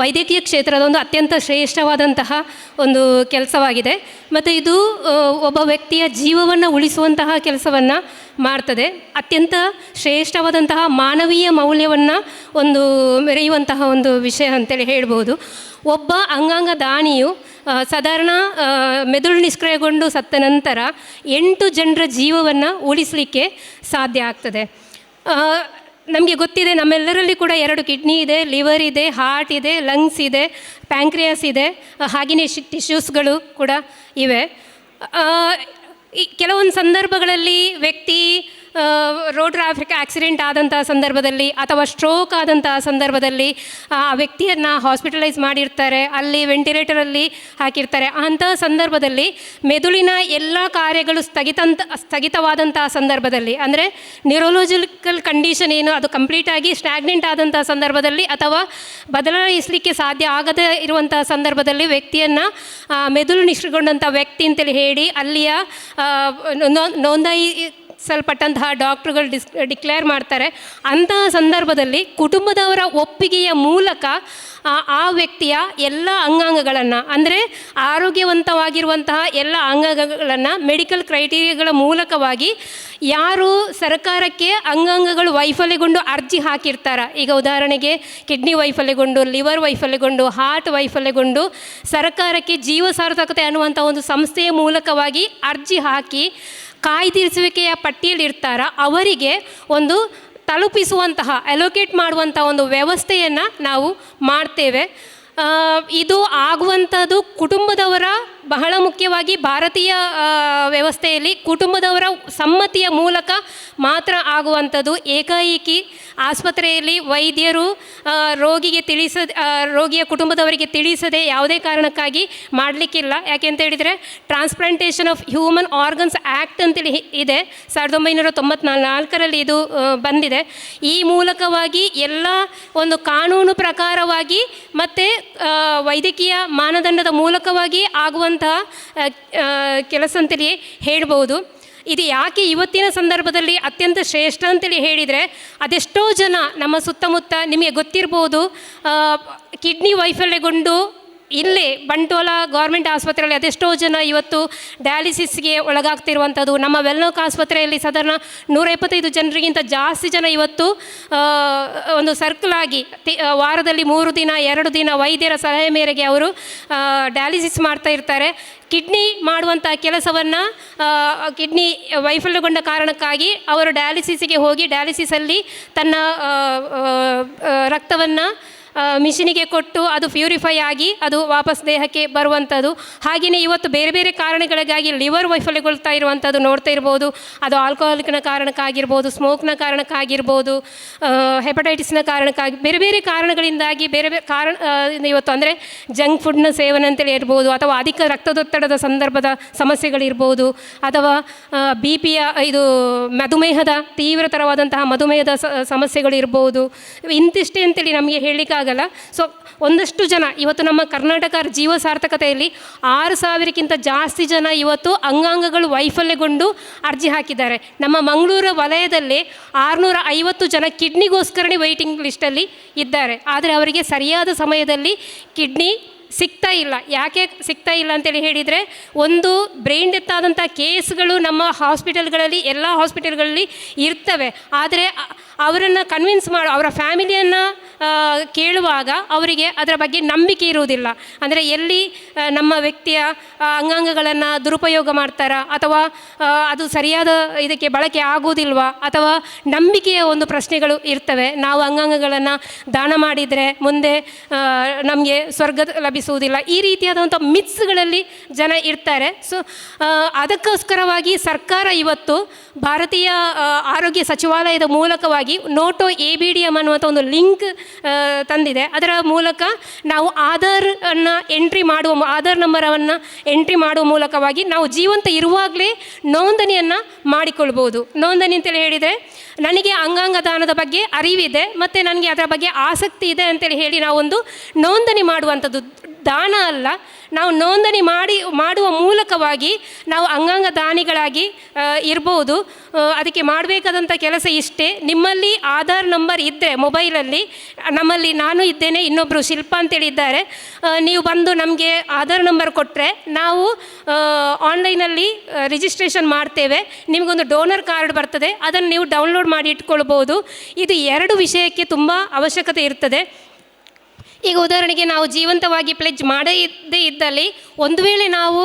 ವೈದ್ಯಕೀಯ ಕ್ಷೇತ್ರದ ಒಂದು ಅತ್ಯಂತ ಶ್ರೇಷ್ಠವಾದಂತಹ ಒಂದು ಕೆಲಸವಾಗಿದೆ. ಮತ್ತು ಇದು ಒಬ್ಬ ವ್ಯಕ್ತಿಯ ಜೀವವನ್ನು ಉಳಿಸುವಂತಹ ಕೆಲಸವನ್ನು ಮಾಡ್ತದೆ. ಅತ್ಯಂತ ಶ್ರೇಷ್ಠವಾದಂತಹ ಮಾನವೀಯ ಮೌಲ್ಯವನ್ನು ಒಂದು ಮೆರೆಯುವಂತಹ ಒಂದು ವಿಷಯ ಅಂತೇಳಿ ಹೇಳ್ಬೋದು. ಒಬ್ಬ ಅಂಗಾಂಗ ದಾನಿಯು ಸಾಧಾರಣ ಮೆದುಳು ನಿಷ್ಕ್ರಿಯಗೊಂಡು ಸತ್ತ ನಂತರ 8 ಜನರ ಜೀವವನ್ನು ಉಳಿಸಲಿಕ್ಕೆ ಸಾಧ್ಯ ಆಗ್ತದೆ. ನಮಗೆ ಗೊತ್ತಿದೆ, ನಮ್ಮೆಲ್ಲರಲ್ಲಿ ಕೂಡ 2 ಕಿಡ್ನಿ ಇದೆ, ಲಿವರ್ ಇದೆ, ಹಾರ್ಟ್ ಇದೆ, ಲಂಗ್ಸ್ ಇದೆ, ಪ್ಯಾಂಕ್ರಿಯಾಸ್ ಇದೆ, ಹಾಗೆಯೇ ಟಿಶ್ಯೂಸ್ಗಳು ಕೂಡ ಇವೆ. ಕೆಲವೊಂದು ಸಂದರ್ಭಗಳಲ್ಲಿ ವ್ಯಕ್ತಿ ರೋಡ್ ಟ್ರಾಫಿಕ್ ಆಕ್ಸಿಡೆಂಟ್ ಆದಂತಹ ಸಂದರ್ಭದಲ್ಲಿ ಅಥವಾ ಸ್ಟ್ರೋಕ್ ಆದಂತಹ ಸಂದರ್ಭದಲ್ಲಿ ಆ ವ್ಯಕ್ತಿಯನ್ನು ಹಾಸ್ಪಿಟಲೈಸ್ ಮಾಡಿರ್ತಾರೆ, ಅಲ್ಲಿ ವೆಂಟಿಲೇಟರಲ್ಲಿ ಹಾಕಿರ್ತಾರೆ. ಅಂತಹ ಸಂದರ್ಭದಲ್ಲಿ ಮೆದುಳಿನ ಎಲ್ಲ ಕಾರ್ಯಗಳು ಸ್ಥಗಿತವಾದಂತಹ ಸಂದರ್ಭದಲ್ಲಿ, ಅಂದರೆ ನ್ಯೂರೋಲಾಜಿಕಲ್ ಕಂಡೀಷನ್ ಏನು ಅದು ಕಂಪ್ಲೀಟಾಗಿ ಸ್ಟ್ಯಾಗ್ನೆಂಟ್ ಆದಂತಹ ಸಂದರ್ಭದಲ್ಲಿ ಅಥವಾ ಬದಲಾಯಿಸಲಿಕ್ಕೆ ಸಾಧ್ಯ ಆಗದೇ ಇರುವಂತಹ ಸಂದರ್ಭದಲ್ಲಿ ವ್ಯಕ್ತಿಯನ್ನು ಮೆದುಳು ನಿಷ್ಕ್ರಿಯಗೊಂಡಂಥ ವ್ಯಕ್ತಿ ಅಂತೇಳಿ ಹೇಳಿ ಅಲ್ಲಿಯ ಗುರುತಿಸಲ್ಪಟ್ಟಂತಹ ಡಾಕ್ಟ್ರುಗಳು ಡಿಕ್ಲೇರ್ ಮಾಡ್ತಾರೆ. ಅಂತಹ ಸಂದರ್ಭದಲ್ಲಿ ಕುಟುಂಬದವರ ಒಪ್ಪಿಗೆಯ ಮೂಲಕ ಆ ವ್ಯಕ್ತಿಯ ಎಲ್ಲ ಅಂಗಾಂಗಗಳನ್ನು, ಅಂದರೆ ಆರೋಗ್ಯವಂತವಾಗಿರುವಂತಹ ಎಲ್ಲ ಅಂಗಾಂಗಗಳನ್ನು ಮೆಡಿಕಲ್ ಕ್ರೈಟೀರಿಯಾಗಳ ಮೂಲಕವಾಗಿ ಯಾರು ಸರ್ಕಾರಕ್ಕೆ ಅಂಗಾಂಗಗಳು ವೈಫಲ್ಯಗೊಂಡು ಅರ್ಜಿ ಹಾಕಿರ್ತಾರ, ಈಗ ಉದಾಹರಣೆಗೆ ಕಿಡ್ನಿ ವೈಫಲ್ಯಗೊಂಡು, ಲಿವರ್ ವೈಫಲ್ಯಗೊಂಡು, ಹಾರ್ಟ್ ವೈಫಲ್ಯಗೊಂಡು ಸರ್ಕಾರಕ್ಕೆ ಜೀವಸಾರ್ಥಕತೆ ಅನ್ನುವಂಥ ಒಂದು ಸಂಸ್ಥೆಯ ಮೂಲಕವಾಗಿ ಅರ್ಜಿ ಹಾಕಿ ಕಾಯ್ದಿರಿಸುವಿಕೆಯ ಪಟ್ಟಿಯಲ್ಲಿರ್ತಾರ, ಅವರಿಗೆ ಒಂದು ತಲುಪಿಸುವಂತಹ ಅಲೋಕೇಟ್ ಮಾಡುವಂಥ ಒಂದು ವ್ಯವಸ್ಥೆಯನ್ನು ನಾವು ಮಾಡ್ತೇವೆ. ಇದು ಆಗುವಂಥದ್ದು ಕುಟುಂಬದವರ, ಬಹಳ ಮುಖ್ಯವಾಗಿ ಭಾರತೀಯ ವ್ಯವಸ್ಥೆಯಲ್ಲಿ ಕುಟುಂಬದವರ ಸಮ್ಮತಿಯ ಮೂಲಕ ಮಾತ್ರ ಆಗುವಂಥದ್ದು. ಏಕಾಏಕಿ ಆಸ್ಪತ್ರೆಯಲ್ಲಿ ವೈದ್ಯರು ರೋಗಿಯ ಕುಟುಂಬದವರಿಗೆ ತಿಳಿಸದೆ ಯಾವುದೇ ಕಾರಣಕ್ಕಾಗಿ ಮಾಡಲಿಕ್ಕಿಲ್ಲ. ಯಾಕೆಂತ ಹೇಳಿದರೆ transplantation of human organs act ಅಂತೇಳಿ ಇದೆ, 1994ರಲ್ಲಿ ಇದು ಬಂದಿದೆ. ಈ ಮೂಲಕವಾಗಿ ಎಲ್ಲ ಒಂದು ಕಾನೂನು ಪ್ರಕಾರವಾಗಿ ಮತ್ತು ವೈದ್ಯಕೀಯ ಮಾನದಂಡದ ಮೂಲಕವಾಗಿ ಆಗುವಂತಹ ಕೆಲಸ ಅಂತೇಳಿ ಹೇಳ್ಬೋದು. ಇದು ಯಾಕೆ ಇವತ್ತಿನ ಸಂದರ್ಭದಲ್ಲಿ ಅತ್ಯಂತ ಶ್ರೇಷ್ಠ ಅಂತೇಳಿ ಹೇಳಿದರೆ, ಅದೆಷ್ಟೋ ಜನ ನಮ್ಮ ಸುತ್ತಮುತ್ತ ನಿಮಗೆ ಗೊತ್ತಿರ್ಬೋದು, ಕಿಡ್ನಿ ವೈಫಲ್ಯಗೊಂಡು ಇಲ್ಲೇ ಬಂಟ್ವಾಳ ಗೌರ್ಮೆಂಟ್ ಆಸ್ಪತ್ರೆಯಲ್ಲಿ ಅದೆಷ್ಟೋ ಜನ ಇವತ್ತು ಡಯಾಲಿಸಿಸ್ಗೆ ಒಳಗಾಗ್ತಿರುವಂಥದ್ದು. ನಮ್ಮ ವೆಲ್ನೋಕ್ ಆಸ್ಪತ್ರೆಯಲ್ಲಿ ಸಾಧಾರಣ 175 ಜನರಿಗಿಂತ ಜಾಸ್ತಿ ಜನ ಇವತ್ತು ಒಂದು ಸರ್ಕಲ್ ಆಗಿ ವಾರದಲ್ಲಿ 3 ದಿನ 2 ದಿನ ವೈದ್ಯರ ಸಲಹೆ ಮೇರೆಗೆ ಅವರು ಡಯಾಲಿಸಿಸ್ ಮಾಡ್ತಾ ಇರ್ತಾರೆ. ಕಿಡ್ನಿ ಮಾಡುವಂಥ ಕೆಲಸವನ್ನು ಕಿಡ್ನಿ ವೈಫಲ್ಯಗೊಂಡ ಕಾರಣಕ್ಕಾಗಿ ಅವರು ಡಯಾಲಿಸಿಸ್ಗೆ ಹೋಗಿ ಡಯಾಲಿಸಿಸಲ್ಲಿ ತನ್ನ ರಕ್ತವನ್ನು ಮಿಷಿನಿಗೆ ಕೊಟ್ಟು ಅದು ಪ್ಯೂರಿಫೈ ಆಗಿ ಅದು ವಾಪಸ್ ದೇಹಕ್ಕೆ ಬರುವಂಥದ್ದು. ಹಾಗೆಯೇ ಇವತ್ತು ಬೇರೆ ಬೇರೆ ಕಾರಣಗಳಿಗಾಗಿ ಲಿವರ್ ವೈಫಲ್ಯಗೊಳ್ತಾ ಇರುವಂಥದ್ದು ನೋಡ್ತಾ ಇರ್ಬೋದು. ಅದು ಆಲ್ಕೋಹಾಲಿಕ್ನ ಕಾರಣಕ್ಕಾಗಿರ್ಬೋದು, ಸ್ಮೋಕ್ನ ಕಾರಣಕ್ಕಾಗಿರ್ಬೋದು, ಹೆಪಟೈಟಿಸ್ನ ಕಾರಣಕ್ಕಾಗಿ ಬೇರೆ ಬೇರೆ ಕಾರಣಗಳಿಂದಾಗಿ ಬೇರೆ ಬೇರೆ ಕಾರಣ ಇವತ್ತು ಅಂದರೆ ಜಂಕ್ ಫುಡ್ನ ಸೇವನೆ ಅಂತೇಳಿ ಇರ್ಬೋದು, ಅಥವಾ ಅಧಿಕ ರಕ್ತದೊತ್ತಡದ ಸಂದರ್ಭದ ಸಮಸ್ಯೆಗಳಿರ್ಬೋದು, ಅಥವಾ BP ಇದು ಮಧುಮೇಹದ ತೀವ್ರತರವಾದಂತಹ ಮಧುಮೇಹದ ಸಮಸ್ಯೆಗಳಿರ್ಬೋದು. ಇಂತಿಷ್ಟೇ ಅಂತೇಳಿ ನಮಗೆ ಹೇಳಲಿಕ್ಕೆ ಆಗಲ್ಲ. ಸೊ ಒಂದಷ್ಟು ಜನ ಇವತ್ತು ನಮ್ಮ ಕರ್ನಾಟಕ ಜೀವ ಸಾರ್ಥಕತೆಯಲ್ಲಿ 6,000ಕ್ಕಿಂತ ಜಾಸ್ತಿ ಜನ ಇವತ್ತು ಅಂಗಾಂಗಗಳು ವೈಫಲ್ಯಗೊಂಡು ಅರ್ಜಿ ಹಾಕಿದ್ದಾರೆ. ನಮ್ಮ ಮಂಗಳೂರು ವಲಯದಲ್ಲಿ 650 ಜನ ಕಿಡ್ನಿಗೋಸ್ಕರನೇ ವೆಯ್ಟಿಂಗ್ ಲಿಸ್ಟಲ್ಲಿ ಇದ್ದಾರೆ. ಆದರೆ ಅವರಿಗೆ ಸರಿಯಾದ ಸಮಯದಲ್ಲಿ ಕಿಡ್ನಿ ಸಿಗ್ತಾ ಇಲ್ಲ. ಯಾಕೆ ಸಿಗ್ತಾ ಇಲ್ಲ ಅಂತೇಳಿ ಹೇಳಿದರೆ, ಒಂದು ಬ್ರೈನ್ ಡೆತ್ ಆದಂಥ ಕೇಸ್ಗಳು ನಮ್ಮ ಹಾಸ್ಪಿಟಲ್ಗಳಲ್ಲಿ, ಎಲ್ಲ ಹಾಸ್ಪಿಟಲ್ಗಳಲ್ಲಿ ಇರ್ತವೆ. ಆದರೆ ಅವರನ್ನು ಕನ್ವಿನ್ಸ್ ಅವರ ಫ್ಯಾಮಿಲಿಯನ್ನು ಕೇಳುವಾಗ ಅವರಿಗೆ ಅದರ ಬಗ್ಗೆ ನಂಬಿಕೆ ಇರುವುದಿಲ್ಲ. ಅಂದರೆ ಎಲ್ಲಿ ನಮ್ಮ ವ್ಯಕ್ತಿಯ ಅಂಗಾಂಗಗಳನ್ನು ದುರುಪಯೋಗ ಮಾಡ್ತಾರಾ, ಅಥವಾ ಅದು ಸರಿಯಾದ ಇದಕ್ಕೆ ಬಳಕೆ ಆಗುವುದಿಲ್ವಾ, ಅಥವಾ ನಂಬಿಕೆಯ ಒಂದು ಪ್ರಶ್ನೆಗಳು ಇರ್ತವೆ. ನಾವು ಅಂಗಾಂಗಗಳನ್ನು ದಾನ ಮಾಡಿದರೆ ಮುಂದೆ ನಮಗೆ ಸ್ವರ್ಗ ಲಭಿಸುವುದಿಲ್ಲ, ಈ ರೀತಿಯಾದಂಥ ಮಿತ್ಸ್ಗಳಲ್ಲಿ ಜನ ಇರ್ತಾರೆ. ಸೊ ಅದಕ್ಕೋಸ್ಕರವಾಗಿ ಸರ್ಕಾರ ಇವತ್ತು ಭಾರತೀಯ ಆರೋಗ್ಯ ಸಚಿವಾಲಯದ ಮೂಲಕವಾಗಿ ನೋಟೋ ABDM ಅನ್ನುವಂಥ ಒಂದು ಲಿಂಕ್ ತಂದಿದೆ. ಅದರ ಮೂಲಕ ನಾವು ಆಧಾರ್ ನಂಬರನ್ನು ಎಂಟ್ರಿ ಮಾಡುವ ಮೂಲಕವಾಗಿ ನಾವು ಜೀವಂತ ಇರುವಾಗಲೇ ನೋಂದಣಿಯನ್ನು ಮಾಡಿಕೊಳ್ಬೋದು. ನೋಂದಣಿ ಅಂತೇಳಿ ಹೇಳಿದರೆ, ನನಗೆ ಅಂಗಾಂಗ ದಾನದ ಬಗ್ಗೆ ಅರಿವಿದೆ ಮತ್ತು ನನಗೆ ಅದರ ಬಗ್ಗೆ ಆಸಕ್ತಿ ಇದೆ ಅಂತೇಳಿ ಹೇಳಿ ನಾವೊಂದು ನೋಂದಣಿ ಮಾಡುವಂಥದ್ದು. ದಾನ ಅಲ್ಲ, ನಾವು ನೋಂದಣಿ ಮಾಡುವ ಮೂಲಕವಾಗಿ ನಾವು ಅಂಗಾಂಗ ದಾನಿಗಳಾಗಿ ಇರ್ಬೋದು. ಅದಕ್ಕೆ ಮಾಡಬೇಕಾದಂಥ ಕೆಲಸ ಇಷ್ಟೇ. ನಿಮ್ಮಲ್ಲಿ ಆಧಾರ್ ನಂಬರ್ ಇದ್ದರೆ ಮೊಬೈಲಲ್ಲಿ, ನಮ್ಮಲ್ಲಿ ನಾನು ಇದ್ದೇನೆ, ಇನ್ನೊಬ್ಬರು ಶಿಲ್ಪ ಅಂತೇಳಿದ್ದಾರೆ, ನೀವು ಬಂದು ನಮಗೆ ಆಧಾರ್ ನಂಬರ್ ಕೊಟ್ಟರೆ ನಾವು ಆನ್ಲೈನಲ್ಲಿ ರಿಜಿಸ್ಟ್ರೇಷನ್ ಮಾಡ್ತೇವೆ. ನಿಮಗೊಂದು ಡೋನರ್ ಕಾರ್ಡ್ ಬರ್ತದೆ, ಅದನ್ನು ನೀವು ಡೌನ್ಲೋಡ್ ಮಾಡಿ ಇಟ್ಕೊಳ್ಬೋದು. ಇದು 2 ವಿಷಯಕ್ಕೆ ತುಂಬ ಅವಶ್ಯಕತೆ ಇರ್ತದೆ. ಈಗ ಉದಾಹರಣೆಗೆ ನಾವು ಜೀವಂತವಾಗಿ ಪ್ಲೆಜ್ ಮಾಡದೇ ಇದ್ದಲ್ಲಿ, ಒಂದು ವೇಳೆ ನಾವು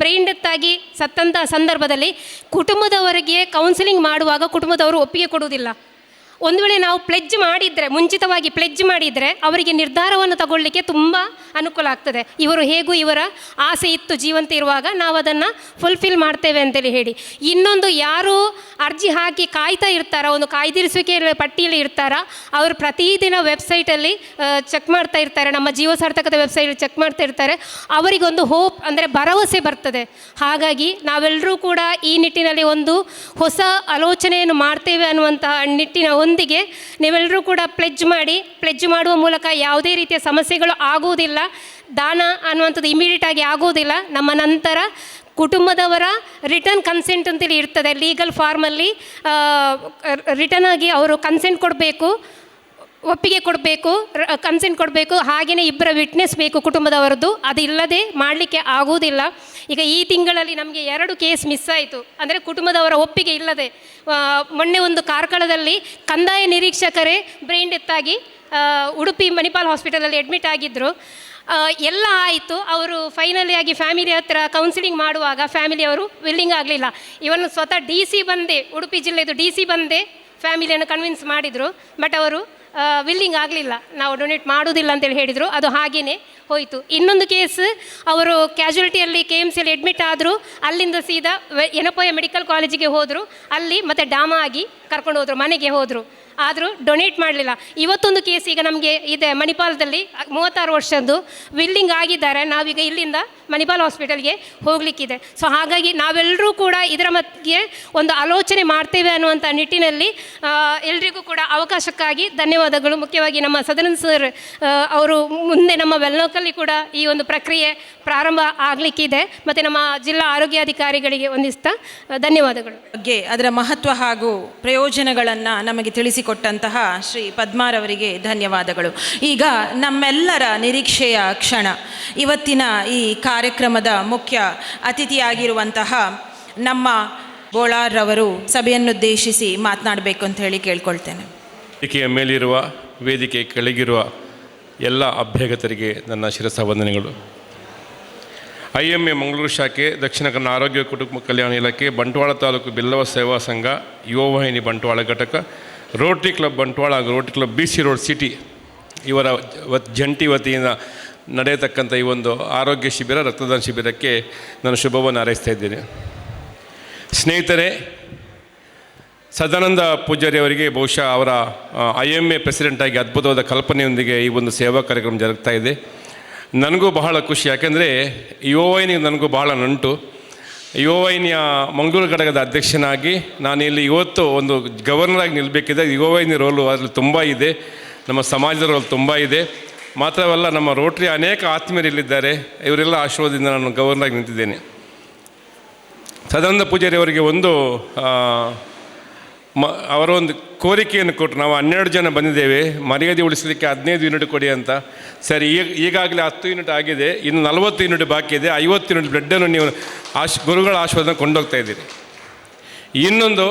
ಬ್ರೈನ್ ಡೆತ್ ಆಗಿ ಸತ್ತಂಥ ಸಂದರ್ಭದಲ್ಲಿ ಕುಟುಂಬದವರಿಗೆ ಕೌನ್ಸಿಲಿಂಗ್ ಮಾಡುವಾಗ ಕುಟುಂಬದವರು ಒಪ್ಪಿಗೆ ಕೊಡುವುದಿಲ್ಲ. ಒಂದು ವೇಳೆ ನಾವು ಪ್ಲೆಜ್ ಮಾಡಿದರೆ, ಮುಂಚಿತವಾಗಿ ಪ್ಲೆಜ್ ಮಾಡಿದರೆ, ಅವರಿಗೆ ನಿರ್ಧಾರವನ್ನು ತಗೊಳ್ಳಿಕ್ಕೆ ತುಂಬ ಅನುಕೂಲ ಆಗ್ತದೆ. ಇವರು ಹೇಗೂ ಇವರ ಆಸೆ ಇತ್ತು ಜೀವಂತ ಇರುವಾಗ, ನಾವು ಅದನ್ನು ಫುಲ್ಫಿಲ್ ಮಾಡ್ತೇವೆ ಅಂತೇಳಿ ಹೇಳಿ. ಇನ್ನೊಂದು, ಯಾರು ಅರ್ಜಿ ಹಾಕಿ ಕಾಯ್ತಾ ಇರ್ತಾರೋ, ಒಂದು ಕಾಯ್ದಿರಿಸುವಿಕೆ ಪಟ್ಟಿಯಲ್ಲಿ ಇರ್ತಾರ, ಅವರು ಪ್ರತಿದಿನ ವೆಬ್ಸೈಟಲ್ಲಿ ಚೆಕ್ ಮಾಡ್ತಾ ಇರ್ತಾರೆ, ನಮ್ಮ ಜೀವ ಸಾರ್ಥಕತೆ ವೆಬ್ಸೈಟಲ್ಲಿ ಚೆಕ್ ಮಾಡ್ತಾ ಇರ್ತಾರೆ. ಅವರಿಗೊಂದು ಹೋಪ್, ಅಂದರೆ ಭರವಸೆ ಬರ್ತದೆ. ಹಾಗಾಗಿ ನಾವೆಲ್ಲರೂ ಕೂಡ ಈ ನಿಟ್ಟಿನಲ್ಲಿ ಒಂದು ಹೊಸ ಆಲೋಚನೆಯನ್ನು ಮಾಡ್ತೇವೆ ಅನ್ನುವಂತಹ ನಿಟ್ಟಿನ ಒಂದಿಗೆ ನೀವೆಲ್ಲರೂ ಕೂಡ ಪ್ಲೆಜ್ ಮಾಡುವ ಮೂಲಕ ಯಾವುದೇ ರೀತಿಯ ಸಮಸ್ಯೆಗಳು ಆಗುವುದಿಲ್ಲ. ದಾನ ಅನ್ನುವಂಥದ್ದು ಇಮಿಡಿಯೇಟಾಗಿ ಆಗುವುದಿಲ್ಲ. ನಮ್ಮ ನಂತರ ಕುಟುಂಬದವರ ರಿಟರ್ನ್ ಕನ್ಸೆಂಟ್ ಅಂತೇಳಿ ಇರ್ತದೆ, ಲೀಗಲ್ ಫಾರ್ಮಲ್ಲಿ ರಿಟರ್ನ್ ಆಗಿ ಅವರು ಕನ್ಸೆಂಟ್ ಕೊಡಬೇಕು, ಒಪ್ಪಿಗೆ ಕೊಡಬೇಕು, ಕನ್ಸೆಂಟ್ ಕೊಡಬೇಕು. ಹಾಗೆಯೇ ಇಬ್ಬರ ವಿಟ್ನೆಸ್ ಬೇಕು ಕುಟುಂಬದವರದ್ದು. ಅದು ಇಲ್ಲದೆ ಮಾಡಲಿಕ್ಕೆ ಆಗುವುದಿಲ್ಲ. ಈಗ ಈ ತಿಂಗಳಲ್ಲಿ ನಮಗೆ 2 ಕೇಸ್ ಮಿಸ್ ಆಯಿತು, ಅಂದರೆ ಕುಟುಂಬದವರ ಒಪ್ಪಿಗೆ ಇಲ್ಲದೆ. ಮೊನ್ನೆ ಒಂದು ಕಾರ್ಕಳದಲ್ಲಿ ಕಂದಾಯ ನಿರೀಕ್ಷಕರೇ ಬ್ರೈನ್ ಡೆತ್ ಆಗಿ ಉಡುಪಿ ಮಣಿಪಾಲ್ ಹಾಸ್ಪಿಟಲಲ್ಲಿ ಅಡ್ಮಿಟ್ ಆಗಿದ್ದರು. ಎಲ್ಲ ಆಯಿತು. ಅವರು ಫೈನಲಿ ಆಗಿ ಫ್ಯಾಮಿಲಿ ಹತ್ರ ಕೌನ್ಸಿಲಿಂಗ್ ಮಾಡುವಾಗ ಫ್ಯಾಮಿಲಿಯವರು ವಿಲ್ಲಿಂಗ್ ಆಗಲಿಲ್ಲ. ಇವನು ಸ್ವತಃ DC ಬಂದೇ, ಉಡುಪಿ ಜಿಲ್ಲೆದು DC ಬಂದೇ ಫ್ಯಾಮಿಲಿಯನ್ನು ಕನ್ವಿನ್ಸ್ ಮಾಡಿದರು. ಬಟ್ ಅವರು ವಿಲ್ಲಿಂಗ್ ಆಗಲಿಲ್ಲ, ನಾವು ಡೊನೇಟ್ ಮಾಡೋದಿಲ್ಲ ಅಂತೇಳಿ ಹೇಳಿದರು. ಅದು ಹಾಗೆಯೇ ಹೋಯಿತು. ಇನ್ನೊಂದು ಕೇಸ್, ಅವರು ಕ್ಯಾಶುಯಾಲಿಟಿಯಲ್ಲಿ KMCಯಲ್ಲಿ ಅಡ್ಮಿಟ್ ಆದರು. ಅಲ್ಲಿಂದ ಸೀದಾ ಯೆನಪೋಯ ಮೆಡಿಕಲ್ ಕಾಲೇಜಿಗೆ ಹೋದರು. ಅಲ್ಲಿ ಮತ್ತೆ ಡಾಮಾ ಆಗಿ ಕರ್ಕೊಂಡು ಹೋದರು, ಮನೆಗೆ ಹೋದರು. ಆದರೂ ಡೊನೇಟ್ ಮಾಡಲಿಲ್ಲ. ಇವತ್ತೊಂದು ಕೇಸ್ ಈಗ ನಮಗೆ ಇದೆ ಮಣಿಪಾಲದಲ್ಲಿ, 36 ವರ್ಷದ್ದು, ವಿಲ್ಲಿಂಗ್ ಆಗಿದ್ದಾರೆ. ನಾವೀಗ ಇಲ್ಲಿಂದ ಮಣಿಪಾಲ್ ಹಾಸ್ಪಿಟಲ್ಗೆ ಹೋಗಲಿಕ್ಕಿದೆ. ಸೊ ಹಾಗಾಗಿ ನಾವೆಲ್ಲರೂ ಕೂಡ ಇದರ ಮಧ್ಯೆ ಒಂದು ಆಲೋಚನೆ ಮಾಡ್ತೇವೆ ಅನ್ನುವಂಥ ನಿಟ್ಟಿನಲ್ಲಿ ಎಲ್ರಿಗೂ ಕೂಡ ಅವಕಾಶಕ್ಕಾಗಿ ಧನ್ಯವಾದಗಳು. ಮುಖ್ಯವಾಗಿ ನಮ್ಮ ಸದಾನಂದ ಸರ್ ಅವರು ಮುಂದೆ ನಮ್ಮ ವೆಲ್ನೋಕಲ್ಲಿ ಕೂಡ ಈ ಒಂದು ಪ್ರಕ್ರಿಯೆ ಪ್ರಾರಂಭ ಆಗಲಿಕ್ಕಿದೆ. ಮತ್ತು ನಮ್ಮ ಜಿಲ್ಲಾ ಆರೋಗ್ಯಾಧಿಕಾರಿಗಳಿಗೆ ಒಂದಿಷ್ಟ ಧನ್ಯವಾದಗಳು. ಬಗ್ಗೆ ಅದರ ಮಹತ್ವ ಹಾಗೂ ಪ್ರಯೋಜನಗಳನ್ನು ನಮಗೆ ತಿಳಿಸಿಕೊಟ್ಟಂತಹ ಶ್ರೀ ಪದ್ಮಾರವರಿಗೆ ಧನ್ಯವಾದಗಳು. ಈಗ ನಮ್ಮೆಲ್ಲರ ನಿರೀಕ್ಷೆಯ ಕ್ಷಣ, ಇವತ್ತಿನ ಈ ಕಾರ್ಯಕ್ರಮದ ಮುಖ್ಯ ಅತಿಥಿಯಾಗಿರುವಂತಹ ನಮ್ಮ ಬೋಳಾರ್ರವರು ಸಭೆಯನ್ನುದ್ದೇಶಿಸಿ ಮಾತನಾಡಬೇಕು ಅಂತ ಹೇಳಿ ಕೇಳ್ಕೊಳ್ತೇನೆ. ವೇದಿಕೆಯ ಮೇಲಿರುವ, ವೇದಿಕೆ ಕೆಳಗಿರುವ ಎಲ್ಲ ಅಭ್ಯಾಗತರಿಗೆ ನನ್ನ ಶಿರಸ ವಂದನೆಗಳು. IMA ಮಂಗಳೂರು ಶಾಖೆ, ದಕ್ಷಿಣ ಕನ್ನಡ ಆರೋಗ್ಯ ಕುಟುಂಬ ಕಲ್ಯಾಣ ಇಲಾಖೆ, ಬಂಟ್ವಾಳ ತಾಲೂಕು ಬಿಲ್ಲವ ಸೇವಾ ಸಂಘ, ಯುವ ವಾಹಿನಿ ಬಂಟ್ವಾಳ ಘಟಕ, ರೋಟರಿ ಕ್ಲಬ್ ಬಂಟ್ವಾಳ ಹಾಗೂ Rotary club BC road city ಇವರ ಜಂಟಿ ವತಿಯಿಂದ ನಡೆಯತಕ್ಕಂಥ ಈ ಒಂದು ಆರೋಗ್ಯ ಶಿಬಿರ, ರಕ್ತದಾನ ಶಿಬಿರಕ್ಕೆ ನಾನು ಶುಭವನ್ನು ಹಾರೈಸ್ತಾ ಇದ್ದೇನೆ. ಸ್ನೇಹಿತರೆ, ಸದಾನಂದ ಪೂಜಾರಿ ಅವರಿಗೆ ಬಹುಶಃ ಅವರ IMA ಪ್ರೆಸಿಡೆಂಟಾಗಿ ಅದ್ಭುತವಾದ ಕಲ್ಪನೆಯೊಂದಿಗೆ ಈ ಒಂದು ಸೇವಾ ಕಾರ್ಯಕ್ರಮ ಜರುಗ್ತಾ ಇದೆ. ನನಗೂ ಬಹಳ ಖುಷಿ, ಯಾಕೆಂದರೆ ಯುವ ವಾಹಿನಿಗೆ ನನಗೂ ಬಹಳ ನಂಟು. ಯುವ ವಾಹಿನಿಯ ಮಂಗಳೂರು ಘಟಕದ ಅಧ್ಯಕ್ಷನಾಗಿ ನಾನು ಇಲ್ಲಿ ಇವತ್ತು ಒಂದು ಗವರ್ನರಾಗಿ ನಿಲ್ಲಬೇಕಿದೆ. ಯುವ ವಾಹಿನಿ ರೋಲು ಅದರಲ್ಲಿ ತುಂಬ ಇದೆ, ನಮ್ಮ ಸಮಾಜದ ರೋಲ್ ತುಂಬ ಇದೆ. ಮಾತ್ರವಲ್ಲ, ನಮ್ಮ ರೋಟರಿ ಅನೇಕ ಆತ್ಮೀಯರಿಲ್ಲಿದ್ದಾರೆ. ಇವರೆಲ್ಲ ಆಶೀರ್ವಾದದಿಂದ ನಾನು ಗವರ್ನರಾಗಿ ನಿಂತಿದ್ದೇನೆ. ಸದಾನಂದ ಪೂಜಾರಿ ಅವರಿಗೆ ಒಂದು ಅವರ ಒಂದು ಕೋರಿಕೆಯನ್ನು ಕೊಟ್ಟರು. ನಾವು 12 ಜನ ಬಂದಿದ್ದೇವೆ, ಮರ್ಯಾದೆ ಉಳಿಸಲಿಕ್ಕೆ 15 ಯೂನಿಟ್ ಕೊಡಿ ಅಂತ. ಸರಿ, ಈಗಾಗಲೇ 10 ಯೂನಿಟ್ ಆಗಿದೆ, ಇನ್ನು 40 ಯೂನಿಟ್ ಬಾಕಿ ಇದೆ. 50 ಯೂನಿಟ್ ಬ್ಲಡ್ಡನ್ನು ನೀವು ಗುರುಗಳ ಆಶೀರ್ವಾದ ಕೊಂಡೋಗ್ತಾ ಇದ್ದೀರಿ. ಇನ್ನೊಂದು,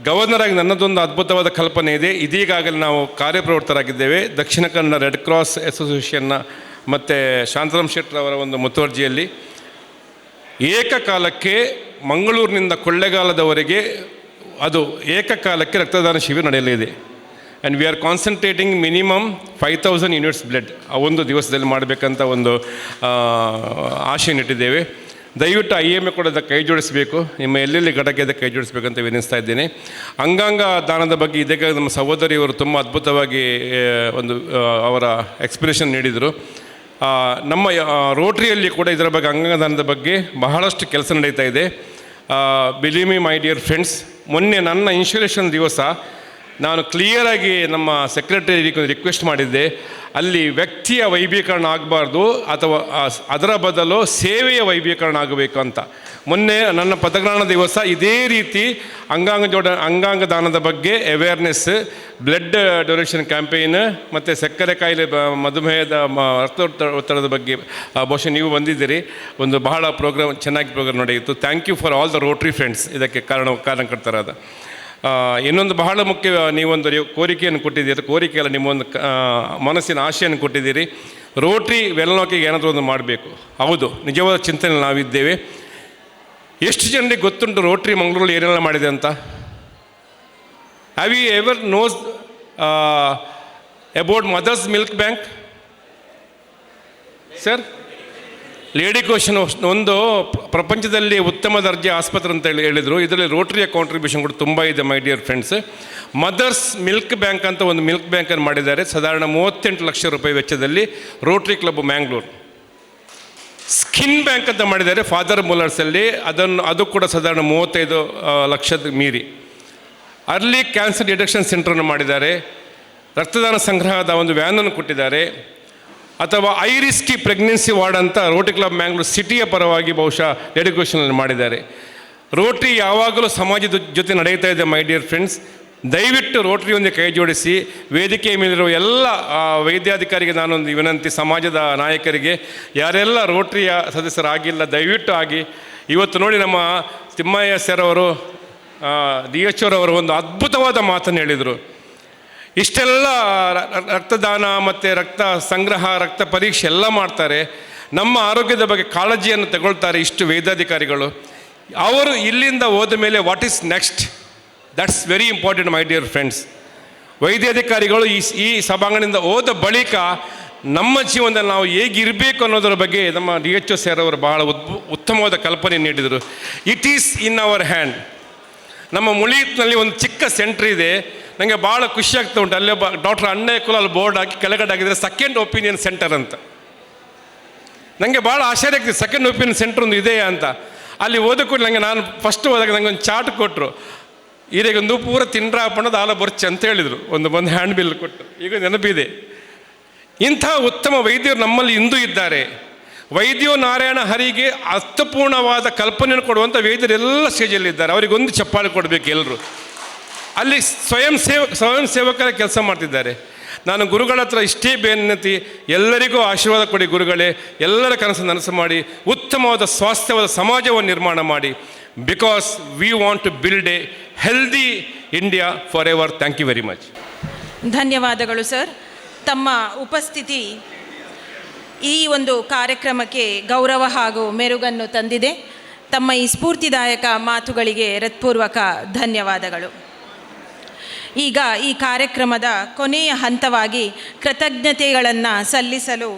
ಗವರ್ನರಾಗಿ ನನ್ನದೊಂದು ಅದ್ಭುತವಾದ ಕಲ್ಪನೆ ಇದೆ. ಇದೀಗಾಗಲೇ ನಾವು ಕಾರ್ಯಪ್ರವೃತ್ತರಾಗಿದ್ದೇವೆ. ದಕ್ಷಿಣ ಕನ್ನಡ ರೆಡ್ ಕ್ರಾಸ್ ಅಸೋಸಿಯೇಷನ್ನ ಮತ್ತು ಶಾಂತರಾಮ್ ಶೆಟ್ಟರ್ ಅವರ ಒಂದು ಮುತುವರ್ಜಿಯಲ್ಲಿ ಏಕಕಾಲಕ್ಕೆ ಮಂಗಳೂರಿನಿಂದ ಕೊಳ್ಳೆಗಾಲದವರೆಗೆ ಅದು ಏಕಕಾಲಕ್ಕೆ ರಕ್ತದಾನ ಶಿಬಿರ ನಡೆಯಲಿದೆ. And we are concentrating minimum 5000 units blood ಆ ಒಂದು ದಿವಸದಲ್ಲಿ ಮಾಡಬೇಕಂತ ಒಂದು ಆಶೆಯನ್ನಿಟ್ಟಿದ್ದೇವೆ. ದಯವಿಟ್ಟು IMA ಕೂಡ ಅದಕ್ಕೆ ಕೈ ಜೋಡಿಸಬೇಕು, ನಿಮ್ಮ ಎಲ್ಲೆಲ್ಲಿ ಘಟಕ ಅದಕ್ಕೆ ಕೈ ಜೋಡಿಸಬೇಕಂತ ವಿನಿಸ್ತಾ ಇದ್ದೇನೆ. ಅಂಗಾಂಗ ದಾನದ ಬಗ್ಗೆ ಇದಕ್ಕೆ ನಮ್ಮ ಸಹೋದರಿಯವರು ತುಂಬ ಅದ್ಭುತವಾಗಿ ಒಂದು ಅವರ ಎಕ್ಸ್ಪ್ಲನೇಷನ್ ನೀಡಿದರು. ನಮ್ಮ ರೋಟರಿಯಲ್ಲಿ ಕೂಡ ಇದರ ಬಗ್ಗೆ, ಅಂಗಾಂಗ ದಾನದ ಬಗ್ಗೆ ಬಹಳಷ್ಟು ಕೆಲಸ ನಡೀತಾ ಇದೆ. ಬಿಲೀವ್ ಮಿ ಮೈ ಡಿಯರ್ ಫ್ರೆಂಡ್ಸ್, ಮೊನ್ನೆ ನನ್ನ ಇನ್ಶೂರೇಷನ್ ದಿವಸ ನಾನು ಕ್ಲಿಯರಾಗಿ ನಮ್ಮ ಸೆಕ್ರೆಟರಿಗೆ ರಿಕ್ವೆಸ್ಟ್ ಮಾಡಿದ್ದೆ, ಅಲ್ಲಿ ವ್ಯಕ್ತಿಯ ವೈಭೀಕರಣ ಆಗಬಾರ್ದು ಅಥವಾ ಅದರ ಬದಲು ಸೇವೆಯ ವೈಭೀಕರಣ ಆಗಬೇಕು ಅಂತ. ಮೊನ್ನೆ ನನ್ನ ಪದಗ್ರಹಣ ದಿವಸ ಇದೇ ರೀತಿ ಅಂಗಾಂಗ ದಾನದ ಬಗ್ಗೆ ಅವೇರ್ನೆಸ್, ಬ್ಲಡ್ ಡೊನೇಷನ್ ಕ್ಯಾಂಪೇನ್ ಮತ್ತು ಸಕ್ಕರೆ ಕಾಯಿಲೆ, ಮಧುಮೇಹದ, ಒತ್ತಡದ ಬಗ್ಗೆ ಬಹುಶಃ ನೀವು ಬಂದಿದ್ದೀರಿ. ಒಂದು ಬಹಳ ಚೆನ್ನಾಗಿ ಪ್ರೋಗ್ರಾಮ್ ನಡೆಯಿತು. Thank you for all the Rotary friends ಇದಕ್ಕೆ ಕಾರಣಕರ್ತರಾದ. ಇನ್ನೊಂದು ಬಹಳ ಮುಖ್ಯ, ನೀವೊಂದು ಕೋರಿಕೆಯನ್ನು ಕೊಟ್ಟಿದ್ದೀರಿ. ಕೋರಿಕೆಯಲ್ಲ, ನಿಮ್ಮೊಂದು ಮನಸ್ಸಿನ ಆಶೆಯನ್ನು ಕೊಟ್ಟಿದ್ದೀರಿ. ರೋಟರಿ ವೆಲ್ನೋಕಿಗೆ ಏನಾದರೂ ಒಂದು ಮಾಡಬೇಕು. ಹೌದು, ನಿಜವಾದ ಚಿಂತನೆ ನಾವಿದ್ದೇವೆ. ಎಷ್ಟು ಜನರಿಗೆ ಗೊತ್ತುಂಟು ರೋಟರಿ ಮಂಗಳೂರಲ್ಲಿ ಏನೆಲ್ಲ ಮಾಡಿದೆ ಅಂತ? Have you ever knows about mother's milk bank? Sir, lady question ಒಂದು ಪ್ರಪಂಚದಲ್ಲಿ ಉತ್ತಮ ದರ್ಜೆ ಆಸ್ಪತ್ರೆ ಅಂತ ಹೇಳಿದರು. ಇದರಲ್ಲಿ ರೋಟರಿಯ ಕಾಂಟ್ರಿಬ್ಯೂಷನ್ ಕೂಡ ತುಂಬ ಇದೆ my dear friends. Mother's milk bank ಅಂತ ಒಂದು ಮಿಲ್ಕ್ ಬ್ಯಾಂಕನ್ನು ಮಾಡಿದ್ದಾರೆ. ಸಾಧಾರಣ 38 ಲಕ್ಷ ರೂಪಾಯಿ ವೆಚ್ಚದಲ್ಲಿ Rotary club Mangalore. Skin bank ಅಂತ ಮಾಡಿದ್ದಾರೆ ಫಾದರ್ ಮುಲ್ಲರ್ಸಲ್ಲಿ, ಅದು ಕೂಡ ಸಾಧಾರಣ 35 ಲಕ್ಷದ ಮೀರಿ. ಅರ್ಲಿ ಕ್ಯಾನ್ಸರ್ ಡಿಟೆಕ್ಷನ್ ಸೆಂಟರನ್ನು ಮಾಡಿದ್ದಾರೆ. ರಕ್ತದಾನ ಸಂಗ್ರಹದ ಒಂದು ವ್ಯಾನನ್ನು ಕೊಟ್ಟಿದ್ದಾರೆ. ಅಥವಾ ಐ ರಿಸ್ಕಿ ಪ್ರೆಗ್ನೆನ್ಸಿ ವಾರ್ಡ್ ಅಂತ ರೋಟರಿ ಕ್ಲಬ್ ಮ್ಯಾಂಗ್ಳೂರ್ ಸಿಟಿಯ ಪರವಾಗಿ ಬಹುಶಃ ಡೆಡಿಕೇಷನ್ ಮಾಡಿದ್ದಾರೆ. ರೋಟರಿ ಯಾವಾಗಲೂ ಸಮಾಜದ ಜೊತೆ ನಡೆಯುತ್ತಾ ಇದೆ ಮೈ ಡಿಯರ್ ಫ್ರೆಂಡ್ಸ್. ದಯವಿಟ್ಟು ರೋಟರಿಯೊಂದಿಗೆ ಕೈ ಜೋಡಿಸಿ ವೇದಿಕೆಯ ಮೇಲಿರುವ ಎಲ್ಲ ವೈದ್ಯಾಧಿಕಾರಿಗೆ ನಾನೊಂದು ವಿನಂತಿ, ಸಮಾಜದ ನಾಯಕರಿಗೆ, ಯಾರೆಲ್ಲ ರೋಟರಿಯ ಸದಸ್ಯರಾಗಿಲ್ಲ ದಯವಿಟ್ಟು ಆಗಿ. ಇವತ್ತು ನೋಡಿ ನಮ್ಮ ತಿಮ್ಮಯ್ಯ ಸರ್ ಅವರು DHO ಅವರು ಒಂದು ಅದ್ಭುತವಾದ ಮಾತನ್ನು ಹೇಳಿದರು. ಇಷ್ಟೆಲ್ಲ ರಕ್ತದಾನ ಮತ್ತು ರಕ್ತ ಸಂಗ್ರಹ, ರಕ್ತ ಪರೀಕ್ಷೆ ಎಲ್ಲ ಮಾಡ್ತಾರೆ, ನಮ್ಮ ಆರೋಗ್ಯದ ಬಗ್ಗೆ ಕಾಳಜಿಯನ್ನು ತಗೊಳ್ತಾರೆ ಇಷ್ಟು ವೈದ್ಯಾಧಿಕಾರಿಗಳು. ಅವರು ಇಲ್ಲಿಂದ ಹೋದ ಮೇಲೆ what is next, that's very important my dear friends. ವೈದ್ಯಾಧಿಕಾರಿಗಳು ಈ ಸಭಾಂಗಣದಿಂದ ಹೋದ ಬಳಿಕ ನಮ್ಮ ಜೀವನದಲ್ಲಿ ನಾವು ಹೇಗಿರಬೇಕು ಅನ್ನೋದರ ಬಗ್ಗೆ ನಮ್ಮ DHO ಸರ್ ಅವರು ಬಹಳ ಉತ್ತಮವಾದ ಕಲ್ಪನೆ ನೀಡಿದರು. It is in our hand. ನಮ್ಮ ಮುಳಿತ್ನಲ್ಲಿ ಒಂದು ಚಿಕ್ಕ ಸೆಂಟ್ರ್ ಇದೆ, ನನಗೆ ಭಾಳ ಖುಷಿ ಆಗ್ತಾ ಉಂಟು. ಅಲ್ಲೇ ಡಾಕ್ಟರ್ ಅಣ್ಣಯ್ಯ ಕುಲಾಲ್ ಬೋರ್ಡ್ ಹಾಕಿ ಕೆಳಗಡೆ ಆಗಿದ್ದಾರೆ ಸೆಕೆಂಡ್ ಒಪಿನಿಯನ್ ಸೆಂಟರ್ ಅಂತ. ನನಗೆ ಭಾಳ ಆಶ್ಚರ್ಯ ಆಗ್ತಿದೆ, ಸೆಕೆಂಡ್ ಒಪಿನಿಯನ್ ಸೆಂಟರ್ ಒಂದು ಇದೆಯಾ ಅಂತ. ಅಲ್ಲಿ ಓದಕ್ಕೂ ನನಗೆ, ನಾನು ಫಸ್ಟ್ ಹೋದಾಗ ನನಗೆ ಒಂದು ಚಾರ್ಟ್ ಕೊಟ್ಟರು, ಇದೀಗೊಂದು ಪೂರ ತಿಂಡ್ರ ಹಾಪಣದ ಆಲ ಬರ್ಚಿ ಅಂತ ಹೇಳಿದರು, ಒಂದು ಹ್ಯಾಂಡ್ ಬಿಲ್ ಕೊಟ್ಟು. ಈಗ ನೆನಪಿದೆ. ಇಂಥ ಉತ್ತಮ ವೈದ್ಯರು ನಮ್ಮಲ್ಲಿ ಇಂದು ಇದ್ದಾರೆ. ವೈದ್ಯೋ ನಾರಾಯಣ ಹರಿಗೆ ಅರ್ಥಪೂರ್ಣವಾದ ಕಲ್ಪನೆಯನ್ನು ಕೊಡುವಂಥ ವೈದ್ಯರೆಲ್ಲ ಸ್ಟೇಜಲ್ಲಿದ್ದಾರೆ. ಅವರಿಗೊಂದು ಚಪ್ಪಾಳೆ ಕೊಡಬೇಕು ಎಲ್ಲರೂ. ಅಲ್ಲಿ ಸ್ವಯಂ ಸೇವಕರ ಕೆಲಸ ಮಾಡ್ತಿದ್ದಾರೆ. ನಾನು ಗುರುಗಳ ಹತ್ರ ಇಷ್ಟೇ ಬೇನತಿ, ಎಲ್ಲರಿಗೂ ಆಶೀರ್ವಾದ ಕೊಡಿ ಗುರುಗಳೇ, ಎಲ್ಲರ ಕನಸನ್ನು ನನಸು ಮಾಡಿ ಉತ್ತಮವಾದ ಸ್ವಾಸ್ಥ್ಯವಾದ ಸಮಾಜವನ್ನು ನಿರ್ಮಾಣ ಮಾಡಿ. Because we want to build a healthy India forever. Thank you very much. ಧನ್ಯವಾದಗಳು ಸರ್. ತಮ್ಮ ಉಪಸ್ಥಿತಿ ಈ ಒಂದು ಕಾರ್ಯಕ್ರಮಕ್ಕೆ ಗೌರವ ಹಾಗೂ ಮೆರುಗನ್ನು ತಂದಿದೆ. ತಮ್ಮ ಈ ಸ್ಫೂರ್ತಿದಾಯಕ ಮಾತುಗಳಿಗೆ ಹೃತ್ಪೂರ್ವಕ ಧನ್ಯವಾದಗಳು. ಈಗ ಈ ಕಾರ್ಯಕ್ರಮದ ಕೊನೆಯ ಹಂತವಾಗಿ ಕೃತಜ್ಞತೆಗಳನ್ನು ಸಲ್ಲಿಸಲು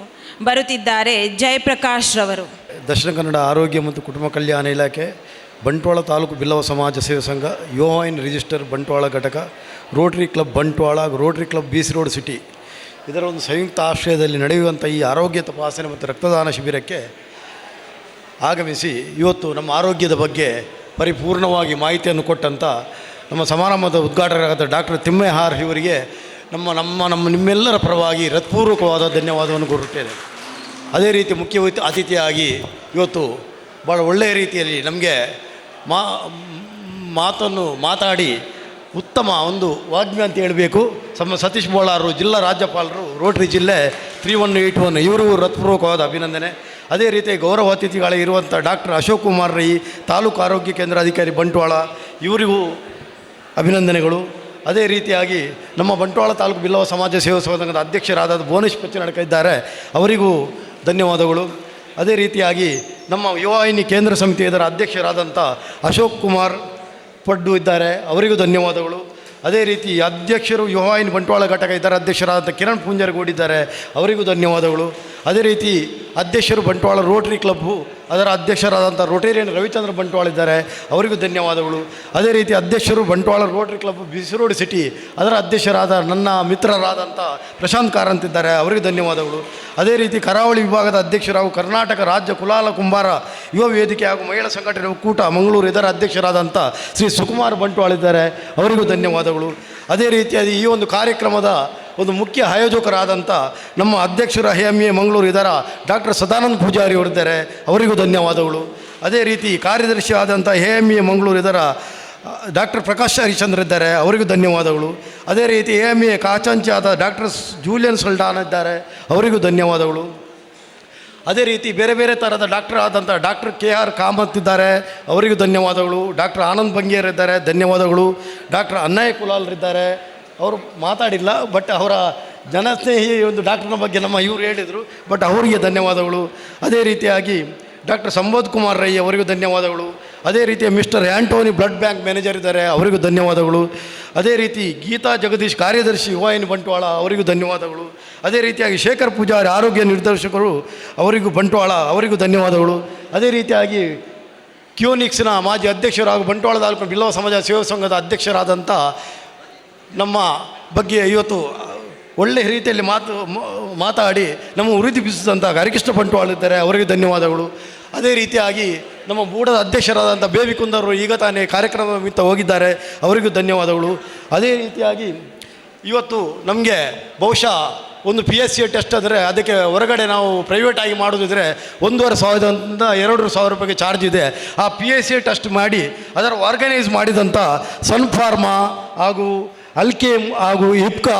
ಬರುತ್ತಿದ್ದಾರೆ ಜಯಪ್ರಕಾಶ್ ರವರು. ದಕ್ಷಿಣ ಕನ್ನಡ ಆರೋಗ್ಯ ಮತ್ತು ಕುಟುಂಬ ಕಲ್ಯಾಣ ಇಲಾಖೆ, ಬಂಟ್ವಾಳ ತಾಲೂಕು ಬಿಲ್ಲವ ಸಮಾಜ ಸೇವಾ ಸಂಘ, ಯೋಹಾಯಿನ್ ರಿಜಿಸ್ಟರ್ ಬಂಟ್ವಾಳ ಘಟಕ, Rotary club Bantwal, Rotary club BC road city, ಇದರ ಒಂದು ಸಂಯುಕ್ತ ಆಶ್ರಯದಲ್ಲಿ ನಡೆಯುವಂಥ ಈ ಆರೋಗ್ಯ ತಪಾಸಣೆ ಮತ್ತು ರಕ್ತದಾನ ಶಿಬಿರಕ್ಕೆ ಆಗಮಿಸಿ ಇವತ್ತು ನಮ್ಮ ಆರೋಗ್ಯದ ಬಗ್ಗೆ ಪರಿಪೂರ್ಣವಾಗಿ ಮಾಹಿತಿಯನ್ನು ಕೊಟ್ಟಂಥ ನಮ್ಮ ಸಮಾರಂಭದ ಉದ್ಘಾಟಕರಾದ ಡಾಕ್ಟರ್ ತಿಮ್ಮಯ್ಯ ಹಾರ್ ಇವರಿಗೆ ನಿಮ್ಮೆಲ್ಲರ ಪರವಾಗಿ ಹೃತ್ಪೂರ್ವಕವಾದ ಧನ್ಯವಾದವನ್ನು ಕೋರುತ್ತೇನೆ. ಅದೇ ರೀತಿ ಮುಖ್ಯ ಅತಿಥಿಯಾಗಿ ಇವತ್ತು ಭಾಳ ಒಳ್ಳೆಯ ರೀತಿಯಲ್ಲಿ ನಮಗೆ ಮಾತಾಡಿ ಉತ್ತಮ ಒಂದು ವಾಗ್ಮಿ ಅಂತ ಹೇಳಬೇಕು. ಸತೀಶ್ ಬೋಳಾರು, ಜಿಲ್ಲಾ ರಾಜ್ಯಪಾಲರು, ರೋಟರಿ ಜಿಲ್ಲೆ 3181, ಇವರಿಗೂ ಹೃತ್ಪೂರ್ವಕವಾದ ಅಭಿನಂದನೆ. ಅದೇ ರೀತಿ ಗೌರವ ಅತಿಥಿಗಳಿರುವಂಥ ಡಾಕ್ಟರ್ ಅಶೋಕ್ ಕುಮಾರ್ ರೈ, ತಾಲೂಕು ಆರೋಗ್ಯ ಕೇಂದ್ರಾಧಿಕಾರಿ ಬಂಟ್ವಾಳ, ಇವರಿಗೂ ಅಭಿನಂದನೆಗಳು. ಅದೇ ರೀತಿಯಾಗಿ ನಮ್ಮ ಬಂಟ್ವಾಳ ತಾಲೂಕು ಬಿಲ್ಲವ ಸಮಾಜ ಸೇವಾ ಸಂಘದ ಅಧ್ಯಕ್ಷರಾದ ಭುವನೇಶ್ ಪಚ್ಚನಡ್ಕ ಇದ್ದಾರೆ, ಅವರಿಗೂ ಧನ್ಯವಾದಗಳು. ಅದೇ ರೀತಿಯಾಗಿ ನಮ್ಮ ಯುವವಾಹಿನಿ ಕೇಂದ್ರ ಸಮಿತಿ ಇದರ ಅಧ್ಯಕ್ಷರಾದಂಥ ಅಶೋಕ್ ಕುಮಾರ್ ಪಡ್ಡು ಇದ್ದಾರೆ, ಅವರಿಗೂ ಧನ್ಯವಾದಗಳು. ಅದೇ ರೀತಿ ಅಧ್ಯಕ್ಷರು ಯುವವಾಹಿನಿ ಬಂಟ್ವಾಳ ಘಟಕ ಇದರ ಅಧ್ಯಕ್ಷರಾದಂಥ ಕಿರಣ್ ಪೂಂಜರ್ಗೌಡಿದ್ದಾರೆ, ಅವರಿಗೂ ಧನ್ಯವಾದಗಳು. ಅದೇ ರೀತಿ ಅಧ್ಯಕ್ಷರು ಬಂಟ್ವಾಳ ರೋಟರಿ ಕ್ಲಬ್ಬು ಅದರ ಅಧ್ಯಕ್ಷರಾದಂಥ ರೋಟೇರಿಯನ್ ರವಿಚಂದ್ರ ಬಂಟ್ವಾಳ ಇದ್ದಾರೆ, ಅವರಿಗೂ ಧನ್ಯವಾದಗಳು. ಅದೇ ರೀತಿ ಅಧ್ಯಕ್ಷರು Bantwal Rotary club BC road city ಅದರ ಅಧ್ಯಕ್ಷರಾದ ನನ್ನ ಮಿತ್ರರಾದಂಥ ಪ್ರಶಾಂತ್ ಕಾರಂತ್ ಇದ್ದಾರೆ, ಅವರಿಗೂ ಧನ್ಯವಾದಗಳು. ಅದೇ ರೀತಿ ಕರಾವಳಿ ವಿಭಾಗದ ಅಧ್ಯಕ್ಷರು ಹಾಗೂ ಕರ್ನಾಟಕ ರಾಜ್ಯ ಕುಲಾಲ ಕುಂಬಾರ ಯುವ ವೇದಿಕೆ ಹಾಗೂ ಮಹಿಳಾ ಸಂಘಟನೆ ಒಕ್ಕೂಟ ಮಂಗಳೂರು ಇದರ ಅಧ್ಯಕ್ಷರಾದಂಥ ಶ್ರೀ ಸುಕುಮಾರ್ ಬಂಟ್ವಾಳ ಇದ್ದಾರೆ, ಅವರಿಗೂ ಧನ್ಯವಾದಗಳು. ಅದೇ ರೀತಿಯಾಗಿ ಈ ಒಂದು ಕಾರ್ಯಕ್ರಮದ ಒಂದು ಮುಖ್ಯ ಆಯೋಜಕರಾದಂಥ ನಮ್ಮ ಅಧ್ಯಕ್ಷರ HMA ಮಂಗಳೂರು ಇದರ ಡಾಕ್ಟರ್ ಸದಾನಂದ ಪೂಜಾರಿ ಅವರಿದ್ದಾರೆ, ಅವರಿಗೂ ಧನ್ಯವಾದಗಳು. ಅದೇ ರೀತಿ ಕಾರ್ಯದರ್ಶಿ ಆದಂಥ HMA ಮಂಗಳೂರು ಇದರ ಡಾಕ್ಟರ್ ಪ್ರಕಾಶ್ ಹರಿಚಂದ್ರ ಇದ್ದಾರೆ, ಅವರಿಗೂ ಧನ್ಯವಾದಗಳು. ಅದೇ ರೀತಿ HMA ಕಾಚಂಚಿ ಆದ ಡಾಕ್ಟರ್ ಜೂಲಿಯನ್ ಸಲ್ಡಾನ್ ಇದ್ದಾರೆ, ಅವರಿಗೂ ಧನ್ಯವಾದಗಳು. ಅದೇ ರೀತಿ ಬೇರೆ ಬೇರೆ ಥರದ ಡಾಕ್ಟರ್ ಆದಂಥ ಡಾಕ್ಟರ್ KR ಕಾಮತ್ ಇದ್ದಾರೆ, ಅವರಿಗೂ ಧನ್ಯವಾದಗಳು. ಡಾಕ್ಟರ್ ಆನಂದ್ ಬಂಗೇರ್ ಇದ್ದಾರೆ, ಧನ್ಯವಾದಗಳು. ಡಾಕ್ಟರ್ ಅಣ್ಣಯ್ಯ ಕುಲಾಲ್ರಿದ್ದಾರೆ, ಅವರು ಮಾತಾಡಿಲ್ಲ, ಬಟ್ ಅವರ ಜನಸ್ನೇಹಿ ಒಂದು ಡಾಕ್ಟರ್ನ ಬಗ್ಗೆ ನಮ್ಮ ಇವರು ಹೇಳಿದರು, ಬಟ್ ಅವರಿಗೆ ಧನ್ಯವಾದಗಳು. ಅದೇ ರೀತಿಯಾಗಿ ಡಾಕ್ಟರ್ ಸಂಬೋಧ್ ಕುಮಾರ್ ರೈ ಅವರಿಗೂ ಧನ್ಯವಾದಗಳು. ಅದೇ ರೀತಿ mister Antony blood bank manager ಇದ್ದಾರೆ, ಅವರಿಗೂ ಧನ್ಯವಾದಗಳು. ಅದೇ ರೀತಿ ಗೀತಾ ಜಗದೀಶ್ ಕಾರ್ಯದರ್ಶಿ ಯುವವಾಹಿನಿ ಬಂಟ್ವಾಳ, ಅವರಿಗೂ ಧನ್ಯವಾದಗಳು. ಅದೇ ರೀತಿಯಾಗಿ ಶೇಖರ್ ಪೂಜಾರಿ ಆರೋಗ್ಯ ನಿರ್ದೇಶಕರು, ಅವರಿಗೂ ಬಂಟ್ವಾಳ, ಅವರಿಗೂ ಧನ್ಯವಾದಗಳು. ಅದೇ ರೀತಿಯಾಗಿ ಕ್ಯೂನಿಕ್ಸ್ನ ಮಾಜಿ ಅಧ್ಯಕ್ಷರು ಹಾಗೂ ಬಂಟ್ವಾಳ ತಾಲೂಕು ಬಿಲ್ಲವ ಸಮಾಜ ಸೇವಾ ಸಂಘದ ಅಧ್ಯಕ್ಷರಾದಂಥ ನಮ್ಮ ಬಗ್ಗೆ ಇವತ್ತು ಒಳ್ಳೆಯ ರೀತಿಯಲ್ಲಿ ಮಾತಾಡಿ ನಮ್ಮ ಉರಿದಿಬ್ಬಿಸಿದಂಥ ಹರಿಕೃಷ್ಣ ಬಂಟ್ವಾಳ ಇದ್ದಾರೆ, ಅವರಿಗೆ ಧನ್ಯವಾದಗಳು. ಅದೇ ರೀತಿಯಾಗಿ ನಮ್ಮ ಬೂಡದ ಅಧ್ಯಕ್ಷರಾದಂಥ ಬೇಬಿ ಕುಂದವರು ಈಗ ತಾನೇ ಕಾರ್ಯಕ್ರಮ ನಿಮಿತ್ತ ಹೋಗಿದ್ದಾರೆ, ಅವರಿಗೂ ಧನ್ಯವಾದಗಳು. ಅದೇ ರೀತಿಯಾಗಿ ಇವತ್ತು ನಮಗೆ ಬಹುಶಃ ಒಂದು PSC ಟೆಸ್ಟ್ ಅಂದರೆ ಅದಕ್ಕೆ ಹೊರಗಡೆ ನಾವು ಪ್ರೈವೇಟಾಗಿ ಮಾಡೋದಿದ್ರೆ 1,500ದಿಂದ 2,000 ರೂಪಾಯಿಗೆ ಚಾರ್ಜ್ ಇದೆ. ಆ PSC ಟೆಸ್ಟ್ ಮಾಡಿ ಅದರ ಆರ್ಗನೈಸ್ ಮಾಡಿದಂಥ ಸನ್ ಫಾರ್ಮಾ ಹಾಗೂ ಅಲ್ಕೇಮ್ ಹಾಗೂ ಇಪ್ಕಾ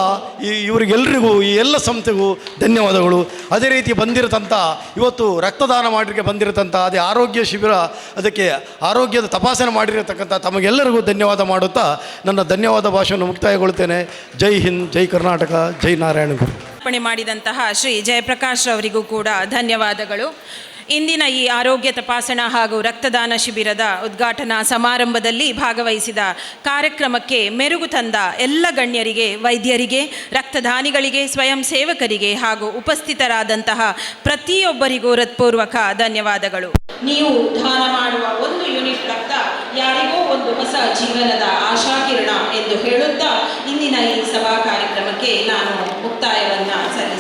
ಇವರಿಗೆಲ್ಲರಿಗೂ ಈ ಎಲ್ಲ ಸಂಸ್ಥೆಗೂ ಧನ್ಯವಾದಗಳು. ಅದೇ ರೀತಿ ಬಂದಿರತಂಥ ಇವತ್ತು ರಕ್ತದಾನ ಮಾಡಲಿಕ್ಕೆ ಬಂದಿರತಂಥ ಅದೇ ಆರೋಗ್ಯ ಶಿಬಿರ, ಅದಕ್ಕೆ ಆರೋಗ್ಯದ ತಪಾಸಣೆ ಮಾಡಿರತಕ್ಕಂಥ ತಮಗೆಲ್ಲರಿಗೂ ಧನ್ಯವಾದ ಮಾಡುತ್ತಾ ನನ್ನ ಧನ್ಯವಾದ ಭಾಷೆಯನ್ನು ಮುಕ್ತಾಯಗೊಳ್ತೇನೆ. ಜೈ ಹಿಂದ್, ಜೈ ಕರ್ನಾಟಕ, ಜೈ ನಾರಾಯಣ ಗುರು. ಅರ್ಪಣೆ ಮಾಡಿದಂತಹ ಶ್ರೀ ಜಯಪ್ರಕಾಶ್ ಅವರಿಗೂ ಕೂಡ ಧನ್ಯವಾದಗಳು. ಇಂದಿನ ಈ ಆರೋಗ್ಯ ತಪಾಸಣಾ ಹಾಗೂ ರಕ್ತದಾನ ಶಿಬಿರದ ಉದ್ಘಾಟನಾ ಸಮಾರಂಭದಲ್ಲಿ ಭಾಗವಹಿಸಿದ ಕಾರ್ಯಕ್ರಮಕ್ಕೆ ಮೆರುಗು ತಂದ ಎಲ್ಲ ಗಣ್ಯರಿಗೆ, ವೈದ್ಯರಿಗೆ, ರಕ್ತದಾನಿಗಳಿಗೆ, ಸ್ವಯಂ ಸೇವಕರಿಗೆ ಹಾಗೂ ಉಪಸ್ಥಿತರಾದಂತಹ ಪ್ರತಿಯೊಬ್ಬರಿಗೂ ಹೃತ್ಪೂರ್ವಕ ಧನ್ಯವಾದಗಳು. ನೀವು ದಾನ ಮಾಡುವ 1 ಯೂನಿಟ್ ರಕ್ತ ಯಾರಿಗೋ ಒಂದು ಹೊಸ ಜೀವನದ ಆಶಾಕಿರಣ ಎಂದು ಹೇಳುತ್ತಾ ಇಂದಿನ ಈ ಸಭಾ ಕಾರ್ಯಕ್ರಮಕ್ಕೆ ನಾನು ಮುಕ್ತಾಯವನ್ನು ಸಲ್ಲಿಸುತ್ತೇನೆ.